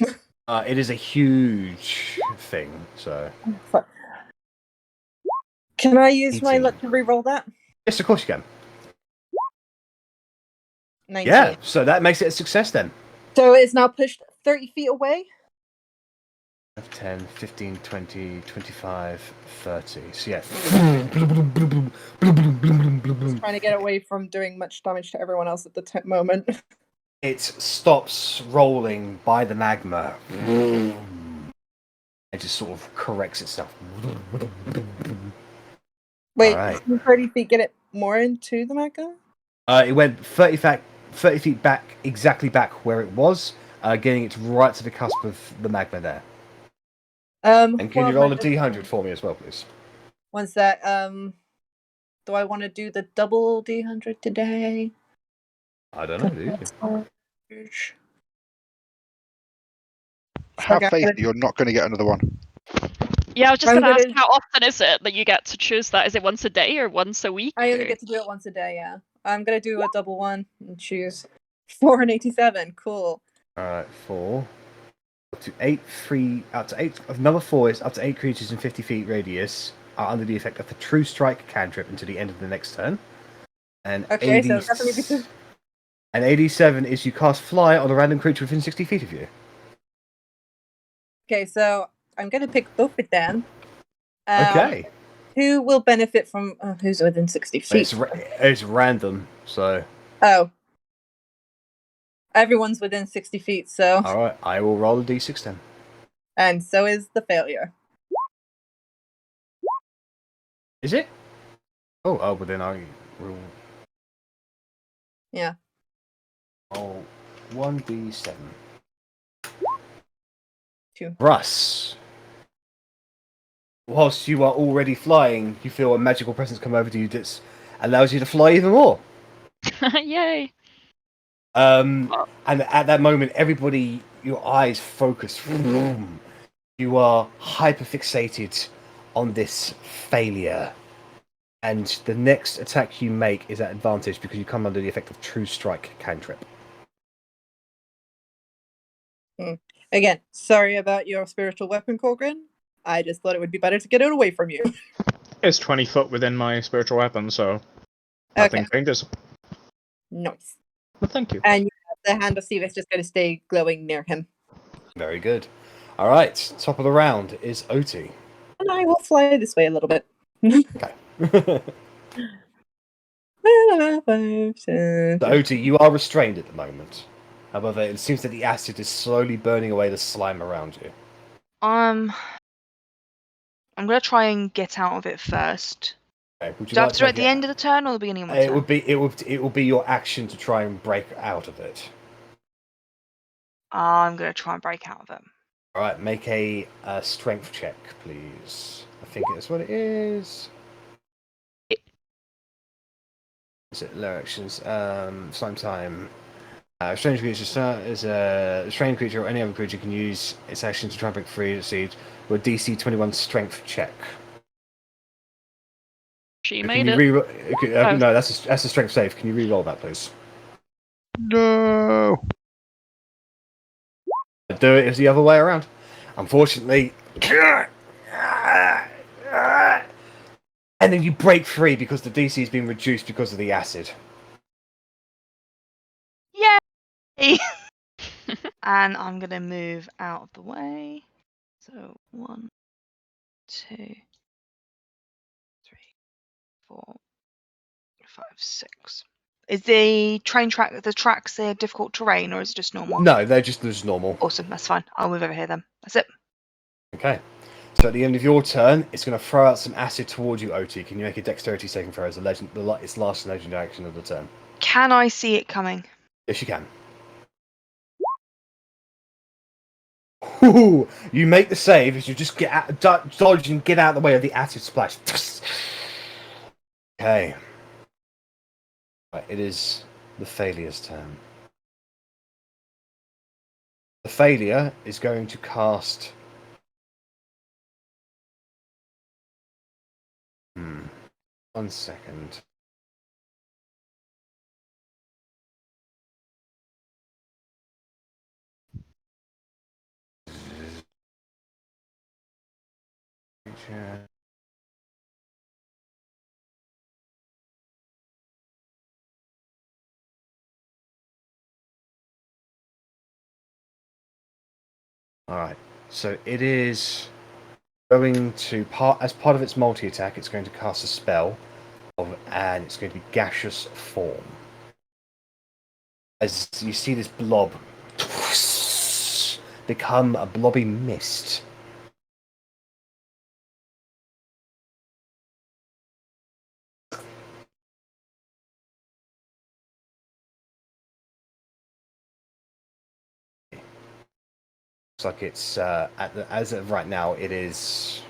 It is a huge thing. So Can I use my 18. luck to reroll that? yes, of course you can. 19. Yeah. So that makes it a success then. So it's now pushed 30 feet away. 10, 15, 20, 25, 30. So yeah. Trying to get away from doing much damage to everyone else at the moment. It stops rolling by the magma. It just sort of corrects itself. Wait, Alright. can 30 feet get it more into the magma? It went 30 feet back, exactly back where it was, getting it right to the cusp of the magma there. And can you roll a d100 for me as well, please? One sec. Do I want to do the double d100 today? I don't know, do you? Have Okay, faith that you're not going to get another one. Yeah, I was just I'm going to ask, gonna- how often is it that you get to choose that? Is it once a day or once a week? I only or- get to do it once a day, yeah. I'm gonna do a double one and choose 4 and 87. Cool. Alright, 4. Up to 8, 3, up to 8. Another 4 is up to 8 creatures in 50 feet radius are under the effect of the True Strike cantrip until the end of the next turn. And Okay, 80, so definitely because and 87 is you cast Fly on a random creature within 60 feet of you. okay, so I'm gonna pick both of them. Okay. Who will benefit from who's within 60 feet? It's random, so. Oh. Everyone's within 60 feet, so. Alright, I will roll a d6 then. And so is the failure. Is it? Oh, but then I will. Yeah. Oh, 1d7. 2. Russ. Whilst you are already flying, you feel a magical presence come over to you that allows you to fly even more. Yay! And at that moment, everybody, your eyes focus. You are hyper fixated on this failure. And the next attack you make is at advantage because you come under the effect of True Strike cantrip. Again, sorry about your spiritual weapon, Korgrin. I just thought it would be better to get it away from you. It's 20 foot within my spiritual weapon, so nothing Okay. changes. Nice. But thank you. And the Hand of Steve is just going to stay glowing near him. Very good. All right, top of the round is Otti. And I will fly this way a little bit. Okay. So, Otti, you are restrained at the moment. However, it seems that the acid is slowly burning away the slime around you. I'm gonna try and get out of it first. Okay, would you Do I like have to to do it at make the end of the turn or the beginning of my it turn? will be your action to try and break out of it. I'm gonna try and break out of it. All right, make a strength check, please. I think that's what it is. Is it low actions? Sometime. Strange creature is a strange creature or any other creature can use its action to try and break free of the siege with a DC 21 strength check. She Can made you it. re-roll? No, that's a strength save. Can you re-roll that, please? No. Do it as the other way around. Unfortunately, and then you break free because the DC has been reduced because of the acid. Yay! And I'm gonna move out of the way. So 1, 2, 3, 4, 5, 6. Is the tracks difficult terrain or is it just normal? No, they're just normal. Awesome, that's fine. I'll move over here then. That's it. Okay. So at the end of your turn, it's going to throw out some acid towards you, Otti. Can you make a dexterity saving throw as its last legendary action of the turn? Can I see it coming? Yes, you can. Ooh, you make the save as you just get out, dodge and get out of the way of the acid splash. Okay. Right, it is the failure's turn. The failure is going to cast. 1 second. Alright, so it is going to as part of its multi-attack, it's going to cast a spell and it's going to be gaseous form. As you see this blob become a blobby mist. Looks like it's as of right now, it is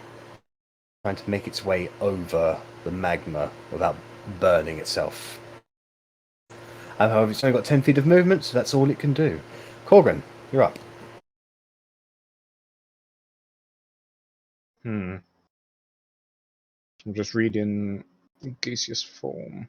trying to make its way over the magma without burning itself. However, it's only got 10 feet of movement, so that's all it can do. Korgrin, you're up. I'm just reading gaseous form.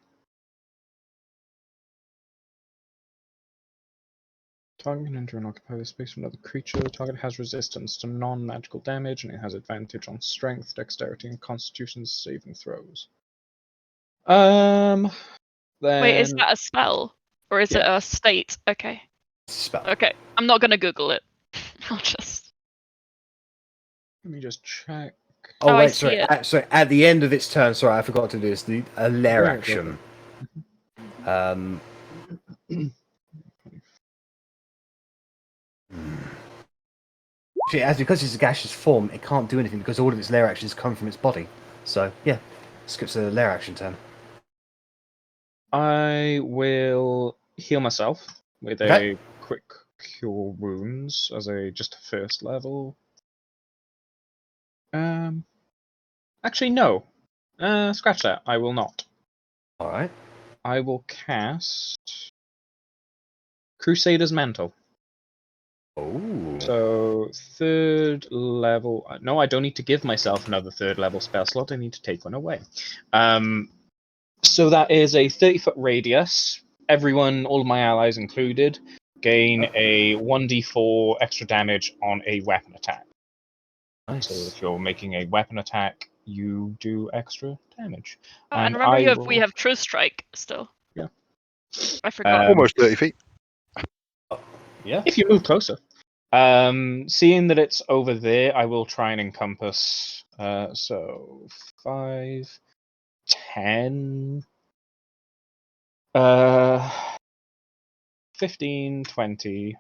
Target can enter and occupy the space of another creature. The target has resistance to non-magical damage, and it has advantage on strength, dexterity, and constitution saving throws. Then Wait, is that a spell? Or is it Yeah. a state? Okay. Spell. Okay. I'm not gonna Google it. I'll just. let me just check. Oh, I wait, see sorry. it. Sorry, at the end of its turn, sorry, I forgot to do this. A lair Yeah, go action. Actually, because it's a gaseous form, it can't do anything because all of its lair actions come from its body. So, yeah, skips the lair action turn. I will heal myself with Okay. a quick cure wounds as a just a first level. Actually no. Scratch that. I will not. All right. I will cast Crusader's Mantle. Oh. So third level. No, I don't need to give myself another third level spell slot. I need to take one away. So that is a 30-foot radius. Everyone, all of my allies included, gain a 1d4 extra damage on a weapon attack. Nice. So if you're making a weapon attack, you do extra damage. Oh, and I remember we will- have True Strike still. Yeah. I forgot. Almost 30 feet. Yeah. If you move closer. Seeing that it's over there, I will try and encompass. So 5, 10, 15, 20.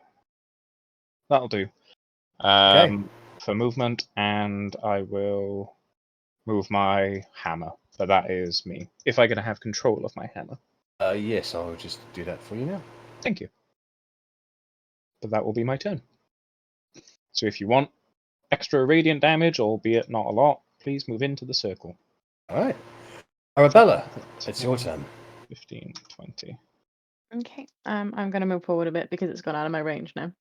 That'll do. For movement, and I will move my hammer. But that is me. If I'm going to have control of my hammer. Yes, I'll just do that for you now. Thank you. But that will be my turn. So if you want extra radiant damage, albeit not a lot, please move into the circle. All right. Arrabella, it's your turn. 15, 20. Okay. I'm going to move forward a bit because it's gone out of my range now.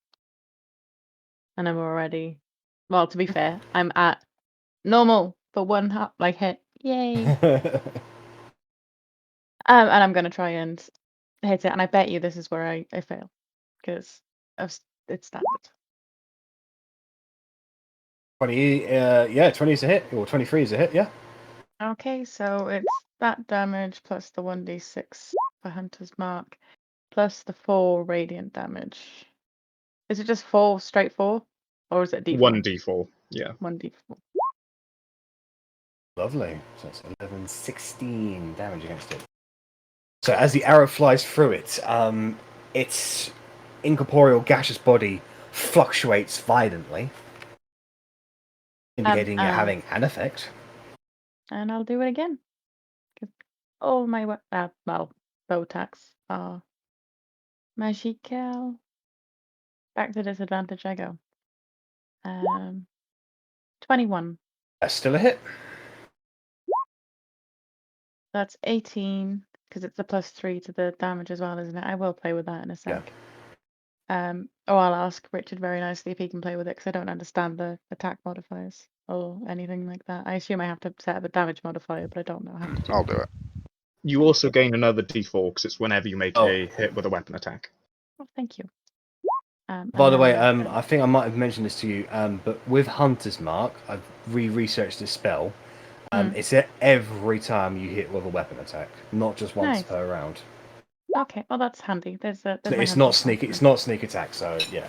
And I'm already. Well, to be fair, I'm at normal for one hit. Yay. And I'm going to try and hit it. And I bet you this is where I fail because it's standard. 20, yeah, 20 is a hit, or 23 is a hit, yeah. Okay, so it's that damage plus the 1d6 for Hunter's Mark plus the 4 radiant damage. Is it just 4 straight 4? Or is it d4? 1d4, yeah. 1d4. Lovely. So that's 11, 16 damage against it. So as the arrow flies through it, its incorporeal gaseous body fluctuates violently, indicating it having an effect. And I'll do it again. 'Cause all my bow attacks are magical. Back to disadvantage I go. 21. That's still a hit. That's 18 because it's the +3 to the damage as well, isn't it? I will play with that in a sec. I'll ask Richard very nicely if he can play with it because I don't understand the attack modifiers or anything like that. I assume I have to set up a damage modifier, but I don't know how to do I'll do it. You also gain another d4 because it's whenever you make a hit with a weapon attack. Oh, thank you. By the way, and I think I might have mentioned this to you, but with Hunter's Mark, I've researched this spell. It's every time you hit with a weapon attack, not just once Nice. per round. okay, well that's handy. There's my It's hunter's not mark. sneak. It's not sneak attack. So yeah.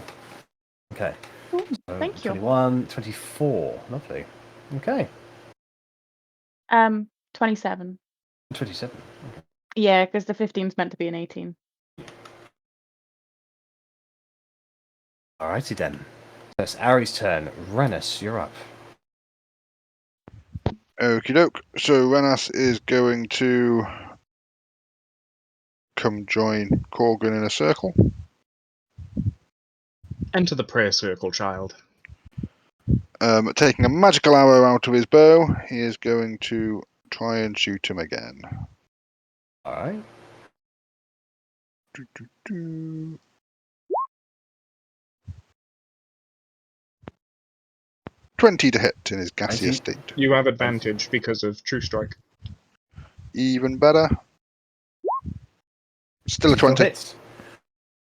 Okay. Ooh, So thank you. 21, 24. Lovely. Okay. 27. 27. Yeah, because the 15's meant to be an 18. Alrighty then. That's Arri's turn. Rennas, you're up. Okie doke. So Rennas is going to come join Korgrin in a circle. Enter the prayer circle, child. Taking a magical arrow out of his bow, he is going to try and shoot him again. Alright. 20 to hit in his 20. gaseous state. You have advantage because of True Strike. Even better. Still a 20. Hits.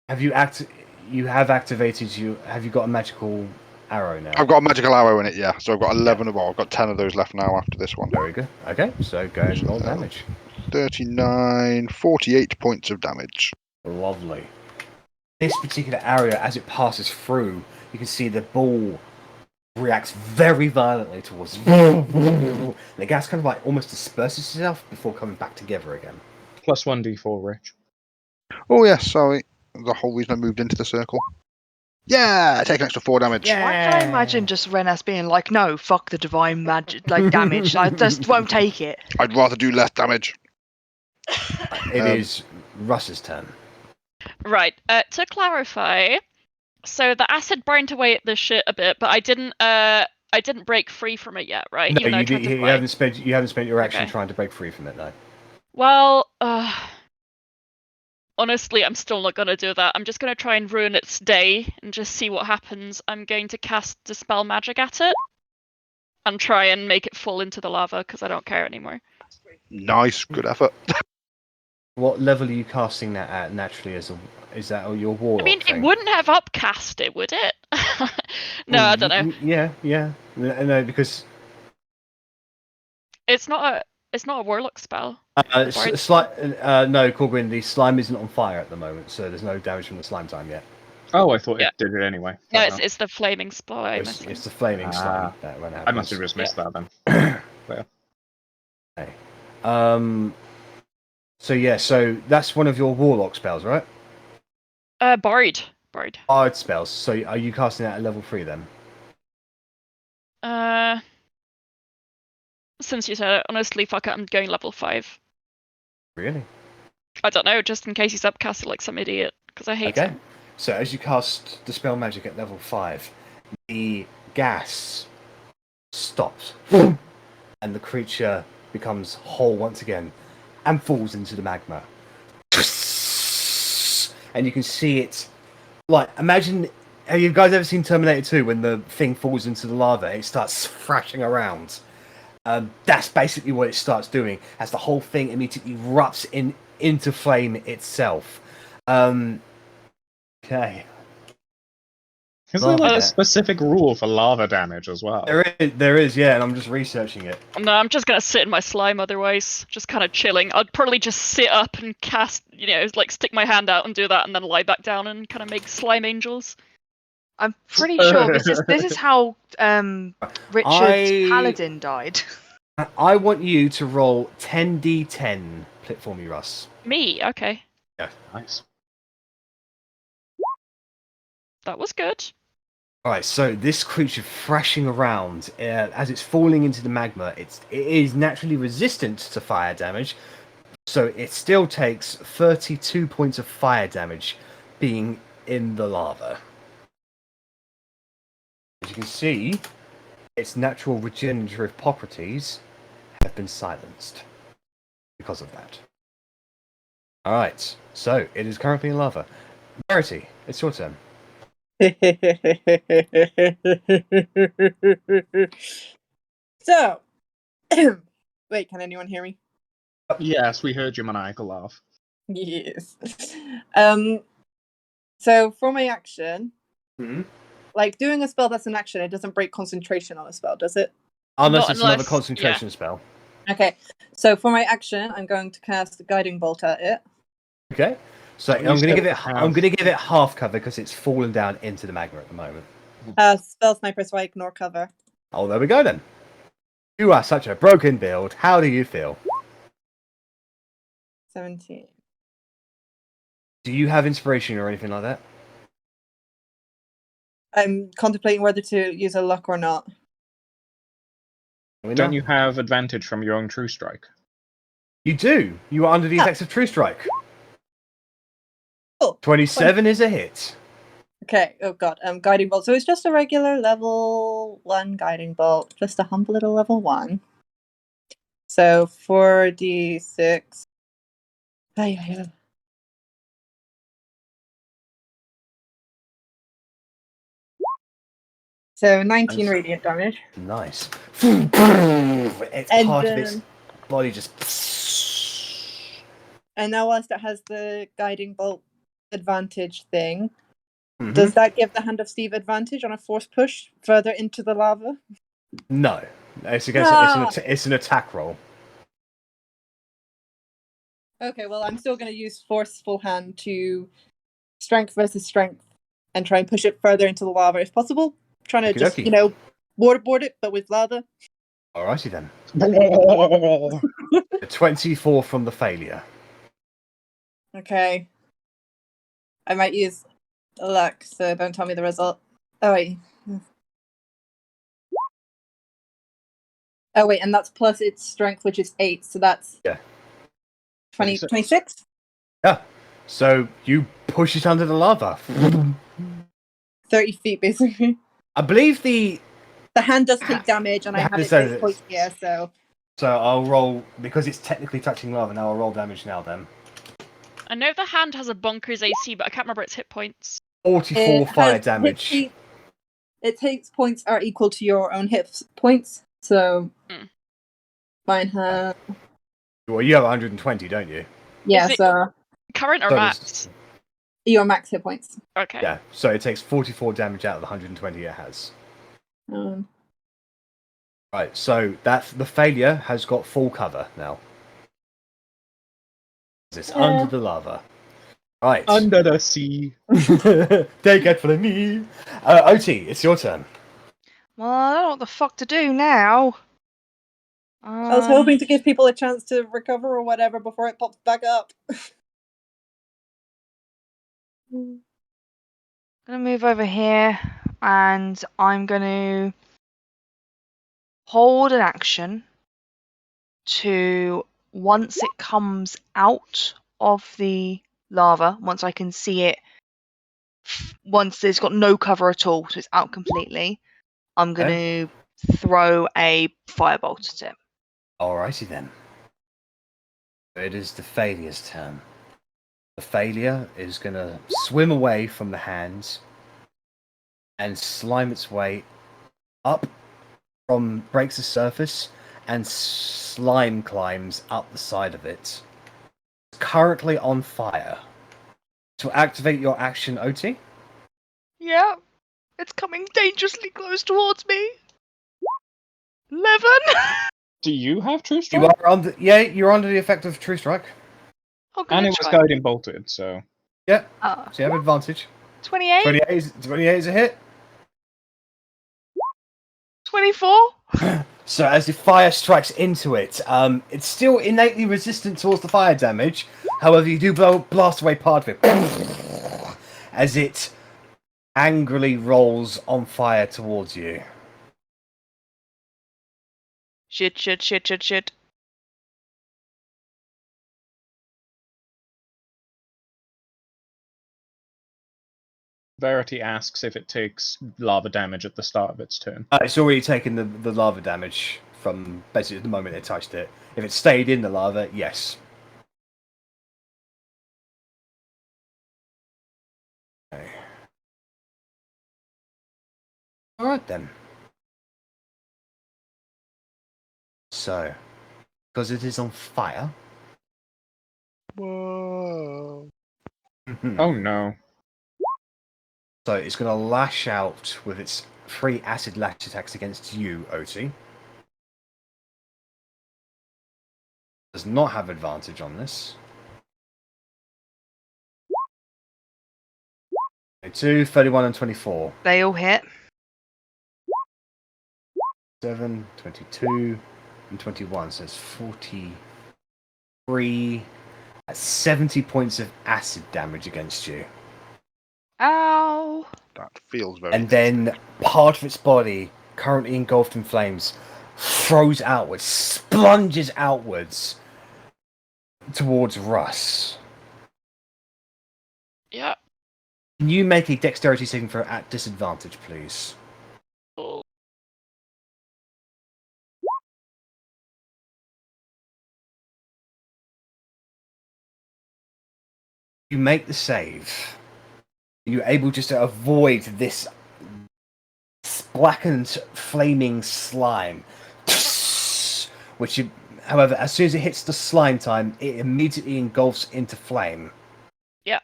Have you activated have you got a magical arrow now? I've got a magical arrow in it, yeah. So I've got 11 I've got 10 of those left now after this one. Very good. Okay, so go ahead and roll damage. 39, 48 points of damage. Lovely. This particular area, as it passes through, you can see the ball reacts very violently towards the gas kind of like almost disperses itself before coming back together again. Plus 1d4, Rich. Oh yes, sorry. The whole reason I moved into the circle. Yeah, I take an extra 4 damage. Why can I imagine just Rennas being like, no, fuck the divine magic, like damage. I just won't take it. I'd rather do less damage. It is Russ's turn. Right. To clarify, so the acid burned away at this shit a bit, but I didn't break free from it yet, right? No, Even though I tried to you fly. haven't spent your action Okay. trying to break free from it, no. Well, honestly, I'm still not gonna do that. I'm just gonna try and ruin its day and just see what happens. I'm going to cast Dispel Magic at it and try and make it fall into the lava because I don't care anymore. Nice, good effort. What level are you casting that at naturally is that your warlock I mean, thing? it wouldn't have upcast it, would it? No, I don't know. Yeah. No, because It's not a warlock spell. no, Korgrin, the slime isn't on fire at the moment, so there's no damage from the slime time yet. Oh, I thought Yeah. it did it anyway. No, Fair it's, enough. it's the flaming slime. It's the flaming slime that when I must have just missed that then. Okay. So that's one of your warlock spells, right? Bard. Bard spells. So are you casting that at level 3 then? Since you said it, honestly, fuck it, I'm going level 5. Really? I don't know, just in case he's upcasted like some idiot, because I hate him. So as you cast Dispel Magic at level 5, the gas stops, and the creature becomes whole once again, and falls into the magma. And you can see it, like, imagine, have you guys ever seen Terminator 2 when the thing falls into the lava, it starts thrashing around? That's basically what it starts doing, as the whole thing immediately erupts into flame itself. Okay. Is there like a specific rule for lava damage as well? There is, yeah, and I'm just researching it. No, I'm just gonna sit in my slime otherwise, just kind of chilling. I'd probably just sit up and cast, like stick my hand out and do that, and then lie back down and kind of make slime angels. I'm pretty sure this is how Richard's paladin died. I want you to roll 10d10 for me, Russ. Me? Okay. Yeah. Nice. That was good. Alright, so this creature thrashing around, as it's falling into the magma, it is naturally resistant to fire damage, so it still takes 32 points of fire damage being in the lava. As you can see, its natural regenerative properties have been silenced because of that. Alright, so it is currently in lava. Verity, it's your turn. So, wait, can anyone hear me? Yes, we heard your maniacal laugh. Yes. So for my action, Mm-hmm. like doing a spell that's an action, it doesn't break concentration on a spell, does it? Unless Not it's another unless- concentration spell. Okay. So for my action, I'm going to cast a guiding bolt at it. Okay. So Well, you I'm still gonna have- give it half cover because it's fallen down into the magma at the moment. Spell sniper, so I ignore cover. Oh, there we go then. You are such a broken build. How do you feel? 17. Do you have inspiration or anything like that? I'm contemplating whether to use a luck or not. We Don't know. you have advantage from your own true strike? You do. You are under the Ah. effects of True Strike. Cool. 27 is a hit. Okay. Oh god. Guiding bolt. So it's just a regular level 1 guiding bolt, just a humble little level 1. So 4d6. Yeah. So 19 Nice. radiant damage. Nice. It's And part of its then- body just. And now whilst it has the guiding bolt advantage thing, Mhm. does that give the Hand of Steve advantage on a force push further into the lava? No. It's an attack roll. Okay, well, I'm still going to use Forceful Hand to strength versus strength and try and push it further into the lava if possible. Trying to just, Okey-dokey. waterboard it, but with lava. Alrighty then. A 24 from the failure. Okay. I might use luck, so don't tell me the result. Oh, wait. Oh, wait, and that's plus its strength, which is 8, so that's Yeah. 26? Yeah. So you push it under the lava. 30 feet, basically. I believe the. The hand does take damage, and I The have it hand hit points here, so... So I'll roll because it's technically touching lava. Now I'll roll damage now. Then I know the hand has a bonkers AC, but I can't remember its hit points. 44 It fire has damage. Its hit points are equal to your own hit points, so... Mine has... Well, you have 120, don't you? Yeah, Is it- so... Current or So max? Your max hit points. Okay. Yeah. So it takes 44 damage out of the 120 it has. Right. So the failure has got full cover now. It's under the lava. Right. Under the sea. Take it for me. Otti, it's your turn. Well, I don't know what the fuck to do now. I was hoping to give people a chance to recover or whatever before it pops back up. I'm gonna move over here, and I'm gonna hold an action to once it comes out of the lava, once I can see it, once there's got no cover at all, so it's out completely, I'm gonna throw a firebolt at it. Alrighty then. It is the failure's turn. The failure is going to swim away from the hands and slime its way up breaks the surface and slime climbs up the side of it. It's currently on fire. To activate your action, Otti, Yeah, it's coming dangerously close towards me. 11. Do you have true you strike? are under. Yeah, you're under the effect of True Strike. I'm And gonna it was try. guiding bolted, so. Yeah, so you have advantage. 28, 28 is a hit. 24. So as the fire strikes into it, it's still innately resistant towards the fire damage. However, you do blast away part of it as it angrily rolls on fire towards you. Shit. Verity asks if it takes lava damage at the start of its turn. It's already taken the lava damage from basically the moment it touched it. If it stayed in the lava, yes. Okay. Alright then. So, because it is on fire. Whoa. Oh no. So it's going to lash out with its 3 acid lash attacks against you, Otti. Does not have advantage on this. 2, 31 and 24. They all hit. 7, 22 and 21. So it's 43. That's 70 points of acid damage against you. Ow! That feels very. And then part of its body, currently engulfed in flames, throws outwards, splunges outwards towards Russ. Yeah. Can you make a dexterity saving throw at disadvantage, please? Cool. You make the save. You're able just to avoid this blackened, flaming slime. Which, however, as soon as it hits the slime time, it immediately engulfs into flame. Yeah.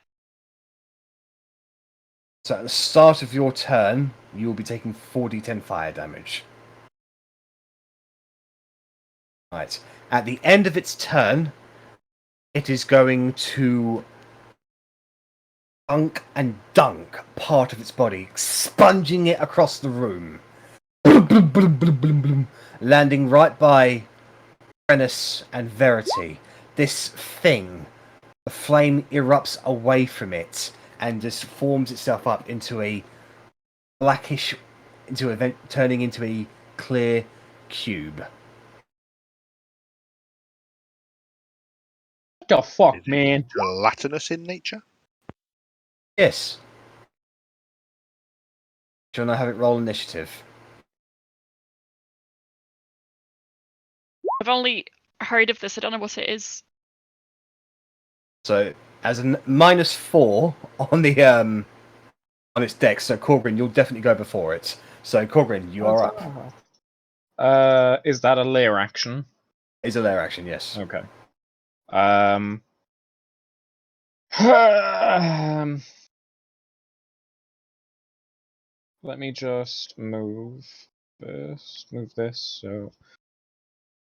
So at the start of your turn, you will be taking 4d10 fire damage. Right. At the end of its turn, it is going to dunk part of its body, sponging it across the room. Landing right by Rennas and Verity. This thing, the flame erupts away from it and just forms itself up into a blackish, turning into a clear cube. What the fuck, Is it man? gelatinous in nature? Yes. Do you want to have it roll initiative? I've only heard of this. I don't know what it is. So, as a -4 on the on its dex, so Korgrin, you'll definitely go before it. So, Korgrin, you are up. Is that a lair action? Is a lair action, yes. Okay. Let me just move this. Move this. So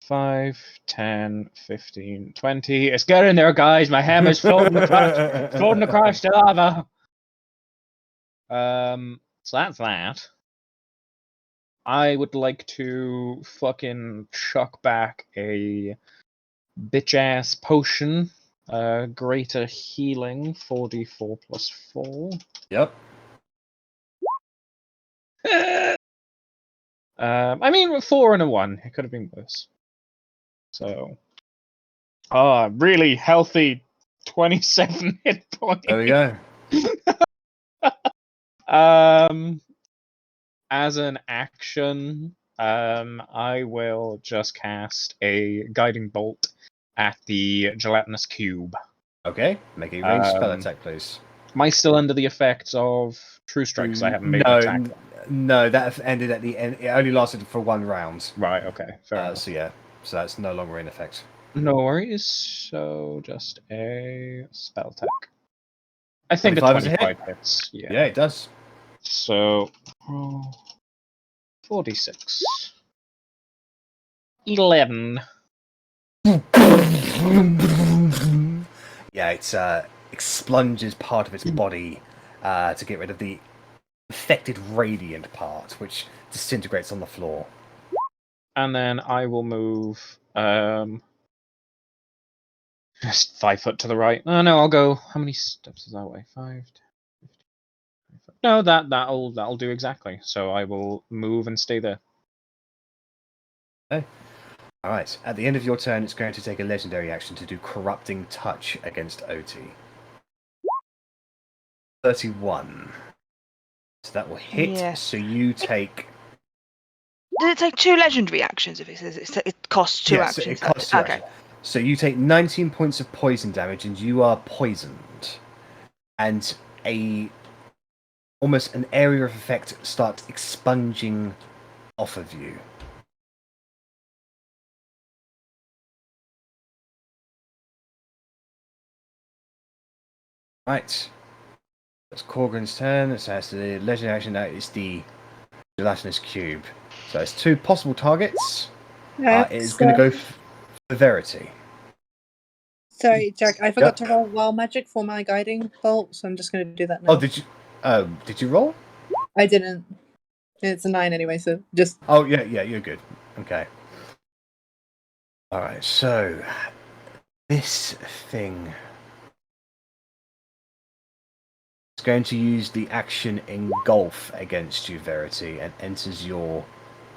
5, 10, 15, 20. It's getting there, guys. My hammer's floating across the lava. So that's that. I would like to fucking chuck back a bitch ass potion. Greater healing, 4d4 plus 4. Yep. I mean, 4 and a 1. It could have been worse. So, really healthy 27 hit points. There we go. As an action, I will just cast a guiding bolt at the gelatinous cube. Okay, make a ranged spell attack, please. Am I still under the effects of True Strike? Because I haven't made an attack. No, that ended at the end. It only lasted for 1 round. Right, okay, fair enough. So yeah, so that's no longer in effect. No worries. So just a spell attack. I think 25 a is a hit? 25 hits. Yeah. Yeah, it does. So 46. 11. Yeah, it's expunges part of its body to get rid of the affected radiant part, which disintegrates on the floor. And then I will move just 5 foot to the right. No, I'll go. How many steps is that way? 5, 10, 15. No, that'll do exactly. So I will move and stay there. Okay. Alright, at the end of your turn, it's going to take a legendary action to do Corrupting Touch against Otti. 31. So that will hit. Yes. So you take. Does it take 2 legendary actions if it says it costs 2 Yes, actions? it costs 2 Okay. actions. So you take 19 points of poison damage, and you are poisoned. And almost an area of effect starts expunging off of you. Right. That's Korgrin's turn. So that's the legendary action. That is the gelatinous cube. So it's 2 possible targets. It is going to go for Verity. Sorry, Jack. I forgot to roll wild magic for my guiding bolt, so I'm just going to do that now. Oh, did you roll? I didn't. It's a 9 anyway, so just. Oh yeah, you're good. Okay. All right. So this thing is going to use the action engulf against you, Verity, and enters your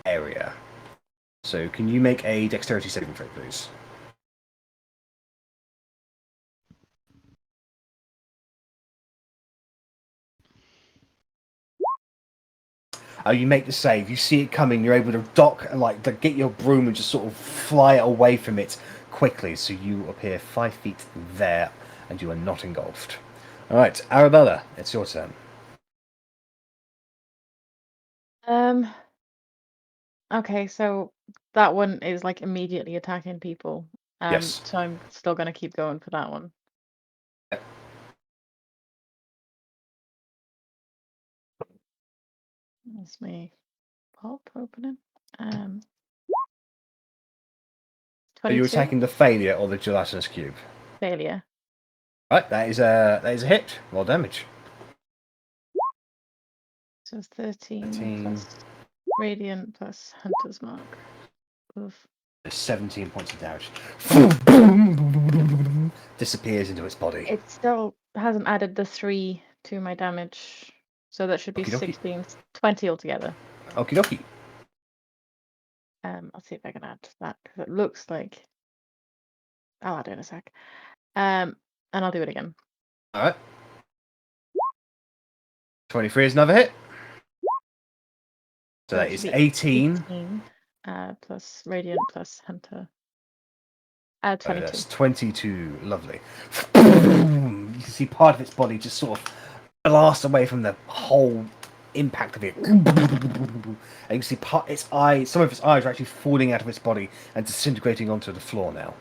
area. So can you make a dexterity saving throw, please? You make the save. You see it coming. You're able to dock and get your broom and just sort of fly away from it quickly. So you appear 5 feet there, and you are not engulfed. All right, Arrabella, it's your turn. Okay, so that one is like immediately attacking people. Yes. So I'm still gonna keep going for that one. Yep. That's me pop opening. Are 22 you attacking the failure or the gelatinous cube? failure. Right, that is a hit. Roll damage. So it's 13 13. plus radiant plus hunter's mark. Oof. 17 points of damage. Disappears into its body. It still hasn't added the 3 to my damage. So that should be Okie dokie. 16, 20 altogether. Okie dokie. I'll see if I can add that because it looks like I'll add it in a sec. And I'll do it again. All right. 23 is another hit. So that it is should be 18. Plus radiant plus hunter. 22. Oh, that's 22. Lovely. You can see part of its body just sort of blast away from the whole impact of it. And you can see some of its eyes are actually falling out of its body and disintegrating onto the floor now.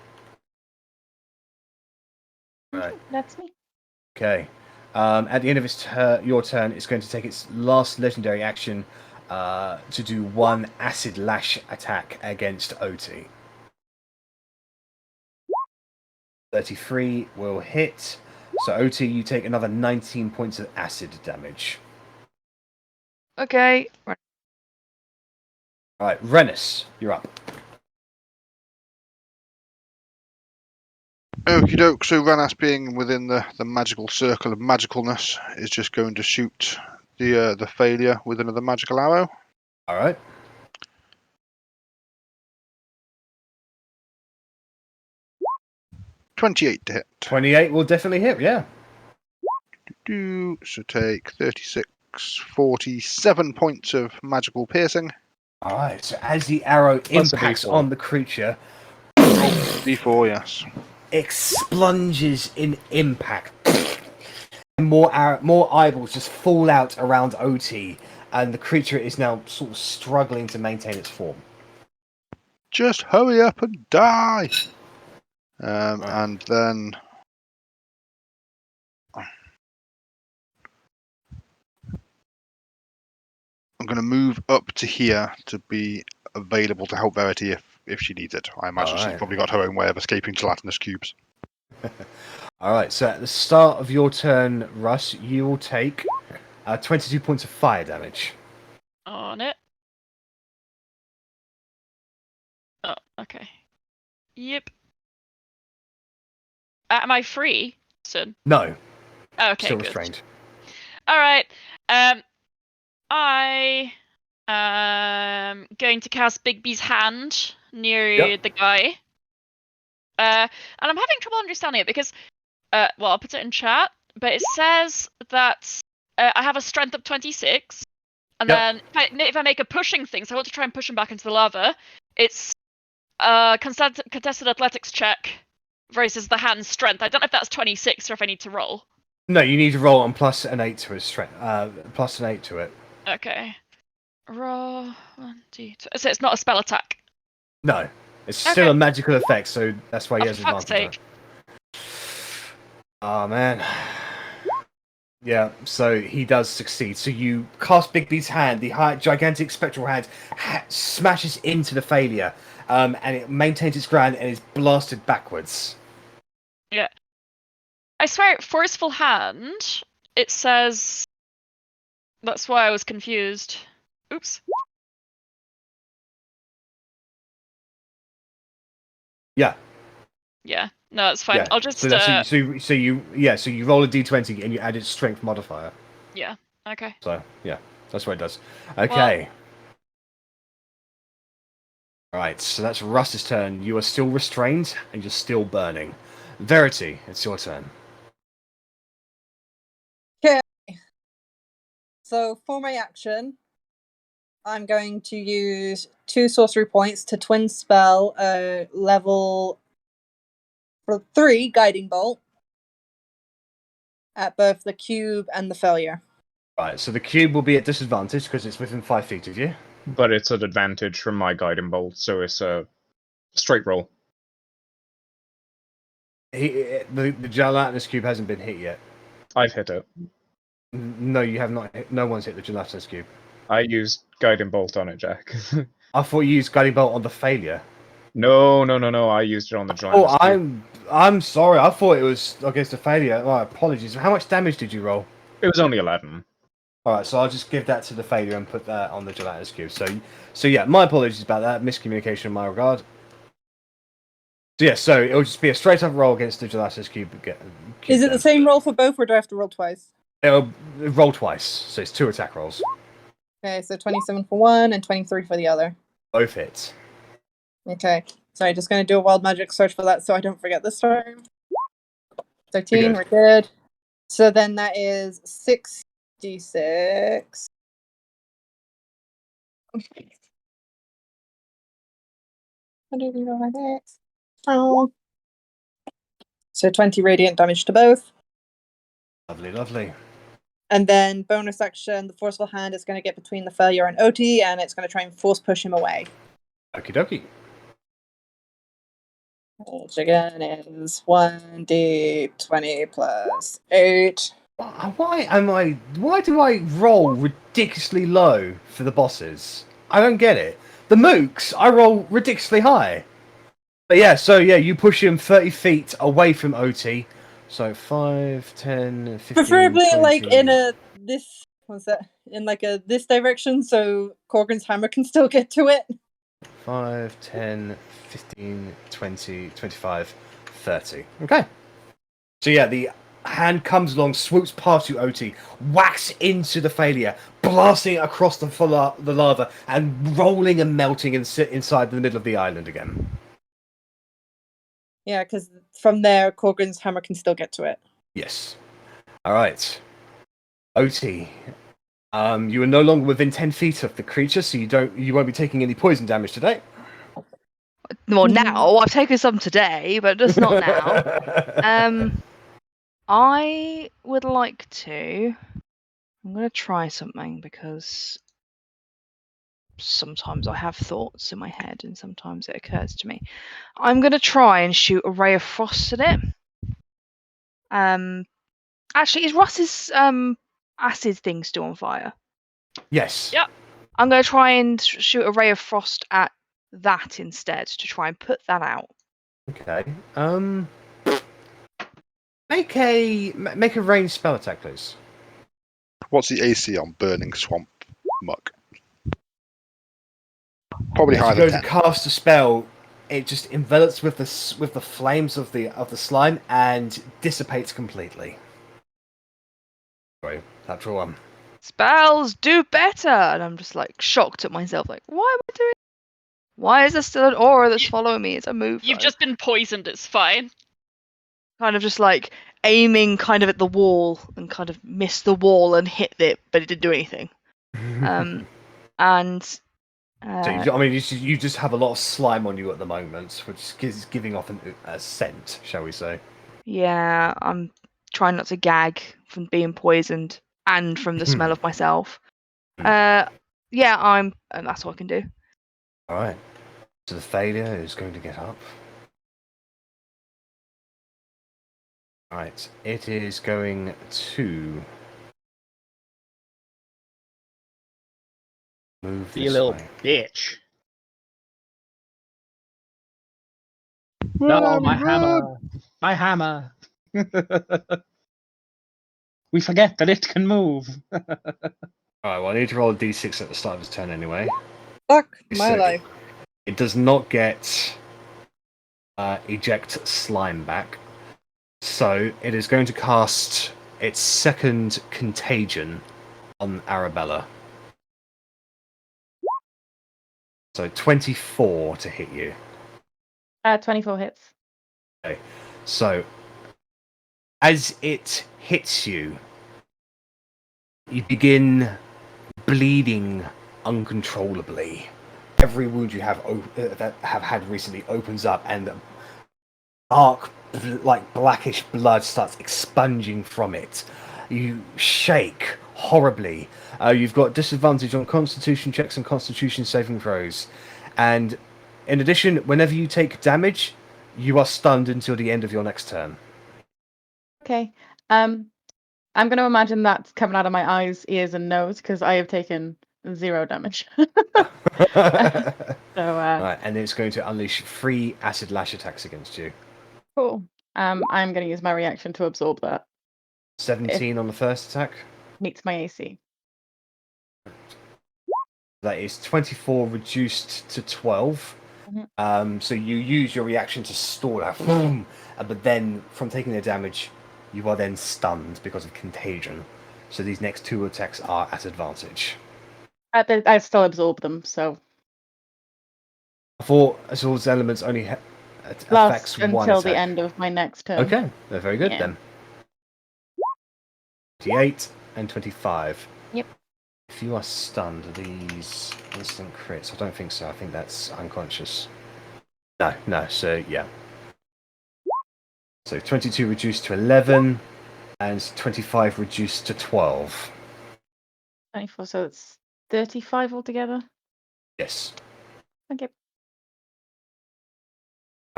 Right. That's me. Okay. At the end of your turn, it's going to take its last legendary action to do 1 acid lash attack against Otti. 33 will hit. So Otti, you take another 19 points of acid damage. Okay. Right. Alright, Rennas, you're up. Okie doke, so Rennas being within the magical circle of magicalness is just going to shoot the failure with another magical arrow. Alright. $28 to hit. 28 will definitely hit, yeah. So take 36, 47 points of magical piercing. Alright, so as the arrow Plus a impacts D4. on the creature, D4, yes. explunges in impact. And more eyeballs just fall out around Otti, and the creature is now sort of struggling to maintain its form. Just hurry up and die! Right. And then I'm going to move up to here to be available to help Verity if she needs it. I imagine she's Alright. probably got her own way of escaping gelatinous cubes. Alright, so at the start of your turn, Russ, you will take 22 points of fire damage. On it. Oh, okay. Yep. Am I free, son? No, Okay, still good. restrained. All right. I am going to cast Bigby's hand near the guy. And I'm having trouble understanding it because, well, I'll put it in chat, but it says that I have a strength of 26, and Yep. then if I make a pushing thing, so I want to try and push him back into the lava. It's contested athletics check versus the hand strength. I don't know if that's 26 or if I need to roll. No, you need to roll on plus an 8 to his strength. Plus an 8 to it. Okay. Roll 1d2. So it's not a spell attack. No, it's still Okay. a magical effect, so that's why he Oh, has for fuck's advantage. Oh man. Yeah, so he does succeed. So you cast Bigby's hand, the gigantic spectral hand smashes into the failure, and it maintains its ground and is blasted backwards. Yeah. I swear, forceful hand. It says. That's why I was confused. Oops. Yeah. Yeah. No, it's fine. Yeah. I'll just. So you roll a d20 and you add its strength modifier. Yeah. Okay. So yeah, that's what it does. Okay. Right, so that's Russ's turn. You are still restrained and you're still burning. Verity, it's your turn. So for my action, I'm going to use 2 sorcery points to twin spell level 3 guiding bolt at both the cube and the failure. Right, so the cube will be at disadvantage because it's within 5 feet of you. But it's an advantage from my guiding bolt, so it's a straight roll. The gelatinous cube hasn't been hit yet. I've hit it. No, you have not. No one's hit the gelatinous cube. I used guiding bolt on it, Jack. I thought you used guiding bolt on the failure. No. I used it on the gelatinous cube. I'm sorry. I thought it was against the failure. Oh, apologies. How much damage did you roll? It was only 11. All right, so I'll just give that to the failure and put that on the gelatinous cube. So yeah, my apologies about that miscommunication in my regard. So yeah, so it'll just be a straight up roll against the gelatinous cube. Is it the same roll for both, or do I have to roll twice? It'll roll twice, so it's 2 attack rolls. Okay, so 27 for one and 23 for the other. Both hits. Okay, sorry, just going to do a wild magic search for that so I don't forget this time. 13, we're good. So then that is 6d6. Oh. So 20 radiant damage to both. Lovely, lovely. And then bonus action, the forceful hand is going to get between the failure and Otti, and it's going to try and force push him away. Okie dokie. Which again is 1d20 plus 8. Why do I roll ridiculously low for the bosses? I don't get it. The mooks, I roll ridiculously high. But yeah, you push him 30 feet away from Otti. So 5, 10, 15, Preferably 20. like in this direction so Korgrin's hammer can still get to it. 5, 10, 15, 20, 25, 30. Okay. So yeah, the hand comes along, swoops past you, Otti, whacks into the failure, blasting it across the lava, and rolling and melting inside the middle of the island again. Yeah, because from there, Korgrin's hammer can still get to it. Yes. All right. Otti, you are no longer within 10 feet of the creature, so you won't be taking any poison damage today. Well, now I've taken some today, but just not now. I would like to. I'm going to try something because sometimes I have thoughts in my head and sometimes it occurs to me. I'm going to try and shoot a ray of frost at it. Actually, is Russ's acid thing still on fire? Yes. Yep. I'm going to try and shoot a ray of frost at that instead to try and put that out. Okay. Make a ranged spell attack, please. What's the AC on Burning Swamp Muck? Probably higher As you than go to 10. cast a spell, it just envelops with the flames of the slime and dissipates completely. Sorry, natural one. Spells do better, and I'm just like shocked at myself. Like, why am I doing? Why is there still an aura that's following me as I move? You've just been poisoned. It's fine. Kind of just like aiming kind of at the wall and kind of missed the wall and hit it, but it didn't do anything. And So you just have a lot of slime on you at the moment, which is giving off a scent, shall we say? yeah, I'm trying not to gag from being poisoned and from the smell of myself. And that's all I can do. All right. So the failure is going to get up. All right. It is going to move Be a this little way. bitch. No, my hammer. My hammer. We forget that it can move. All right. Well, I need to roll a d6 at the start of his turn anyway. Fuck my So life. It does not get eject slime back. So it is going to cast its second contagion on Arrabella. So 24 to hit you. 24 hits. Okay. So as it hits you, you begin bleeding uncontrollably. Every wound you have that have had recently opens up, and dark, blackish blood starts expunging from it. You shake horribly. You've got disadvantage on Constitution checks and Constitution saving throws, and in addition, whenever you take damage, you are stunned until the end of your next turn. Okay. I'm going to imagine that's coming out of my eyes, ears, and nose because I have taken 0 damage. So, Right, and it's going to unleash 3 acid lash attacks against you. cool. I'm going to use my reaction to absorb that. 17 on the first attack. Meets my AC. That is 24 reduced to 12. So you use your reaction to stall that, but then from taking the damage, you are then stunned because of contagion. So these next 2 attacks are at advantage. I still absorb them, so I thought Azor's elements only affects last one until attack. the end of my next turn. Okay, they're very good Yeah. then. 28 and 25. Yep. If you are stunned, these instant crits, I don't think so. I think that's unconscious. No, so yeah. So 22 reduced to 11, and 25 reduced to 12. 24, so it's 35 altogether. Yes. Okay.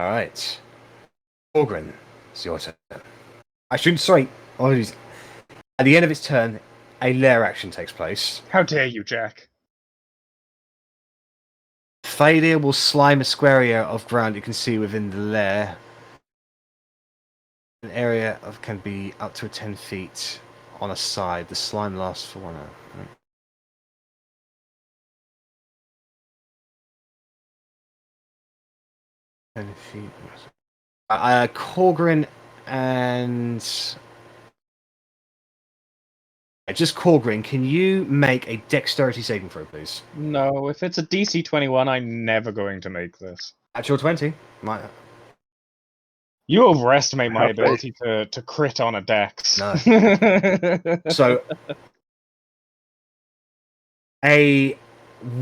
Alright. Korgrin, it's your turn. Apologies. At the end of its turn, a lair action takes place. How dare you, Jack? Failure will slime a square area of ground you can see within the lair. An area of can be up to 10 feet on a side. The slime lasts for 1 hour. 10 feet. Korgrin and just Korgrin, can you make a dexterity saving throw, please? No, if it's a DC 21, I'm never going to make this. Natural 20. Might... You overestimate my Okay. ability to crit on a dex. No. So, a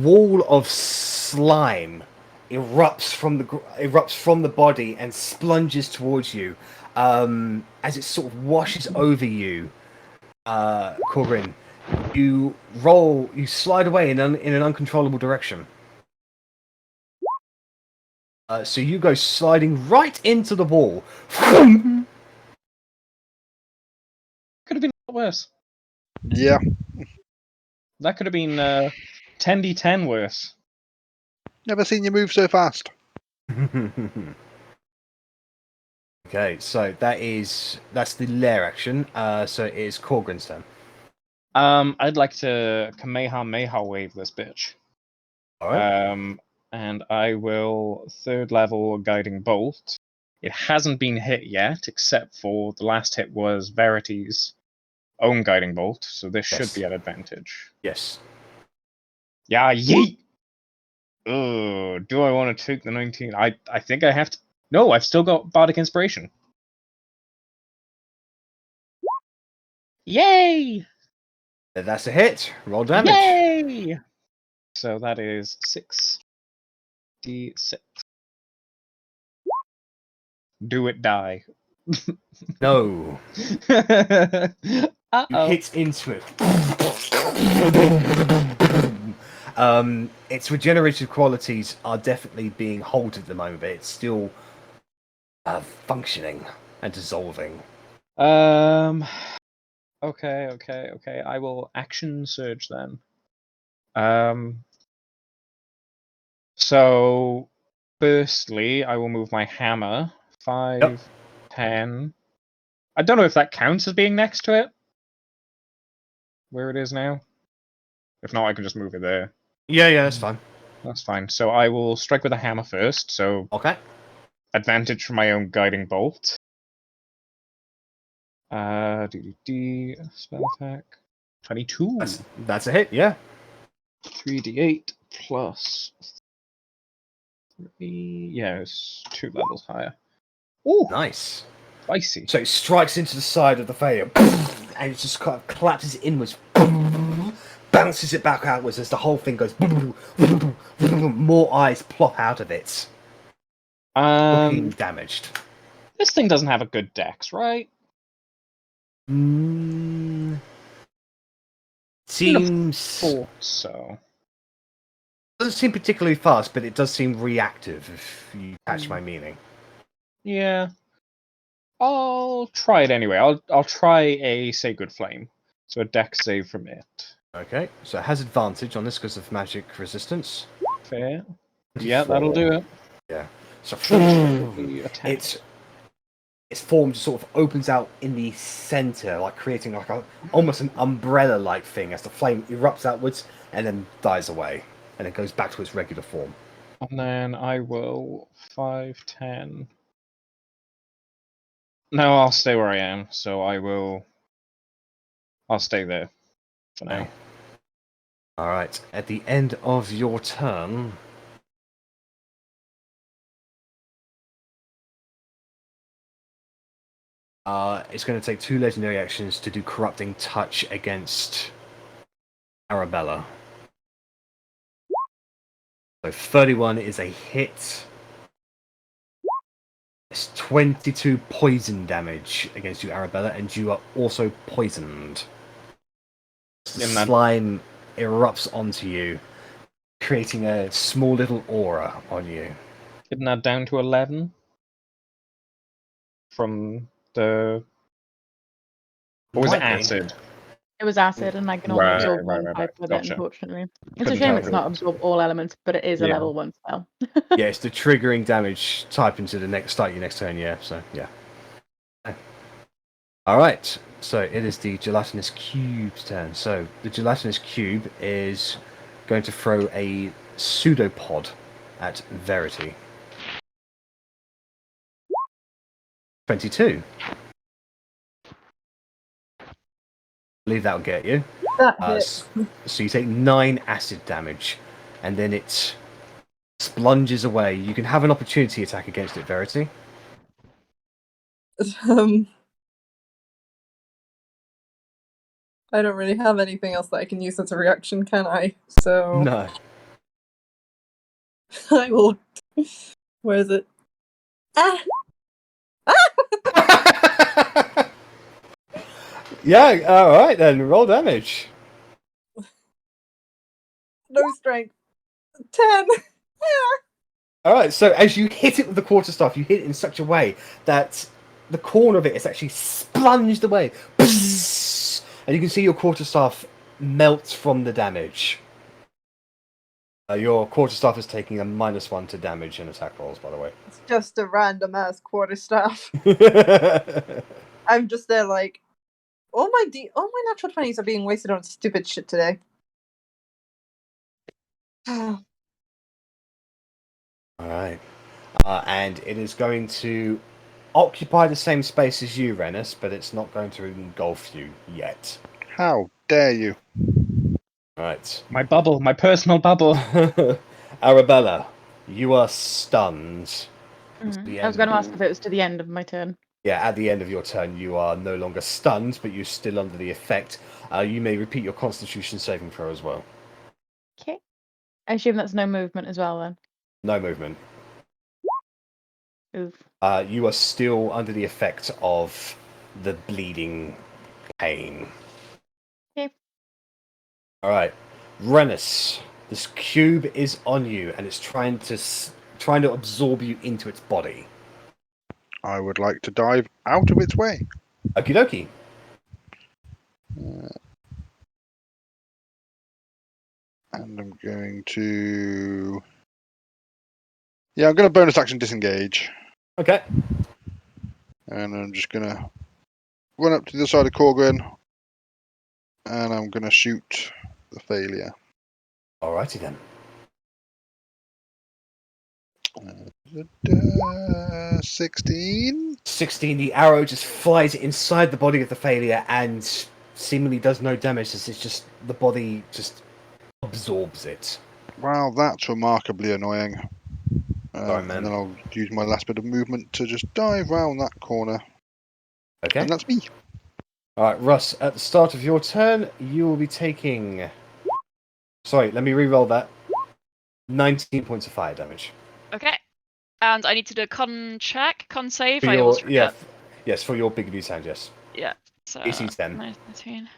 wall of slime erupts from the body and splunges towards you as it sort of washes over you. Korgrin, you slide away in an uncontrollable direction. So you go sliding right into the wall. Could have been a lot worse. Yeah. That could have been 10d10 worse. Never seen you move so fast. Okay, so that's the lair action. So it is Korgrin's turn. I'd like to Kamehameha wave this bitch. All right. And I will 3rd level Guiding Bolt. It hasn't been hit yet, except for the last hit was Verity's own Guiding Bolt, so this should be at advantage. Yes. Yeah, yeet! Ugh, do I want to take the 19? I think I have to... No, I've still got Bardic Inspiration. Yay! That's a hit. Roll damage. Yay! So that is 6d6. Do it die. No. You Uh-oh. hit into it. Its regenerative qualities are definitely being halted at the moment, but it's still functioning and dissolving. Okay. I will action surge then. So firstly, I will move my hammer. 5, 10. I don't know if that counts as being next to it. Where it is now. If not, I can just move it there. Yeah, that's fine. That's fine. So I will strike with a hammer first. So Okay. advantage from my own guiding bolt. Spell attack. 22. That's a hit, yeah. 3d8 plus 3. Yeah, it's 2 levels higher. Ooh, Nice. spicy. So it strikes into the side of the Fey, and it just kind of collapses inwards, bounces it back outwards as the whole thing goes. More eyes plop out of it, looking damaged. This thing doesn't have a good dex, right? Seems Thought so. doesn't seem particularly fast, but it does seem reactive. If you catch my meaning. Yeah. I'll try it anyway. I'll try a Sacred Flame. So a dex save from it. Okay, so it has advantage on this because of magic resistance. Fair. Yeah, that'll do it. Yeah. So Attack. its form just sort of opens out in the center, like creating like almost an umbrella-like thing as the flame erupts outwards and then dies away, and it goes back to its regular form. And then I will 5, 10. No, I'll stay where I am. So I'll stay there for now. Okay. All right. At the end of your turn, it's going to take 2 legendary actions to do Corrupting Touch against Arrabella. So 31 is a hit. It's 22 poison damage against you, Arrabella, and you are also poisoned. The slime erupts onto you, creating a small little aura on you. Getting that down to 11 from the. Or was it Might be. acid? It was acid, and I can only absorb one Right. type with Gotcha. it, unfortunately. It's Couldn't a shame tell it's who not it was. absorb all elements, but it is a Yeah. level 1 spell. Yeah, it's the triggering damage type into the start your next turn, yeah, so yeah. Alright, so it is the gelatinous cube's turn. So the gelatinous cube is going to throw a pseudopod at Verity. 22. I believe that'll get you. That hits. So you take 9 acid damage, and then it splunges away. You can have an opportunity attack against it, Verity. I don't really have anything else that I can use as a reaction, can I? So No. I will. Where is it? Ah! Yeah, alright then, roll damage. No strength. 10. Alright, so as you hit it with the quarterstaff, you hit it in such a way that the corner of it is actually splunged away. And you can see your quarterstaff melt from the damage. Your quarterstaff is taking a -1 to damage and attack rolls, by the way. It's just a random ass quarterstaff. I'm just there like, all my natural 20s are being wasted on stupid shit today. Alright. And it is going to occupy the same space as you, Rennas, but it's not going to engulf you yet. How dare you? Right. My bubble, my personal bubble. Arrabella, you are stunned. I was going to ask if it was to the end of my turn. Yeah, at the end of your turn, you are no longer stunned, but you're still under the effect. You may repeat your Constitution saving throw as well. Okay. I assume that's no movement as well then. No movement. Oof. You are still under the effect of the bleeding pain. Okay. All right, Rennas. This cube is on you, and it's trying to absorb you into its body. I would like to dive out of its way. Okie dokie. And I'm going to... Yeah, I'm going to bonus action disengage. Okay. And I'm just going to run up to the side of Korgrin. And I'm going to shoot the failure. Alrighty then. 16. 16. The arrow just flies inside the body of the failure and seemingly does no damage. It's just the body just absorbs it. Wow, that's remarkably annoying. Sorry, man. And then I'll use my last bit of movement to just dive round that corner. Okay. And that's me. All right, Russ. At the start of your turn, you will be taking. Sorry, let me re-roll that. 19 points of fire damage. Okay. And I need to do a con save. For I your always forget. yes, for your big abuse hand, yes. Yeah. So AC 10. 19.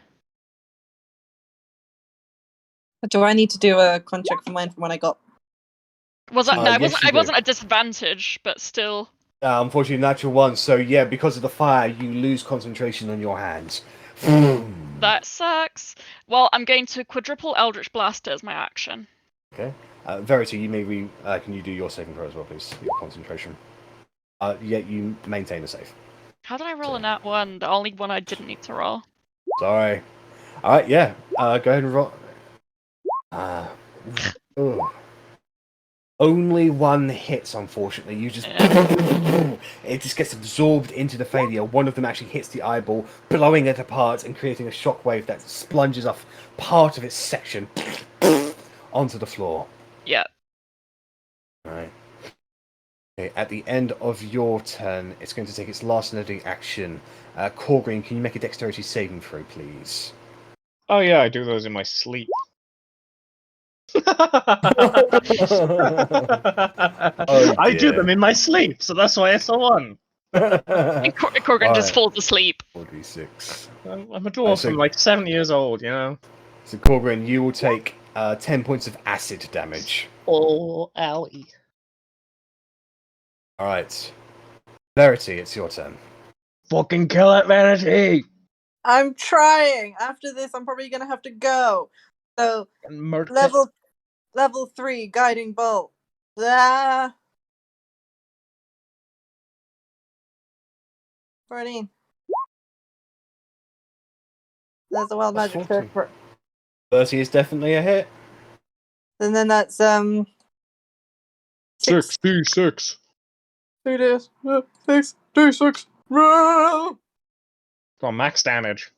Do I need to do a con check for mine from when I got? Was that? No, I yes, wasn't. you I do. wasn't at disadvantage, but still. Unfortunately, natural one. So yeah, because of the fire, you lose concentration on your hands. That sucks. Well, I'm going to quadruple Eldritch Blaster as my action. Okay. Verity, you may can you do your saving throw as well, please? Your concentration. Yeah, you maintain a save. How did I roll a nat one? The only one I didn't need to roll. Sorry. All right, yeah. Go ahead and roll. Only one hits, unfortunately. You just it just gets absorbed into the failure. One of them actually hits the eyeball, blowing it apart and creating a shockwave that splunges off part of its section onto the floor. Yeah. Right. Okay, at the end of your turn, it's going to take its last loading action. Korgrin, can you make a dexterity saving throw, please? Oh yeah, I do those in my sleep. I do dear. them in my sleep, so that's why it's a 1. And Korgrin just falls asleep. 4d6. I'm a dwarf. so- I'm like 7 years old, you know. So, Korgrin, you will take 10 points of acid damage. Oh, owie. Alright. Verity, it's your turn. Fucking kill it, Verity! I'm trying. After this, I'm probably gonna have to go. So level 3 guiding bolt. Ah. 14. That's a wild That's magic 14. check. 30 is definitely a hit. And then that's 6d6. 3d6. 6d6. Roll. Come on, max damage.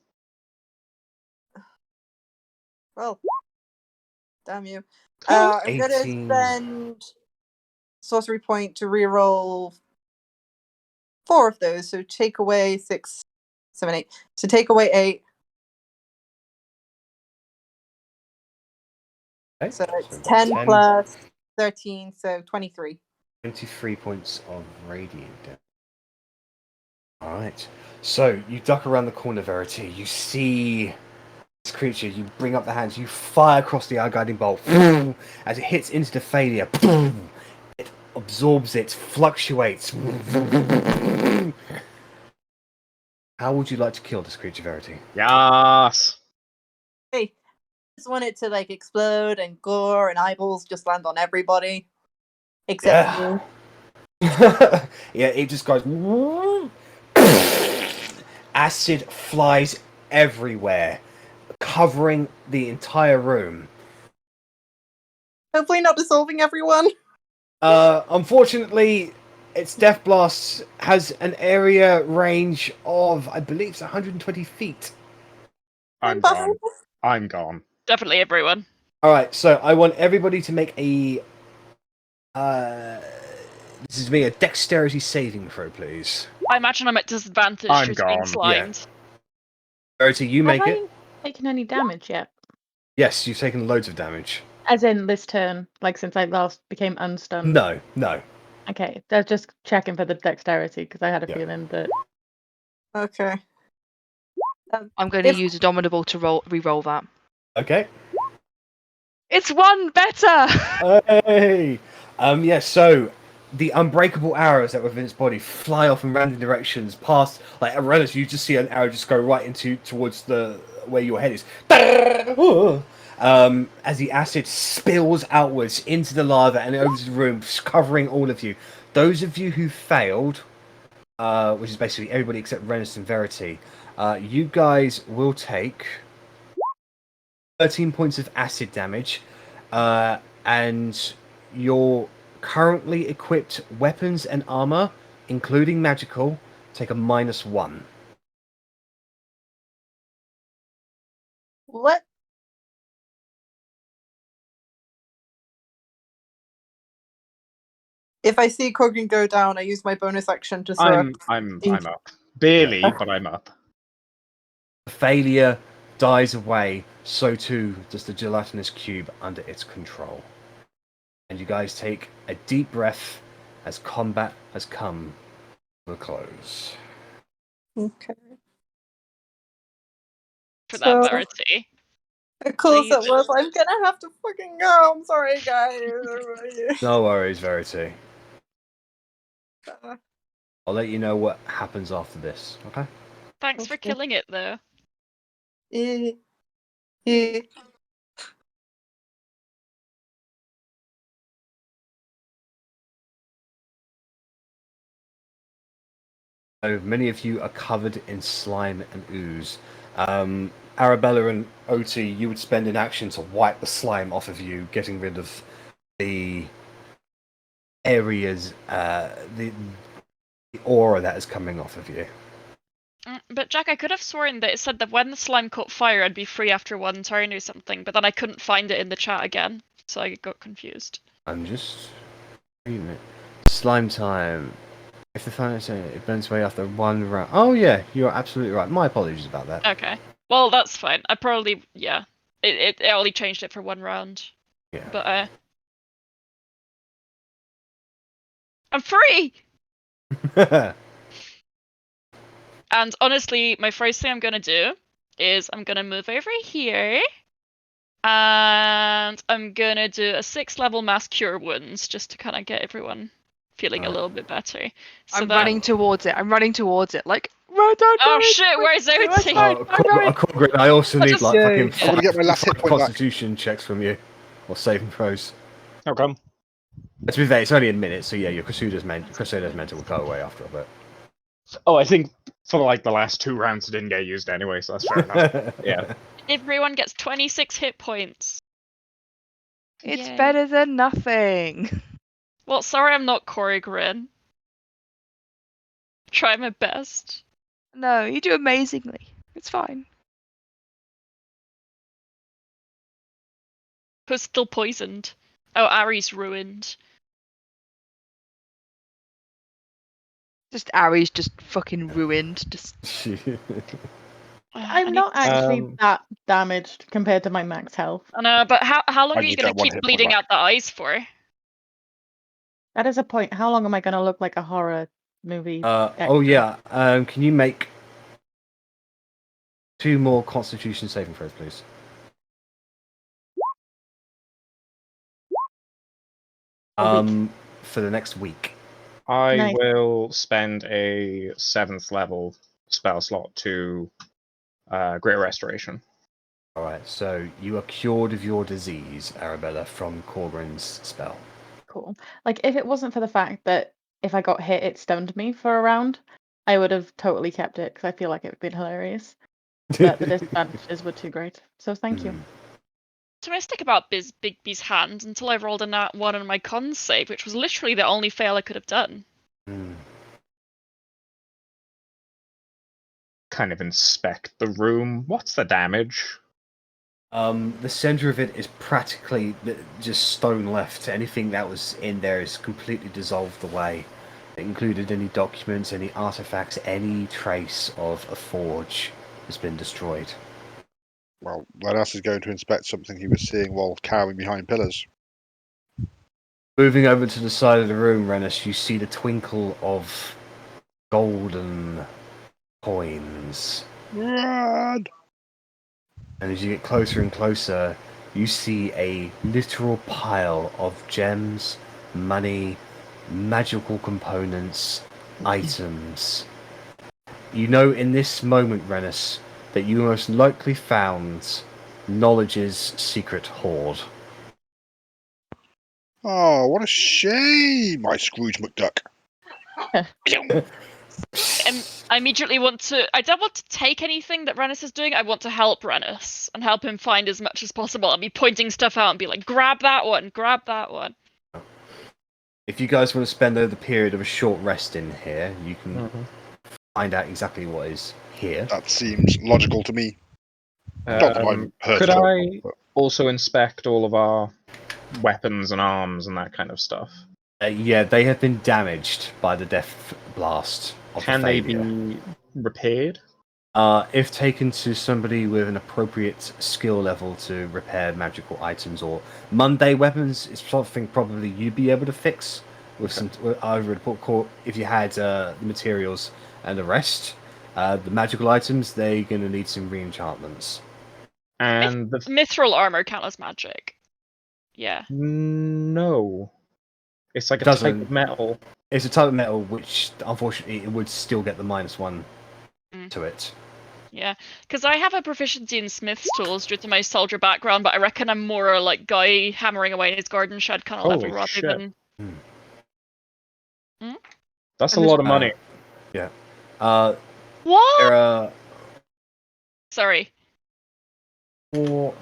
Well, damn you. I'm gonna 18. spend sorcery point to reroll 4 of those. So take away 6, 7, 8. So take away 8. Okay, So it's so 10 plus 13, so 23. 23 points of radiant damage. Alright. So, you duck around the corner, Verity. You see this creature. You bring up the hands. You fire across the guiding bolt. As it hits into the failure, it absorbs it, fluctuates. How would you like to kill this creature, Verity? Yes. Hey, I just want it to like explode and gore and eyeballs just land on everybody. Except Yeah. me. Yeah, it just goes. Acid flies everywhere, covering the entire room. Hopefully not dissolving everyone. Unfortunately, its Death Blast has an area range of, I believe, it's 120 feet. I'm gone. I'm gone. Definitely everyone. Alright, so I want everybody to make a... this is me, a dexterity saving throw, please. I imagine I'm at disadvantage I'm due to being gone, slimed. Verity, you Have make I it. taken any damage yet? Yes, you've taken loads of damage. As in this turn, like since I last became unstunned? No. Okay, they're just checking for the dexterity because I had a Yeah. feeling that. Okay. I'm going to If- use Abominable to re-roll that. Okay. It's one better! Hey! Yeah, so the unbreakable arrows that were within its body fly off in random directions past, like, Rennas, you just see an arrow just go right towards the where your head is. As the acid spills outwards into the lava and over the room, covering all of you. Those of you who failed, which is basically everybody except Rennas and Verity, you guys will take 13 points of acid damage, and your currently equipped weapons and armor, including magical, take a -1. What? If I see Korgrin go down, I use my bonus action to throw. I'm up. Barely, but I'm up. Failure dies away, so too does the gelatinous cube under its control. And you guys take a deep breath as combat has come to a close. Okay. For So- that Verity. Of course it Jesus. was. I'm gonna have to fucking go. I'm sorry, guys. No worries, Verity. Uh, I'll let you know what happens after this, okay? Thanks for Okay. killing it, though. eh, eh. So many of you are covered in slime and ooze. Arrabella and Otti, you would spend an action to wipe the slime off of you, getting rid of the areas, the aura that is coming off of you. But Jack, I could have sworn that it said that when the slime caught fire, I'd be free after one turn or something, but then I couldn't find it in the chat again, so I got confused. I'm just reading it. Slime time. If the fire it burns away after one round. Oh yeah, you're absolutely right. My apologies about that. Okay. Well, that's fine. I probably, yeah. It only changed it for one round. Yeah. But, I'm free! And honestly, my first thing I'm gonna do is I'm gonna move over here. And I'm gonna do a 6th level mass cure wounds just to kind of get everyone feeling a little bit better. So I'm that... running towards it. I'm running towards it. Like, run, don't Oh do it, shit, where's don't do it, it's Otti? fine, I'm going. Korgrin, I also I need just- like Yay. fucking I'm gonna get my last hit five point back. constitution checks from you, or saving throws. How come? To be fair, it's only a minute, so yeah, your Crusader's mentor will go away after a bit. Oh, I think for like the last 2 rounds it didn't get used anyway, so that's fair enough. Yeah. Everyone gets 26 hit points. It's Yay. better than nothing. Well, sorry I'm not Korgrin. Try my best. No, you do amazingly. It's fine. Who's still poisoned? Oh, Arri's ruined. Just Arri's just fucking ruined. Just I I'm need- not actually Um, that damaged compared to my max health. I know, but how long I are you need gonna that one keep hit point bleeding back. out the eyes for? That is a point. How long am I going to look like a horror movie? oh extra? yeah, can you make 2 more Constitution saving throws, please? A week. For the next week. I Nice. will spend a 7th level spell slot to Greater Restoration. All right, so you are cured of your disease, Arrabella, from Korgrin's spell. Cool. Like, if it wasn't for the fact that if I got hit, it stunned me for a round, I would have totally kept it because I feel like it would have been hilarious. But the disadvantages were too great. So thank you. Mm. Optimistic about Big B's hand until I rolled a nat 1 on my con save, which was literally the only fail I could have done. Mm. Kind of inspect the room. What's the damage? The center of it is practically just stone left. Anything that was in there is completely dissolved away. It included any documents, any artifacts, any trace of a forge has been destroyed. Well, Rennas is going to inspect something he was seeing while cowering behind pillars. Moving over to the side of the room, Rennas, you see the twinkle of golden coins. Run! And as you get closer and closer, you see a literal pile of gems, money, magical components, items. You know in this moment, Rennas, that you most likely found Knowledge's secret hoard. Oh, what a shame, my Scrooge McDuck. I immediately want to. I don't want to take anything that Rennas is doing. I want to help Rennas and help him find as much as possible. I'll be pointing stuff out and be like, grab that one, grab that one. If you guys want to spend the period of a short rest in here, you can find out exactly what is here. That seems logical to me. Not that I'm hurt Could at all, I but- also inspect all of our weapons and arms and that kind of stuff? Yeah, they have been damaged by the death blast of Can the they failure. be repaired? If taken to somebody with an appropriate skill level to repair magical items or mundane weapons, it's something probably you'd be able to fix with some over at court if you had the materials and the rest. The magical items, they're going to need some re-enchantments. And the Mithril armor count as magic. Yeah. no, it's like It a type doesn't. of metal. It's a type of metal which, unfortunately, it would still get the -1 to it. Yeah, because I have a proficiency in smith's tools due to my soldier background, but I reckon I'm more like guy hammering away in his garden shed kind of level Holy rather shit. than. That's a And lot of money. Yeah. What? There are Sorry. 4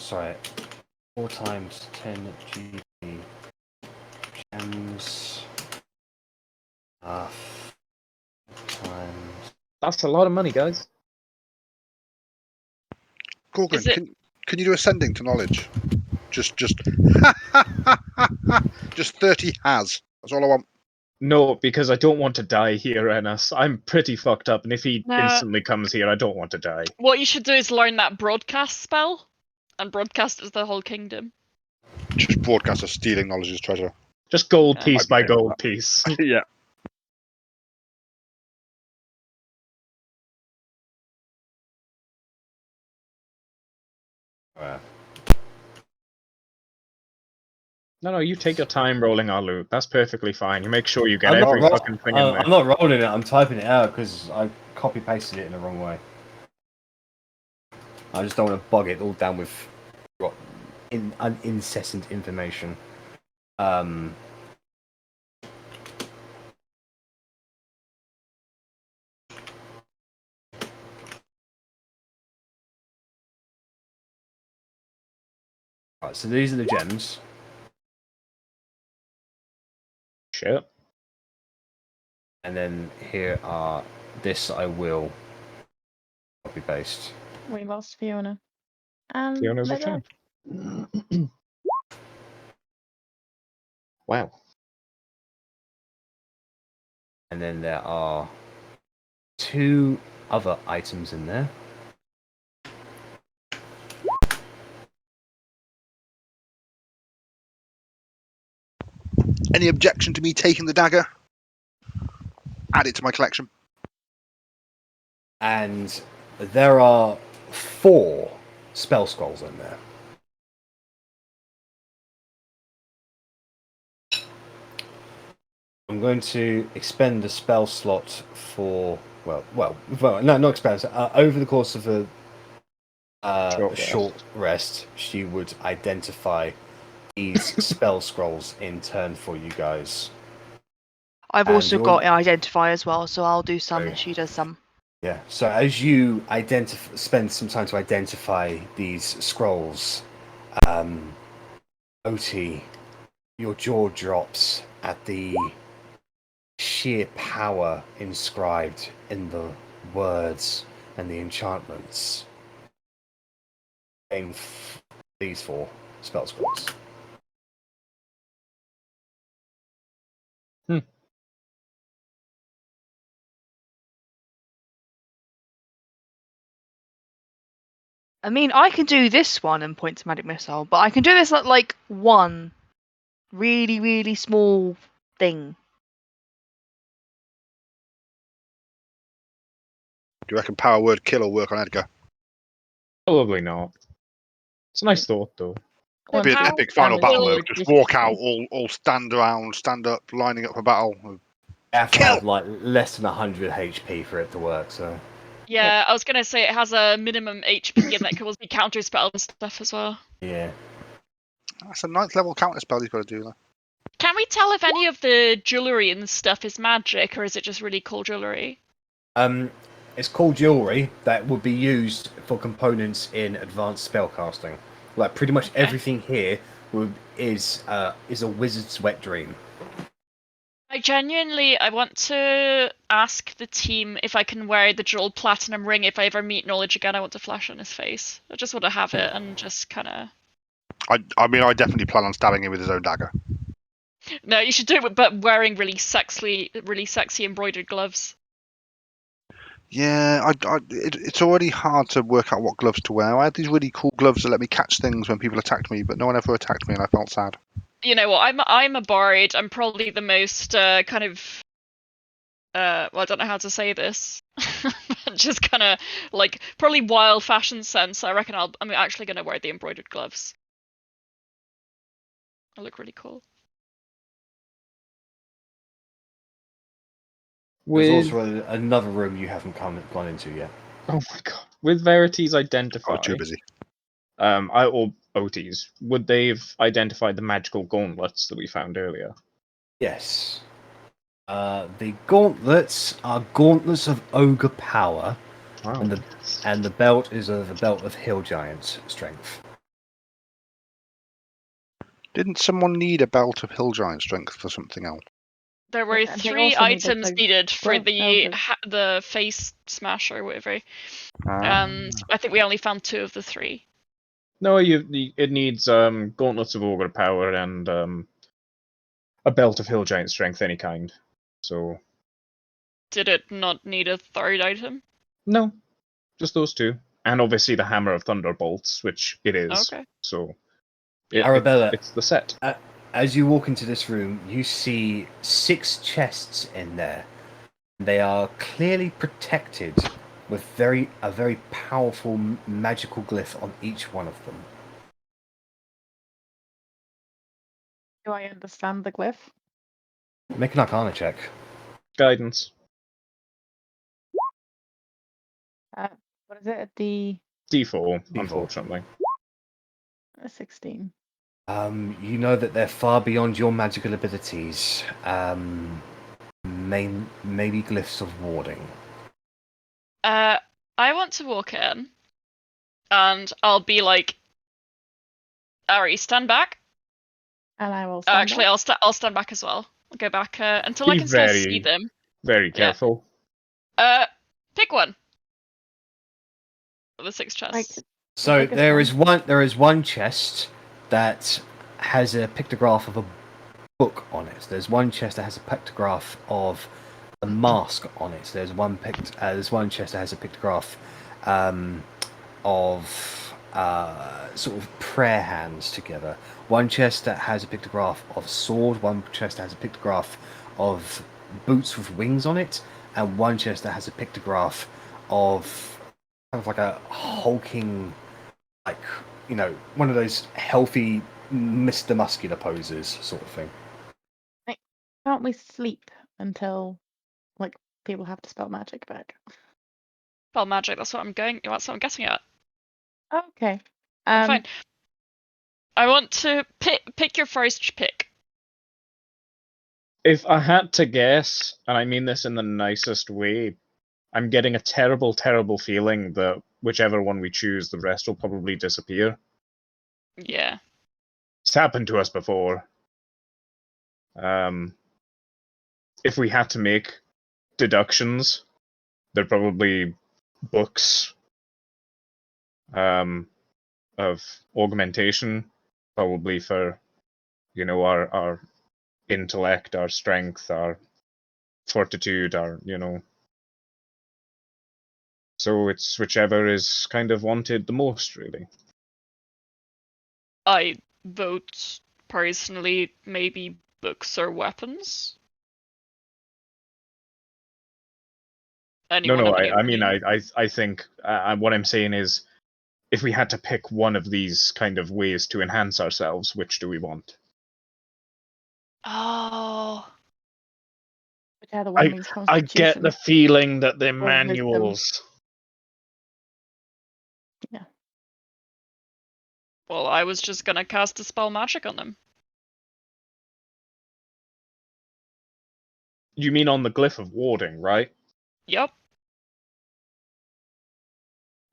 times 10 GP gems. Times. That's a lot of money, guys. Korgrin, Is it- can you do ascending to knowledge? Just 30 has. That's all I want. No, because I don't want to die here, Rennas. I'm pretty fucked up, and if he No. instantly comes here, I don't want to die. What you should do is learn that broadcast spell, and broadcast is the whole kingdom. Just broadcast us stealing knowledge's treasure. Just gold Yeah. piece Might be by good. gold piece. Yeah. No, you take your time rolling our loot. That's perfectly fine. You make sure you get I'm not every ro- fucking thing in there. I'm not rolling it. I'm typing it out because I copy pasted it in the wrong way. I just don't want to bog it all down with incessant information. Right, so these are the gems. Shit. And then here are this I will copy paste. We lost Fiona. And Fiona's let her. returned. Wow. And then there are 2 other items in there. Any objection to me taking the dagger? Add it to my collection. And there are 4 spell scrolls in there. I'm going to expend a spell slot for not expend. Over the course of a short rest, she would identify these spell scrolls in turn for you guys. I've And also you're- got identify as well, so I'll do some Oh. and she does some. Yeah. So as you spend some time to identify these scrolls, Otti, your jaw drops at the sheer power inscribed in the words and the enchantments in these 4 spell scrolls. I mean, I can do this one and point to magic missile, but I can do this at like one really, really small thing. Do you reckon power word kill will work on Edgar? Probably not. It's a nice thought, though. It'd be an How epic final damage battle will- move. Just walk out, all stand around, stand up, lining up for battle. You have to Kill! have like less than 100 HP for it to work. So Yeah, I was gonna say it has a minimum HP and that can also be counter spell and stuff as well. yeah. That's a 9th level counter spell he's got to do. Though. Can we tell if any of the jewelry and stuff is magic, or is it just really cool jewelry? It's called jewelry that would be used for components in advanced spellcasting. Like pretty much everything here is a wizard's wet dream. I want to ask the team if I can wear the jeweled platinum ring if I ever meet Knowledge again. I want to flash on his face. I just want to have it and just kind of. I mean, I definitely plan on stabbing him with his own dagger. No, you should do it, but wearing really sexy embroidered gloves. Yeah, it's already hard to work out what gloves to wear. I had these really cool gloves that let me catch things when people attacked me, but no one ever attacked me, and I felt sad. You know what? I'm a bard. I'm probably the most kind of. Well, I don't know how to say this. Just kind of like probably wild fashion sense. I reckon I'm actually gonna wear the embroidered gloves. I look really cool. There's With also another room you haven't gone into yet. oh my god, with Verity's I identify, was too busy. or Otti's, would they've identified the magical gauntlets that we found earlier? Yes. The gauntlets are gauntlets of ogre power, Wow. and the belt is a belt of hill giant strength. Didn't someone need a belt of hill giant strength for something else? There were Yeah, they 3 also needed items to needed for grow elders. the face smash or whatever, and I think we only found 2 of the 3. No, it needs gauntlets of ogre power and a belt of hill giant strength, any kind. So Did it not need a 3rd item? no, just those 2, and obviously the hammer of thunderbolts, which it is. Okay. So Arrabella. it's the set. As you walk into this room, you see 6 chests in there. They are clearly protected with a very powerful magical glyph on each one of them. Do I understand the glyph? Make an Arcana check. Guidance. What is it? The D4, D4. unfortunately. 16. You know that they're far beyond your magical abilities. Maybe glyphs of warding. I want to walk in, and I'll be like, Arri, stand back. And I will stand Actually, up. I'll stand back as well. I'll go back until I Be can still see them. very Yeah. careful. Pick one. Of the 6 chests. Like, So biggest there is one chest that has a pictograph of a book on it. There's one chest that has a pictograph of a mask on it. There's one chest that has a pictograph of sort of prayer hands together. One chest that has a pictograph of a sword. One chest that has a pictograph of boots with wings on it, and one chest that has a pictograph of kind of like a hulking, like, you know, one of those healthy Mr. Muscular poses sort of thing. Can't we sleep until like people have to spell magic back? Spell magic. That's what I'm guessing at. Okay. Fine. I want to pick your first pick. If I had to guess, and I mean this in the nicest way, I'm getting a terrible, terrible feeling that whichever one we choose, the rest will probably disappear. Yeah. It's happened to us before. If we had to make deductions, they're probably books of augmentation, probably for, you know, our intellect, our strength, our fortitude, our, you know, So it's whichever is kind of wanted the most, really. I vote personally, maybe books or weapons. Anyone No, have any I mean, opinion? I think what I'm saying is, if we had to pick one of these kind of ways to enhance ourselves, which do we want? Oh, Whichever one means I get the Constitution. feeling that they're Or wisdom. manuals. Yeah. well, I was just gonna cast a spell magic on them. You mean on the glyph of warding, right? Yep.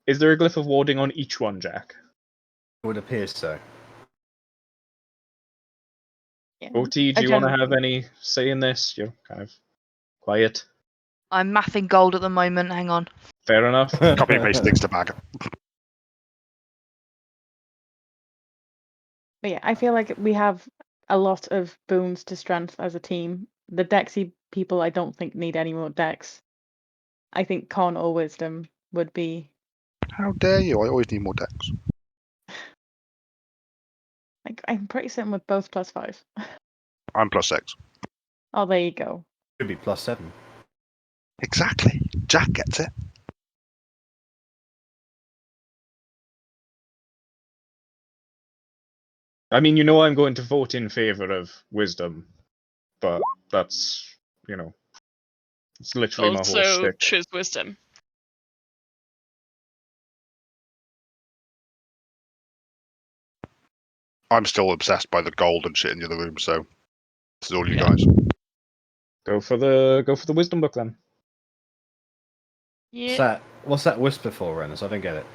Is there a glyph of warding on each one, Jack? It would appear so. Yeah. Otti, do you want to have any say in this? You're kind of quiet. I'm mathing gold at the moment. Hang on. Fair enough. Copy and paste things to bag. But yeah, I feel like we have a lot of boons to strength as a team. The Dexy people, I don't think need any more Dex. I think Con or Wisdom would be. How dare you? I always need more decks. Like, I'm pretty certain with both +5. I'm +6. Oh, there you go. Could be +7. Exactly. Jack gets it. I mean, I'm going to vote in favor of wisdom, but that's, it's literally my whole Also, shtick. choose wisdom. I'm still obsessed by the gold and shit in the other room, so this is all you Yeah. guys. Go for the wisdom book then. Yeah. What's that whisper for, Rennas? I don't get it.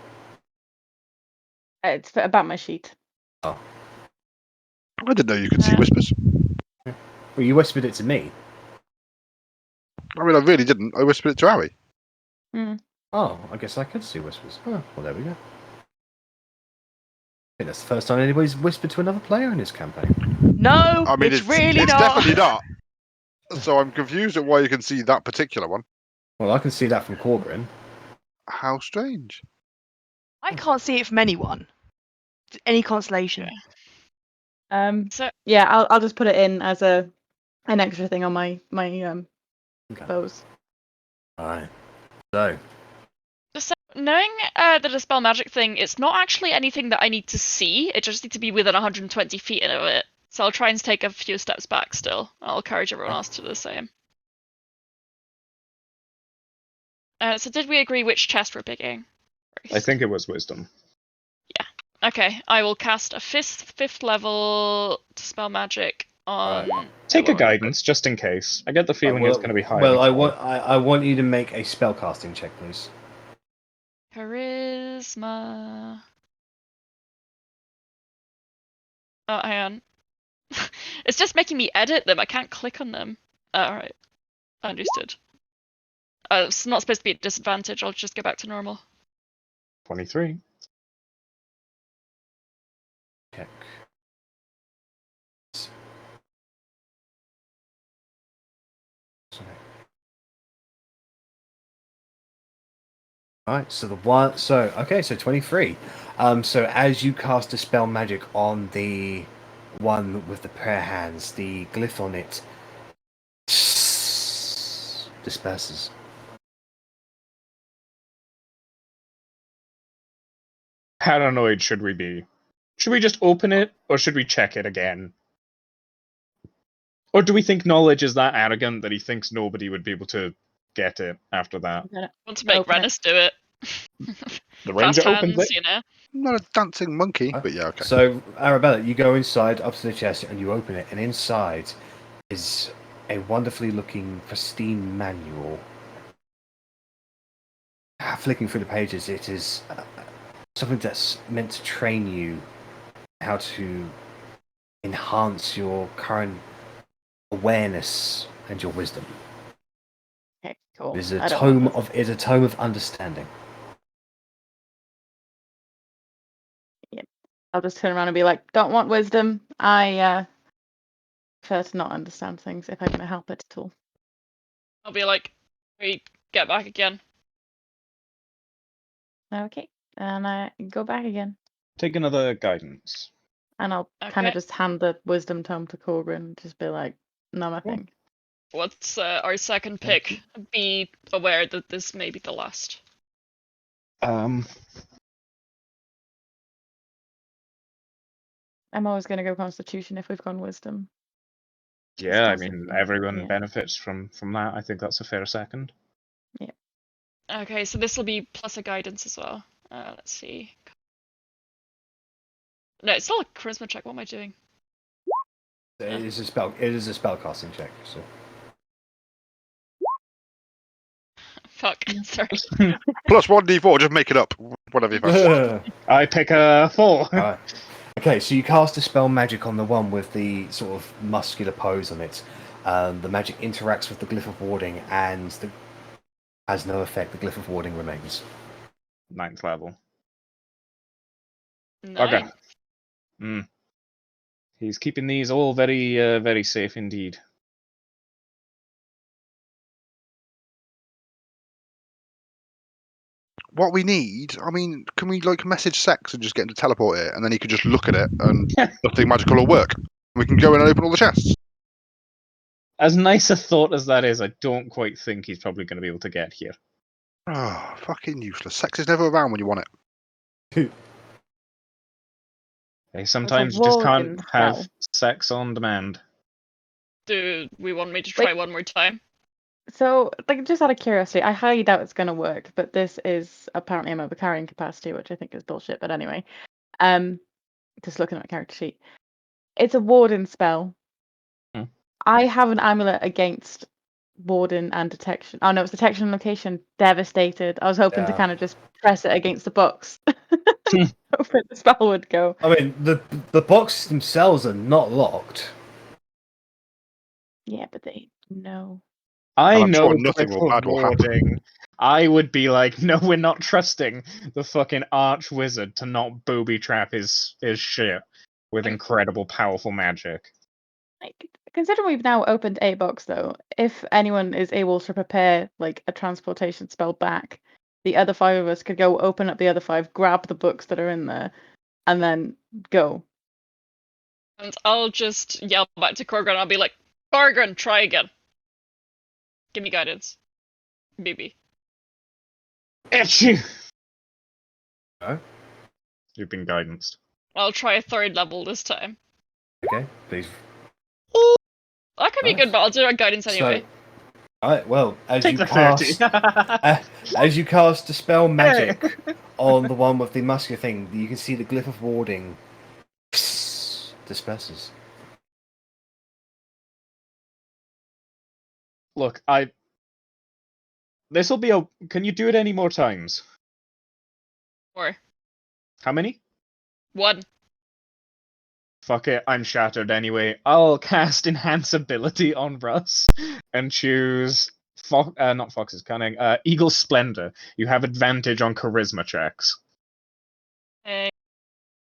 It's about my sheet. Oh. I didn't know you could see whispers. Well, you whispered it to me. I mean, I really didn't. I whispered it to Arri. Oh, I guess I could see whispers. Oh, well, there we go. I think that's the first time anybody's whispered to another player in this campaign. No, I mean, it's really it's not. definitely not. So I'm confused at why you can see that particular one. Well, I can see that from Korgrin. How strange. I can't see it from anyone. Any consolation. So Yeah, I'll just put it in as an extra thing on my Okay. bows. Alright. So, knowing that a spell magic thing, it's not actually anything that I need to see. It just needs to be within 120 feet of it. So I'll try and take a few steps back still. I'll encourage everyone else to do the same. So did we agree which chest we're picking? I think it was wisdom. Okay, I will cast a fifth level spell magic on. Take a guidance just in case. I get the feeling it's going to be high. Well, I want you to make a spellcasting check, please. Charisma. Oh, hang on. It's just making me edit them. I can't click on them. Alright. Understood. It's not supposed to be a disadvantage. I'll just go back to normal. 23. Check. Alright, so so 23. So as you cast a spell magic on the one with the prayer hands, the glyph on it disperses. Paranoid should we be? Should we just open it, or should we check it again? Or do we think knowledge is that arrogant that he thinks nobody would be able to get it after that? Want to make Open it. Rennas do it. The Fast ranger opens hands, it. you know. I'm not a dancing monkey, but yeah, okay. So, Arrabella, you go inside, up to the chest, and you open it, and inside is a wonderfully looking, pristine manual. Flicking through the pages, it is something that's meant to train you how to enhance your current awareness and your wisdom. Okay, cool. It is a I don't tome want of understanding. I'll just turn around and be like, don't want wisdom. I prefer to not understand things if I can help it at all. I'll be like, we get back again. Okay, and I go back again, Take another guidance. and I'll kind of Okay. just hand the wisdom tome to Korgrin, just be like, no, nothing. What's our second pick? Be aware that this may be the last. I'm always going to go Constitution if we've gone Wisdom. Yeah, I Discuss mean, it. everyone Yeah. benefits from that. I think that's a fair second. Okay, so this will be plus a guidance as well. Let's see. No, it's still a charisma check. What am I doing? It is a spell. It is a spellcasting check. So Fuck. Sorry. Plus 1d4, just make it up. Whatever you fancy. I pick a 4. Alright. Okay, so you cast a spell magic on the one with the sort of muscular pose on it. The magic interacts with the glyph of warding and has no effect. The glyph of warding remains. 9th level. Nine. Okay. He's keeping these all very, very safe indeed. What we need, I mean, can we like message Sex and just get him to teleport it, and then he could just look at it and nothing magical will work. We can go in and open all the chests. As nice a thought as that is, I don't quite think he's probably going to be able to get here. Oh, fucking useless. Sex is never around when you want it. Hey, sometimes you just Warden can't have spell. sex on demand. Do we want me to try one more time? So, like, just out of curiosity, I highly doubt it's going to work, but this is apparently I'm over carrying capacity, which I think is bullshit. But anyway, just looking at my character sheet, it's a warden spell. Hmm. I have an amulet against warden and detection. Oh no, it's detection and location. Devastated. I was hoping to Yeah. kind of just press it against the box. Hoping the spell would go. I mean, the boxes themselves are not locked. Yeah, but they no. I And I'm know sure nothing glyph of bad will happen. warding. I would be like, no, we're not trusting the fucking arch wizard to not booby trap his shit with incredible powerful magic. Like, considering we've now opened a box, though, if anyone is able to prepare like a transportation spell back, the other 5 of us could go open up the other 5, grab the books that are in there, and then go. And I'll just yell back to Korgrin. I'll be like, Korgrin, try again. Give me guidance. BB. Etchy! No? You've been guidanced. I'll try a 3rd level this time. Okay, please. That could be Nice. good, but I'll do a guidance anyway. So, alright, well, as Take you the cast 30. as you cast dispel magic on the one with the muscular thing, you can see the glyph of warding disperses. Look, this'll be a. Can you do it any more times? Or How many? 1. Fuck it, I'm shattered anyway. I'll cast Enhance Ability on Russ and choose not Fox's Cunning, Eagle Splendor. You have advantage on charisma checks. Okay,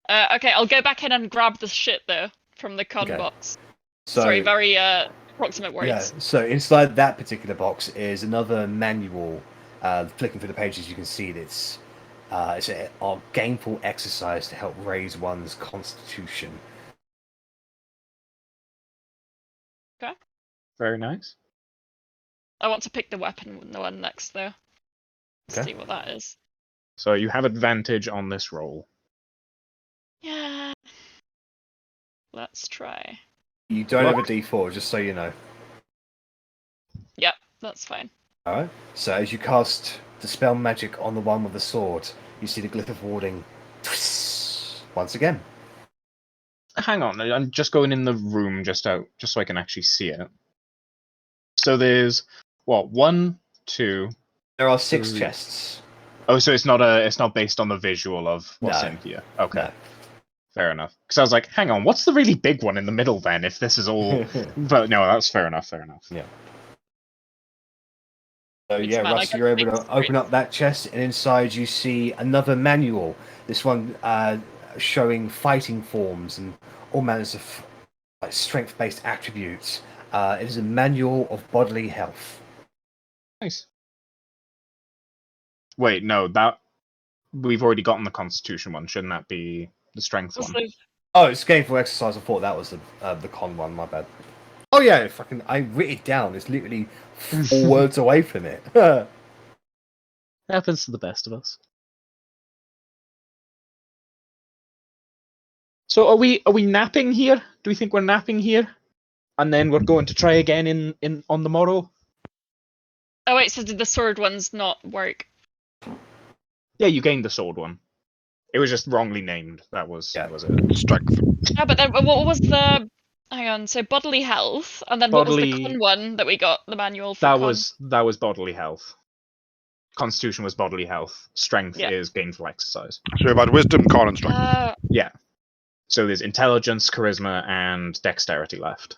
I'll go back in and grab the shit though from the con Okay. box. So, Sorry, very approximate words. yeah, so inside that particular box is another manual. Flicking through the pages, you can see that it's a gainful exercise to help raise one's constitution. Very nice. I want to pick the weapon one next though. Okay. See what that is. So you have advantage on this roll. Yeah. Let's try. You don't have a D4, just so you know. Yep, that's fine. Alright. So as you cast dispel magic on the one with the sword, you see the glyph of warding once again. Hang on, I'm just going in the room just so I can actually see it. So there's what, 1, 2. There are 6 3. chests. Oh, so it's not based on the visual of what's No. in here. Okay. No. Fair enough. Because I was like, hang on, what's the really big one in the middle then, if this is all... But no, that's fair enough. Yeah. So It's yeah, mad, I Russ, got you're able to 6 open up that chest, and inside you see another manual. This one showing fighting forms and all manners of like strength-based attributes. It is a manual of bodily health. Nice. Wait, no, we've already gotten the Constitution one. Shouldn't that be the Strength Also, one? Oh, it's gainful exercise. I thought that was the con one. My bad. Oh yeah, fucking! I writ it down. It's literally 4 words away from it. Happens to the best of us. So are we napping here? Do we think we're napping here? And then we're going to try again in on the morrow? oh wait, so did the sword ones not work? Yeah, you gained the sword one. It was just wrongly named. That was Yeah. it. Strength. Yeah, but then what was the? Hang on. So bodily health, and then what was the Bodily- con one that we got? The manual for That con. was bodily health. Constitution was bodily health. Strength Yeah. is gainful exercise. So we've had wisdom, con, and strength. Yeah. So there's intelligence, charisma, and dexterity left.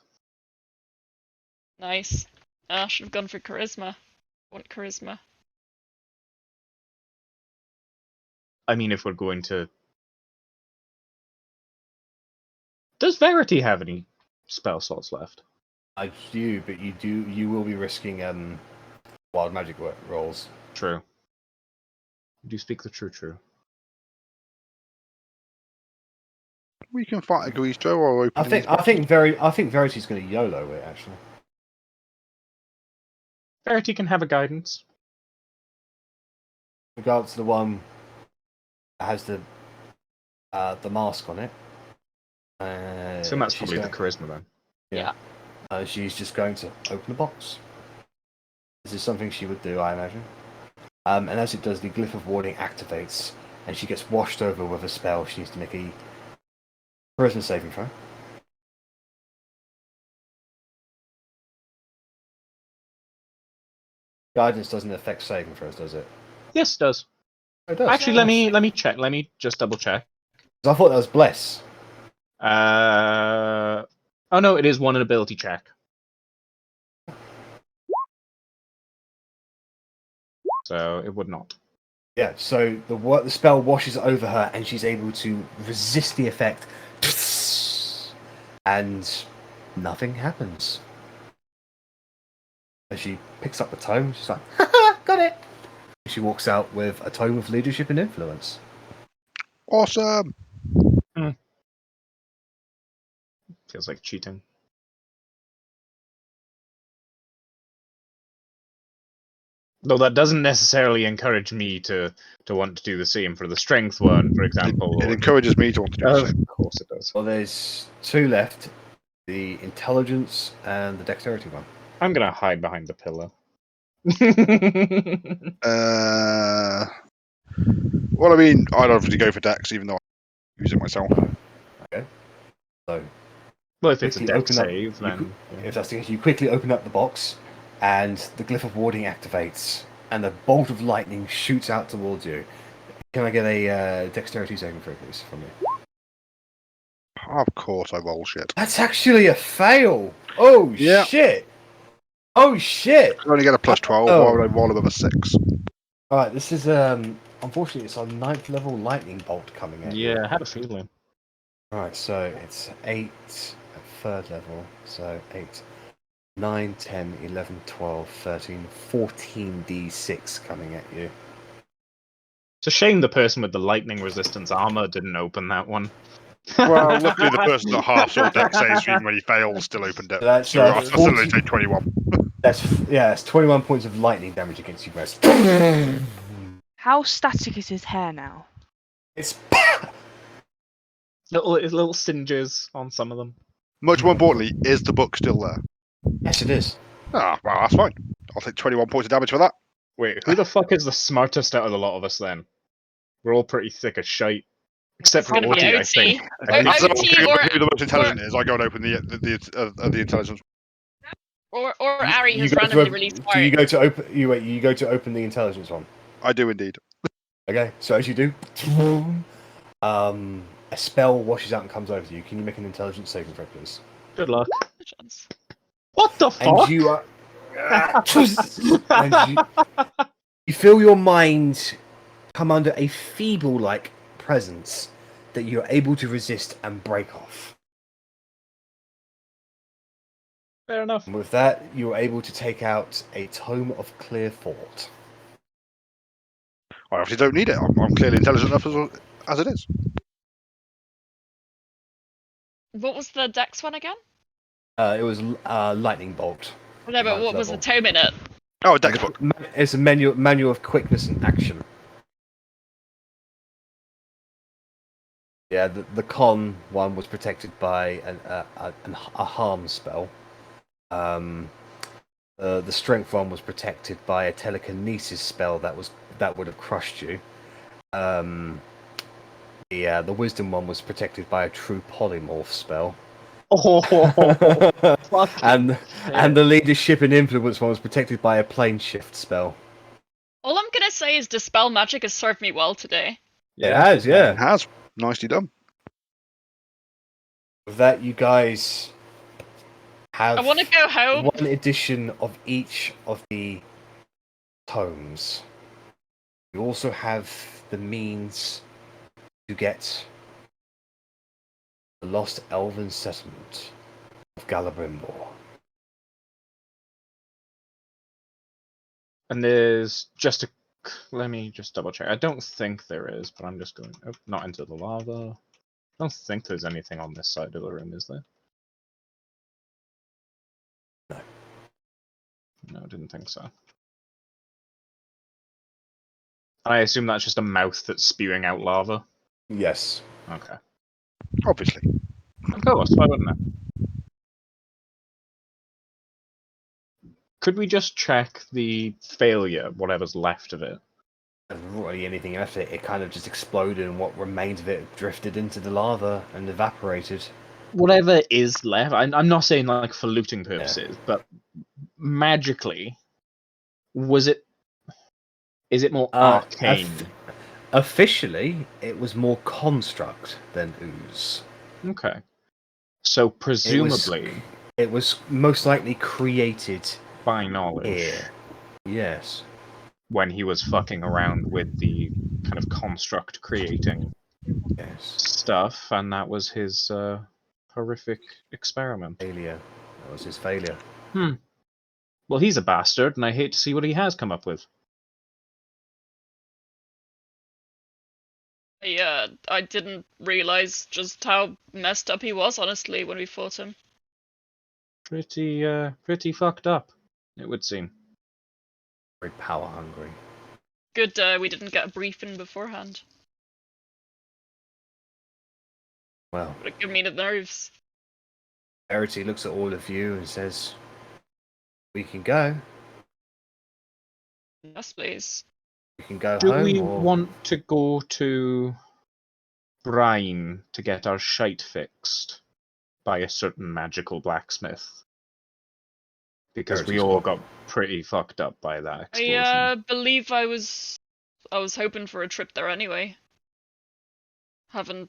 Nice. I should have gone for charisma. I want charisma. I mean, if we're going to... Does Verity have any spell slots left? I do, but you will be risking wild magic rolls. True. Do you speak the true? We can fight a Greasto or open. I think Verity's going to YOLO it actually. Verity can have a guidance. Regards to the one that has the mask on it. So that's she's probably the going- charisma then. Yeah. She's just going to open the box. This is something she would do, I imagine. And as it does, the glyph of warding activates, and she gets washed over with a spell. She needs to make a charisma saving throw. Guidance doesn't affect saving throws, does it? Yes, it does. It does. Actually, let me check. Let me just double check. 'Cause I thought that was bless. Oh no, it is one an ability check. So it would not. Yeah. So the spell washes over her, and she's able to resist the effect, and nothing happens. As she picks up the tome, she's like, "Haha, got it!" She walks out with a tome of leadership and influence. Awesome. Feels like cheating. Though that doesn't necessarily encourage me to want to do the same for the strength one, for example. It encourages me to want to do the same. Of course it does. Well, there's 2 left: the intelligence and the dexterity one. I'm gonna hide behind the pillow. Well, I mean, I'd obviously go for Dex, even though I use it myself. Okay. So Well, if it's a quickly deck open up- save, then if that's the case, you quickly open up the box, and the glyph of warding activates, and the bolt of lightning shoots out towards you. Can I get a dexterity saving throw, please, from you? Of course, I roll shit. That's actually a fail. Oh Yeah. shit! Oh shit! I only get a plus 12. Oh. Why would I roll above a 6? All right, this is unfortunately it's our 9th level lightning bolt coming at you. yeah, I had a feeling. Alright, so it's 8 at 3rd level, so 8, 9, 10, 11, 12, 13, 14 d6 coming at you. It's a shame the person with the lightning resistance armor didn't open that one. Well, luckily the person that half saw Dex saves even when he fails still opened it. That's, So I still only 40 take 21. That's 21 points of lightning damage against you guys. How static is his hair now? It's little singes on some of them. Much more importantly, is the book still there? yes, it is. Ah, well, that's fine. I'll take 21 points of damage for that. Wait, who the fuck is the smartest out of the lot of us then? We're all pretty thick as shite. Except for It's gonna be Otti, I OT. think. That's OT or who the most intelligent is. I go and open the intelligence. Ari You who's go to randomly open- really Do smart. you go to open? You go to open the intelligence one. I do indeed. Okay, so as you do, a spell washes out and comes over to you. Can you make an intelligence saving throw, please? Good luck. Chance. What the And fuck? you are. And you feel your mind come under a feeble-like presence that you're able to resist and break off. Fair enough. And with that, you're able to take out a Tome of Clear Thought. I obviously don't need it. I'm clearly intelligent enough as it is. What was the dex one again? It was lightning bolt. No, but Ninth what was the level. tome in it? Oh, a dex book. It's a manual of quickness and action. Yeah, the con one was protected by a harm spell. The strength one was protected by a telekinesis spell that would have crushed you. The wisdom one was protected by a true polymorph spell. Oh, and the leadership and influence one was protected by a plane shift spell. All I'm gonna say is Dispel Magic has served me well today. It has, yeah. It has. Nicely done. With that, you guys have I want to go home. one edition of each of the tomes. You also have the means to get the lost elven settlement of Galabrimbor. And there's just a. Let me just double check. I don't think there is, but I'm just going. Oh, not into the lava. I don't think there's anything on this side of the room, is there? No. No, I didn't think so. I assume that's just a mouth that's spewing out lava. Yes. Okay. Obviously. Of course, why wouldn't it? Could we just check the failure, whatever's left of it? There's not really anything left of it. It kind of just exploded, and what remained of it drifted into the lava and evaporated. Whatever is left, I'm not saying like for looting purposes, but magically, is it more arcane? Officially, it was more construct than ooze. Okay. So presumably It was most likely created by knowledge here. Yes. when he was fucking around with the kind of construct creating Yes. stuff, and that was his horrific experiment. Failure. That was his failure. Well, he's a bastard, and I hate to see what he has come up with. Yeah, I didn't realize just how messed up he was, honestly, when we fought him. Pretty fucked up, it would seem. Very power hungry. Good, we didn't get a briefing beforehand. Well, Would have given me the nerves. Verity looks at all of you and says, "We can go. Yes, please. We can go Do home." we or... want to go to Brine to get our shite fixed by a certain magical blacksmith? Because we Verity's all got- got pretty fucked up by that explosion. I believe I was hoping for a trip there anyway.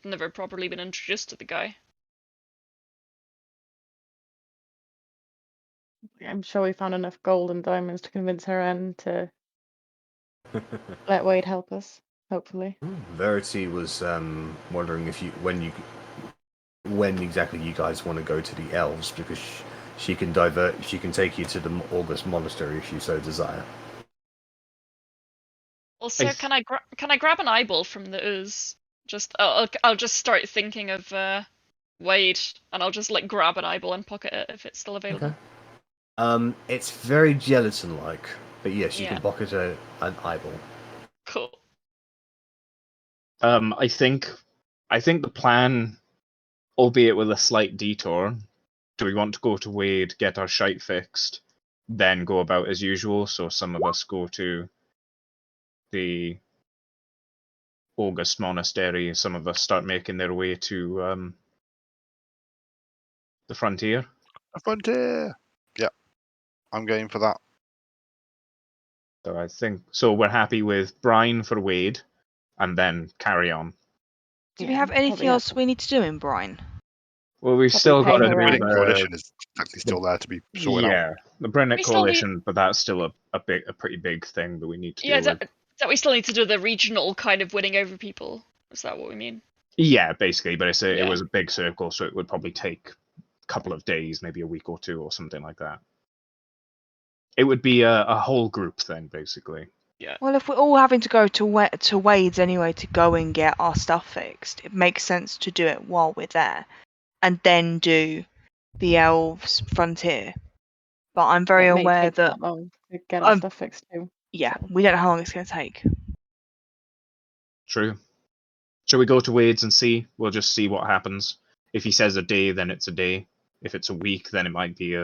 Never properly been introduced to the guy. I'm sure we found enough gold and diamonds to convince her end to let Wade help us. Hopefully. Verity was wondering if when exactly you guys want to go to the elves, because she can take you to the August Monastery if you so desire. Also, can I grab an eyeball from the ooze? I'll just start thinking of Wade, and I'll just like grab an eyeball and pocket it if it's still available. Okay. It's very gelatin-like, but yes, you Yeah. can pocket an eyeball. Cool. I think the plan, albeit with a slight detour, do we want to go to Wade, get our shite fixed, then go about as usual? So some of us go to the August Monastery, some of us start making their way to the frontier. A frontier. Yeah. I'm going for that. So I think we're happy with Brine for Wade, and then carry on. Do we have anything else we need to do in Brine? Well, we've Probably still pay got to her do rent. The Coalition is technically still there to be sorted out. Yeah, the Brennett We still need- Coalition, but that's still a pretty big thing that we need to Yeah, deal with. that we still need to do the regional kind of winning over people. Is that what we mean? Yeah, basically, but it Yeah. was a big circle, so it would probably take a couple of days, maybe a week or two, or something like that. It would be a whole group thing, basically. Yeah. Well, if we're all having to go to Wade's anyway to go and get our stuff fixed, it makes sense to do it while we're there, and then do the elves' frontier. But I'm very It may aware take that long to get our stuff fixed too. yeah, so. we don't know how long it's going to take. True. Shall we go to Wade's and see? We'll just see what happens. If he says a day, then it's a day. If it's a week, then it might be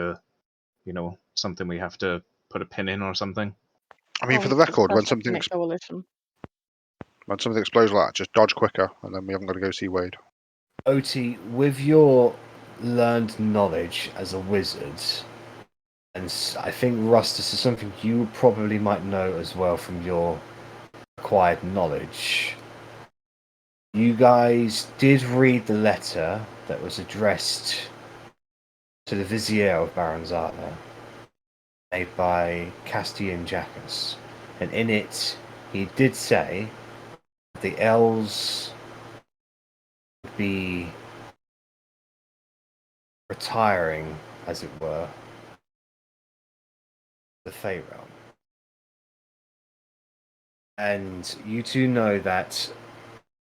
something we have to put a pin in or something. I mean, Or for we the could record, when discuss something looking at coalition. explodes like that, just dodge quicker, and then we haven't got to go see Wade. Otti, with your learned knowledge as a wizard, and I think Russ, this is something you probably might know as well from your acquired knowledge. You guys did read the letter that was addressed to the Vizier of Baron Zala, made by Castian Jackas, and in it he did say the elves would be retiring, as it were, the Fey realm. And you two know that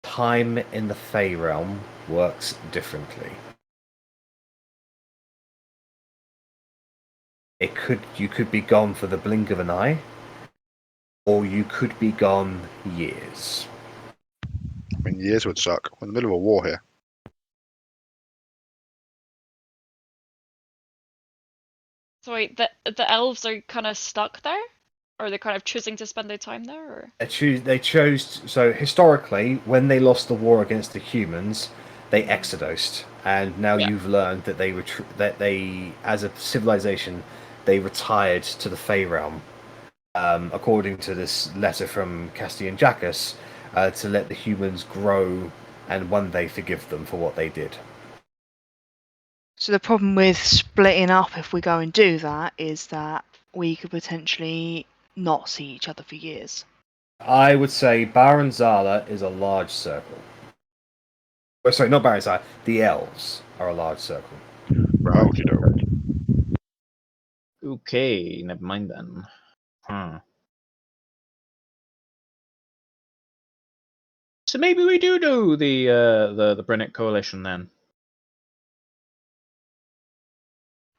time in the Fey realm works differently. You could be gone for the blink of an eye, or you could be gone years. I mean, years would suck. We're in the middle of a war here. So wait, the elves are kind of stuck there? Or are they kind of choosing to spend their time there? Or? They chose. So historically, when they lost the war against the humans, they exodused, and now Yeah. you've learned that they, as a civilization, they retired to the Fey realm. According to this letter from Castian Jackas, to let the humans grow and one day forgive them for what they did. So the problem with splitting up, if we go and do that, is that we could potentially not see each other for years. I would say Baron Zala is a large circle. Oh, sorry, not Baron Zala. The elves are a large circle. Rowdy doke. Okay, never mind then. So maybe we do the Brennett Coalition then.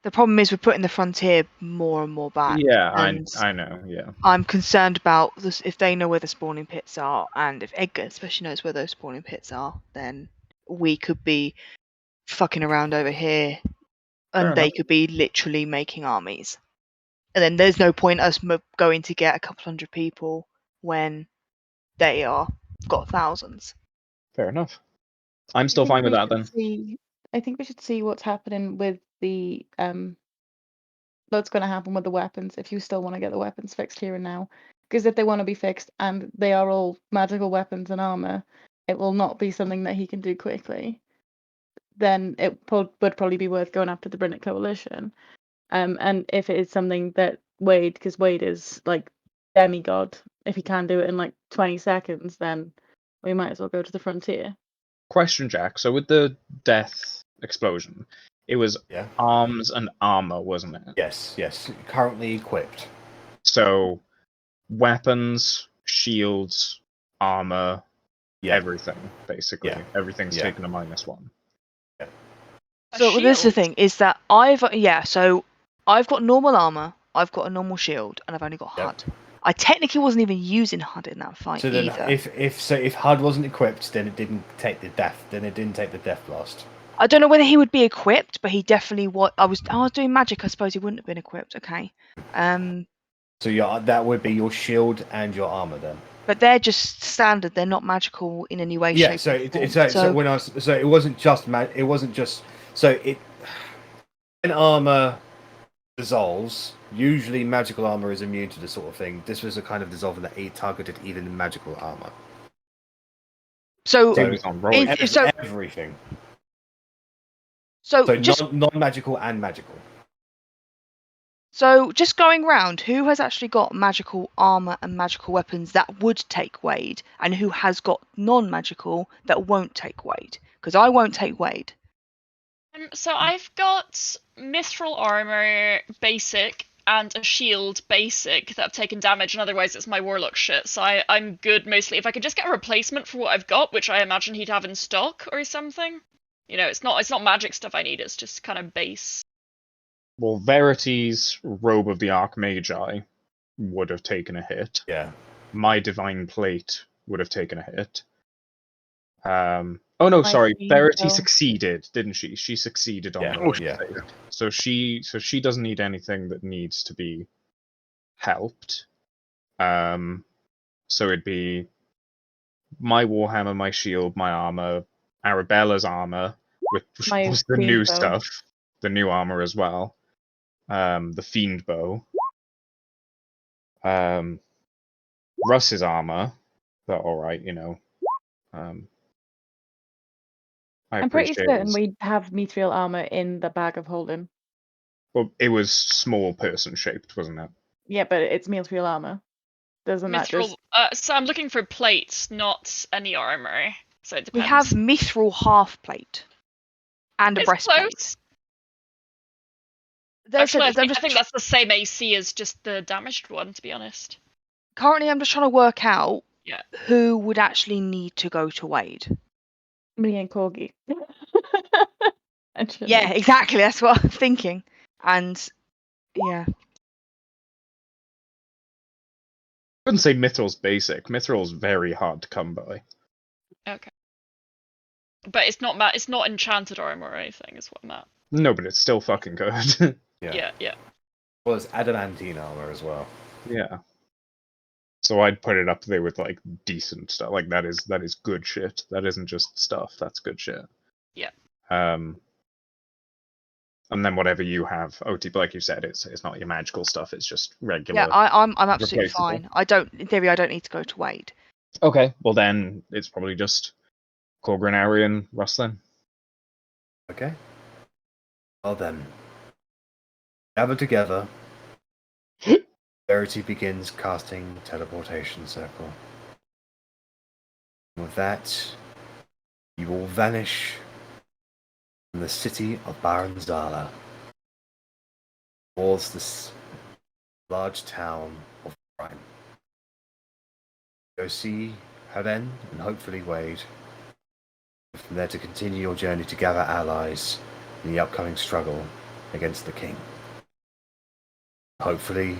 The problem is we're putting the frontier more and more back. Yeah, and I know. Yeah. I'm concerned about this, if they know where the spawning pits are, and if Edgar especially knows where those spawning pits are, then we could be fucking around over here, and Fair they enough. could be literally making armies. And then there's no point us going to get a couple hundred people when they are got thousands. Fair enough. I'm still fine with that then. I think we should see what's happening with the what's going to happen with the weapons if you still want to get the weapons fixed here and now. Because if they want to be fixed and they are all magical weapons and armor, it will not be something that he can do quickly. Then it would probably be worth going after the Brennett Coalition. And if it is something that Wade, because Wade is like demigod, if he can do it in like 20 seconds, then we might as well go to the frontier. Question, Jack. So with the death explosion, it was Yeah. arms and armor, wasn't it? Yes. Currently equipped. So weapons, shields, armor, Yeah. everything, basically. Yeah. Everything's Yeah. taken a -1. So this is the thing, is that so I've got normal armor, I've got a normal shield, and I've only got Yep. HUD. I technically wasn't even using HUD in that fight So then, either. if HUD wasn't equipped, then it didn't take the death. Then it didn't take the death blast. I don't know whether he would be equipped, but he definitely was. I was doing magic. I suppose he wouldn't have been equipped. Okay. So that would be your shield and your armor then. But they're just standard. They're not magical in any way, Yeah. shape, So or form. it wasn't just it wasn't just when armor dissolves. Usually, magical armor is immune to this sort of thing. This was a kind of dissolving that it targeted even magical armor. So He was on roll. Everything. So So just non-magical and magical. So just going round, who has actually got magical armor and magical weapons that would take Wade, and who has got non-magical that won't take Wade? Because I won't take Wade. So I've got Mithril armor, basic, and a shield basic that have taken damage, and otherwise it's my warlock shit. So I'm good mostly. If I could just get a replacement for what I've got, which I imagine he'd have in stock or something. You know, it's not magic stuff I need. It's just kind of base. Well, Verity's Robe of the Archmagi would have taken a hit. Yeah. My Divine Plate would have taken a hit. Oh no, My sorry. Fiend Verity Bow. succeeded, didn't she? She succeeded on Yeah. the Yeah. save. So she doesn't need anything that needs to be helped. So it'd be my Warhammer, my shield, my armor, Arabella's armor, which My was the Fiend new Bow. stuff, the new armor as well. The Fiend Bow. Russ's armor. But alright, you know. I I'm pretty appreciate certain his- we have mithril armor in the bag of holding. Well, it was small person shaped, wasn't it? Yeah, but it's mithril armor. Doesn't that Mithril. just... So I'm looking for plates, not any armor. So it We depends. have mithril half plate and a It's breastplate. close. There's Actually, a, I I'm think, just I think that's the same AC as just the damaged one, to be honest. currently I'm just trying to work out Yeah. who would actually need to go to Wade. Me and Corgi. Actually. Yeah, exactly. That's what I'm thinking. And yeah, I wouldn't say Mithril's basic. Mithril's very hard to come by. Okay. But it's not it's not enchanted armor or anything, is what I'm at. No, but it's still fucking good. Yeah. Well, it's adamantine armor as well. Yeah. So I'd put it up there with like decent stuff. Like that is good shit. That isn't just stuff. That's good shit. Yeah. And then whatever you have, Otti, but like you said, it's not your magical stuff. It's just regular. yeah, I'm absolutely replaceable. fine. In theory, I don't need to go to Wade. Okay. Well then, it's probably just Korgrin, Arri, and Russ then. Okay. Well then. Gather together. Verity begins casting teleportation circle. With that, you all vanish from the city of Baranzala towards this large town of crime. Go see Helen and hopefully Wade. From there to continue your journey to gather allies in the upcoming struggle against the king. Hopefully,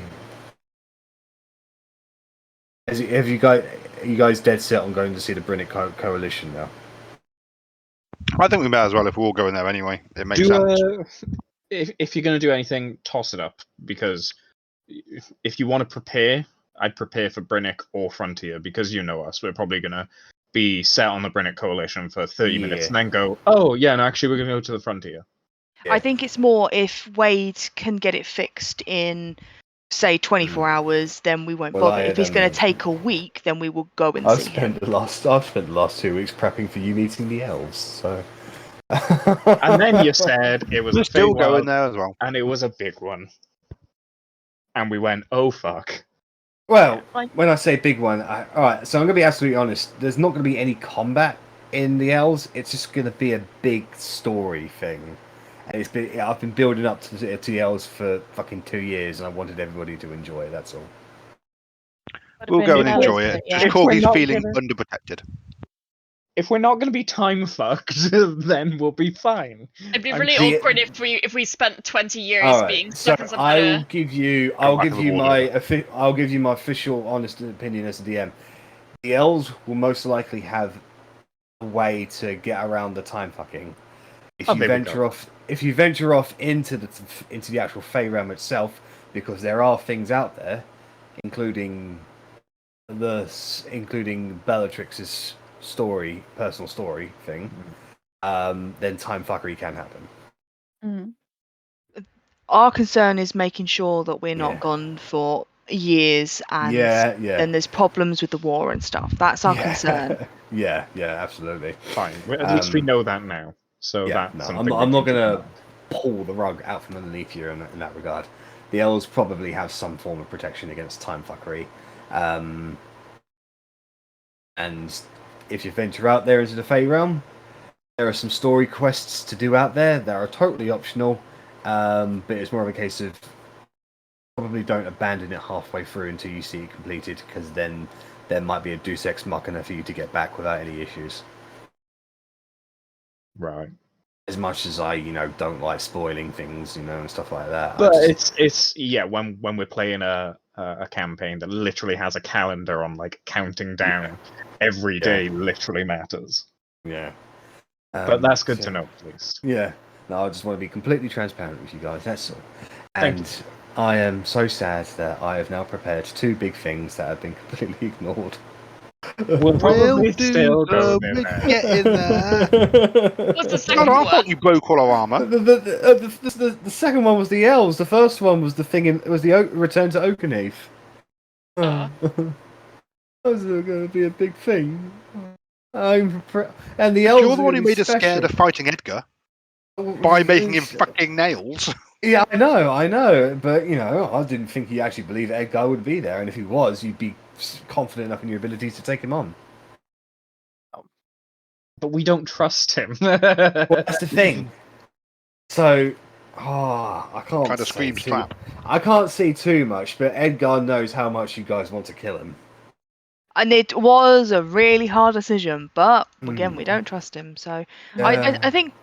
are you guys dead set on going to see the Brinic Coalition now? I think we may as well if we're all going there anyway. It makes sense. If you're going to do anything, toss it up, because if you want to prepare, I'd prepare for Brinic or Frontier, because you know us. We're probably going to be set on the Brinic Coalition for 30 minutes and then go, oh, yeah, no, actually, we're going to go to the Frontier. Yeah. I think it's more if Wade can get it fixed in, say, 24 hours, then we won't Well, bother. If he's going to take a week, then we will go and I've see him. spent the last 2 weeks prepping for you meeting the elves, so. And then you said it was We're a still Feywild, going there as well. and it was a big one. And we went, oh, fuck. Well, Like- when I say big one, alright, so I'm going to be absolutely honest. There's not going to be any combat in the elves. It's just going to be a big story thing. And I've been building up to the elves for fucking 2 years, and I wanted everybody to enjoy it, that's all. We'll go and Yeah. enjoy it. Yeah. Just If we're Corky's not feeling gonna- underprotected. If we're not going to be time fucked, then we'll be fine. It'd be I'm really see- awkward if we spent 20 years Alright, being so stuck in some I'll kind of. give you back to the border. I'll give you my official, honest opinion as a DM. The elves will most likely have a way to get around the time fucking. If Oh, you there we venture off into the actual Fey realm itself, because there are things out there, including Bellatrix's personal story thing, then time fuckery can happen. Mm. Our concern is making sure that we're not Yeah. gone for years and Yeah. then there's problems with the war and stuff. That's our concern. Yeah, absolutely. Fine. At least we Um, know that now. So Yeah, that's no, something I'm we not can gonna keep in mind. pull the rug out from underneath you in that regard. The elves probably have some form of protection against time fuckery. And if you venture out there into the Fey realm, there are some story quests to do out there that are totally optional. But it's more of a case of probably don't abandon it halfway through until you see it completed, because then there might be a Deus Ex Machina for you to get back without any issues. Right. As much as I, don't like spoiling things, and stuff like that. But it's when we're playing a campaign that literally has a calendar on, like, counting down every day literally matters. Yeah. But that's good to know, at least. Yeah. No, I just want to be completely transparent with you guys, that's all. Thank And I am so sad that I have now prepared 2 big things that have been completely ignored. We'll probably still go there. Get in there. What's the No, second no, I one? thought you broke all our armor. The second one was the elves. The first one was the thing. Was the return to Oakenheath. Oh. That was going to be a big thing. And the elves. You're the one who made us special. scared of fighting Edgar by making him fucking nails. Yeah, I know, but I didn't think he actually believed Edgar would be there, and if he was, you'd be confident enough in your abilities to take him on. But we don't trust him. Well, that's the thing. So, I can't. Kind of say screams too- trap. I can't see too much, but Edgar knows how much you guys want to kill him. And it was a really hard decision, but again, we don't trust him. So I think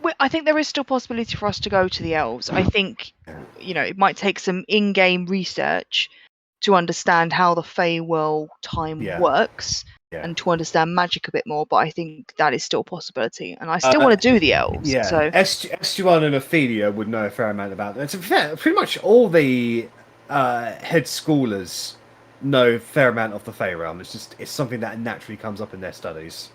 there is still possibility for us to go to the elves. I think it might take some in-game research to understand how the Feywild time works and to understand magic a bit more. But I think that is still a possibility, and I still want to do the elves. Yeah, So Estuan and Ophelia would know a fair amount about that. To be fair, pretty much all the head schoolers know a fair amount of the Fey realm. It's something that naturally comes up in their studies.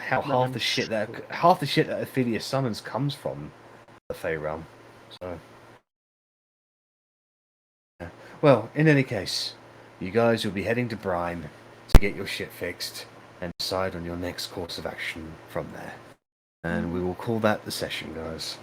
Half the shit that Ophelia summons comes from the Fey realm. So, yeah. Well, in any case, you guys will be heading to Brime to get your shit fixed and decide on your next course of action from there. And we will call that the session, guys.